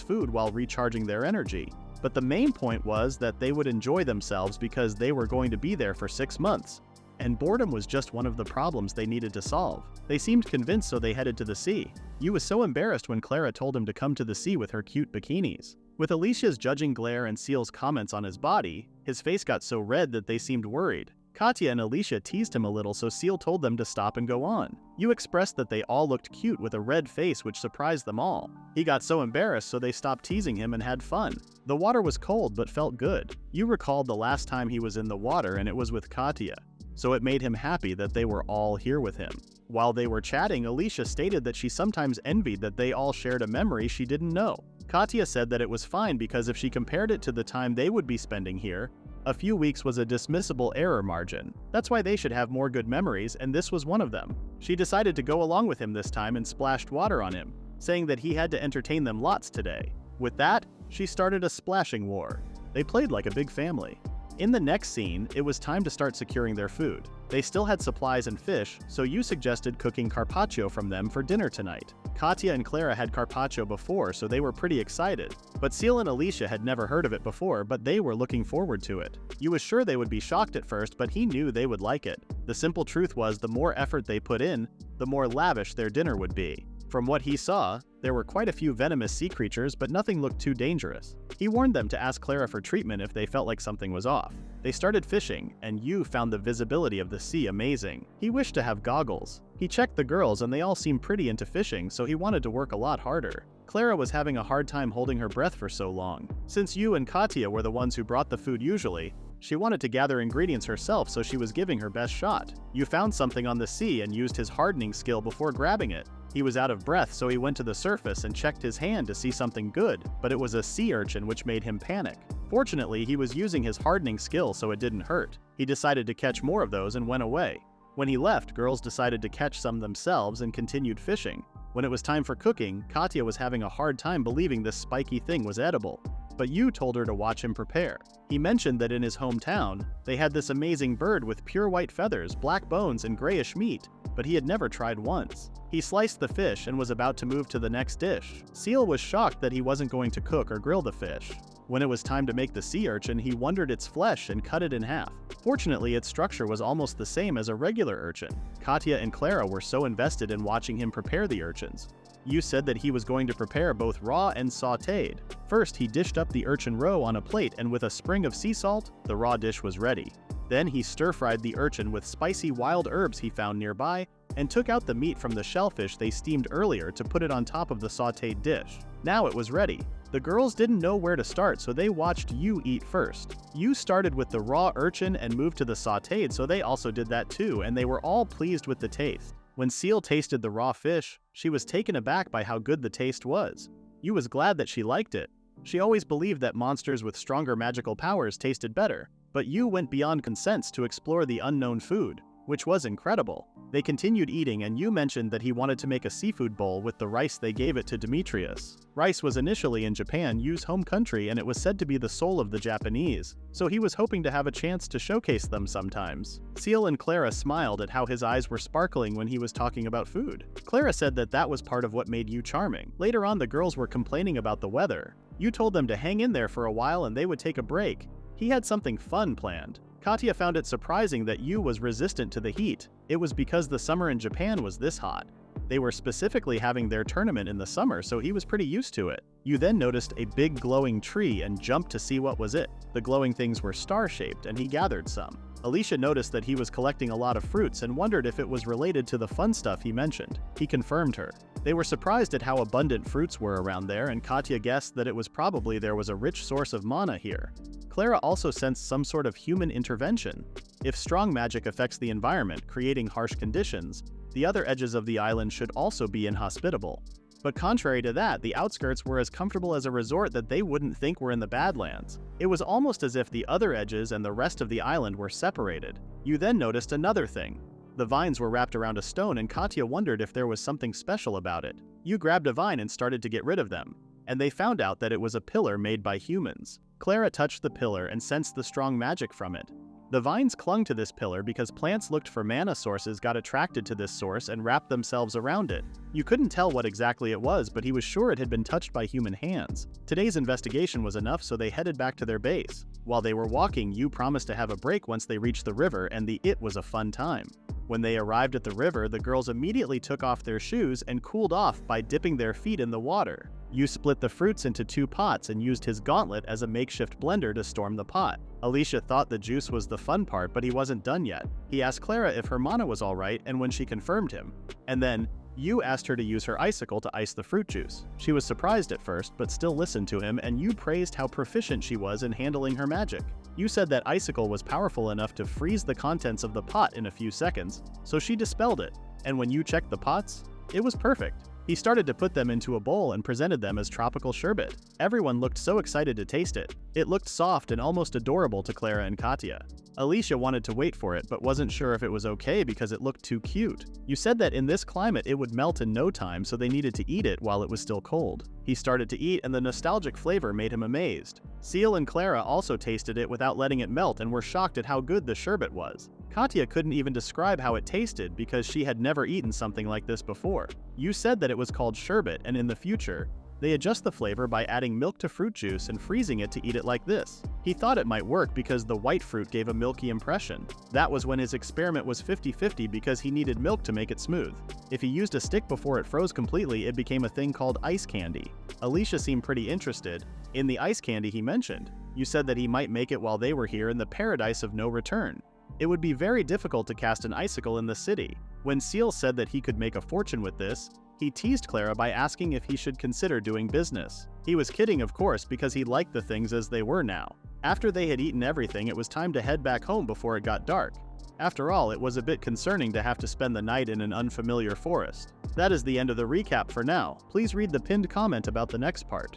food while recharging their energy. But the main point was that they would enjoy themselves because they were going to be there for 6 months. And boredom was just one of the problems they needed to solve. They seemed convinced, so they headed to the sea. Yu was so embarrassed when Clara told him to come to the sea with her cute bikinis. With Alicia's judging glare and Seal's comments on his body, his face got so red that they seemed worried. Katya and Alicia teased him a little, so Seal told them to stop and go on. You expressed that they all looked cute with a red face, which surprised them all. He got so embarrassed, so they stopped teasing him and had fun. The water was cold but felt good. You recalled the last time he was in the water, and it was with Katya, so it made him happy that they were all here with him. While they were chatting, Alicia stated that she sometimes envied that they all shared a memory she didn't know. Katya said that it was fine because if she compared it to the time they would be spending here, a few weeks was a dismissible error margin. That's why they should have more good memories, and this was one of them. She decided to go along with him this time and splashed water on him, saying that he had to entertain them lots today. With that, she started a splashing war. They played like a big family. In the next scene, it was time to start securing their food. They still had supplies and fish, so you suggested cooking carpaccio from them for dinner tonight. Katya and Clara had carpaccio before, so they were pretty excited. But Seal and Alicia had never heard of it before, but they were looking forward to it. You was sure they would be shocked at first, but he knew they would like it. The simple truth was the more effort they put in, the more lavish their dinner would be. From what he saw, there were quite a few venomous sea creatures, but nothing looked too dangerous. He warned them to ask Clara for treatment if they felt like something was off. They started fishing, and Yu found the visibility of the sea amazing. He wished to have goggles. He checked the girls, and they all seemed pretty into fishing, so he wanted to work a lot harder. Clara was having a hard time holding her breath for so long. Since Yu and Katya were the ones who brought the food usually, she wanted to gather ingredients herself, so she was giving her best shot. Yu found something on the sea and used his hardening skill before grabbing it. He was out of breath, so he went to the surface and checked his hand to see something good, but it was a sea urchin, which made him panic. Fortunately, he was using his hardening skill, so it didn't hurt. He decided to catch more of those and went away. When he left, girls decided to catch some themselves and continued fishing. When it was time for cooking, Katya was having a hard time believing this spiky thing was edible. But Yu told her to watch him prepare. He mentioned that in his hometown, they had this amazing bird with pure white feathers, black bones, and grayish meat, but he had never tried once. He sliced the fish and was about to move to the next dish. Seal was shocked that he wasn't going to cook or grill the fish. When it was time to make the sea urchin, he wondered its flesh and cut it in half. Fortunately, its structure was almost the same as a regular urchin. Katya and Clara were so invested in watching him prepare the urchins. Yu said that he was going to prepare both raw and sautéed. First, he dished up the urchin roe on a plate, and with a sprig of sea salt, the raw dish was ready. Then he stir-fried the urchin with spicy wild herbs he found nearby, and took out the meat from the shellfish they steamed earlier to put it on top of the sautéed dish. Now it was ready. The girls didn't know where to start, so they watched Yu eat first. Yu started with the raw urchin and moved to the sautéed, so they also did that too, and they were all pleased with the taste. When Seal tasted the raw fish, she was taken aback by how good the taste was. Yu was glad that she liked it. She always believed that monsters with stronger magical powers tasted better, but Yu went beyond consents to explore the unknown food, which was incredible. They continued eating, and Yu mentioned that he wanted to make a seafood bowl with the rice they gave it to Demetrius. Rice was initially in Japan, Yu's home country, and it was said to be the soul of the Japanese, so he was hoping to have a chance to showcase them sometimes. Seal and Clara smiled at how his eyes were sparkling when he was talking about food. Clara said that that was part of what made Yu charming. Later on, the girls were complaining about the weather. Yu told them to hang in there for a while and they would take a break. He had something fun planned. Katya found it surprising that Yu was resistant to the heat. It was because the summer in Japan was this hot. They were specifically having their tournament in the summer, so he was pretty used to it. Yu then noticed a big glowing tree and jumped to see what was it. The glowing things were star-shaped, and he gathered some. Alicia noticed that he was collecting a lot of fruits and wondered if it was related to the fun stuff he mentioned. He confirmed her. They were surprised at how abundant fruits were around there, and Katya guessed that it was probably there was a rich source of mana here. Clara also sensed some sort of human intervention. If strong magic affects the environment, creating harsh conditions, the other edges of the island should also be inhospitable. But contrary to that, the outskirts were as comfortable as a resort that they wouldn't think were in the Badlands. It was almost as if the other edges and the rest of the island were separated. You then noticed another thing. The vines were wrapped around a stone, and Katya wondered if there was something special about it. You grabbed a vine and started to get rid of them, and they found out that it was a pillar made by humans. Clara touched the pillar and sensed the strong magic from it. The vines clung to this pillar because plants looked for mana sources, got attracted to this source, and wrapped themselves around it. You couldn't tell what exactly it was, but he was sure it had been touched by human hands. Today's investigation was enough, so they headed back to their base. While they were walking, Yu promised to have a break once they reached the river, and it was a fun time. When they arrived at the river, the girls immediately took off their shoes and cooled off by dipping their feet in the water. You split the fruits into 2 pots and used his gauntlet as a makeshift blender to storm the pot. Alicia thought the juice was the fun part, but he wasn't done yet. He asked Clara if her mana was alright, and when she confirmed him. And then, Yu asked her to use her icicle to ice the fruit juice. She was surprised at first, but still listened to him, and Yu praised how proficient she was in handling her magic. Yu said that icicle was powerful enough to freeze the contents of the pot in a few seconds, so she dispelled it. And when Yu checked the pots, it was perfect. He started to put them into a bowl and presented them as tropical sherbet. Everyone looked so excited to taste it. It looked soft and almost adorable to Clara and Katya. Alicia wanted to wait for it, but wasn't sure if it was okay because it looked too cute. You said that in this climate it would melt in no time, so they needed to eat it while it was still cold. He started to eat, and the nostalgic flavor made him amazed. Seal and Clara also tasted it without letting it melt and were shocked at how good the sherbet was. Katya couldn't even describe how it tasted because she had never eaten something like this before. You said that it was called sherbet, and in the future, they adjust the flavor by adding milk to fruit juice and freezing it to eat it like this. He thought it might work because the white fruit gave a milky impression. That was when his experiment was 50-50 because he needed milk to make it smooth. If he used a stick before it froze completely, it became a thing called ice candy. Alicia seemed pretty interested in the ice candy he mentioned. You said that he might make it while they were here in the paradise of no return. It would be very difficult to cast an icicle in the city. When Seal said that he could make a fortune with this, he teased Clara by asking if he should consider doing business. He was kidding, of course, because he liked the things as they were now. After they had eaten everything, it was time to head back home before it got dark. After all, it was a bit concerning to have to spend the night in an unfamiliar forest. That is the end of the recap for now. Please read the pinned comment about the next part.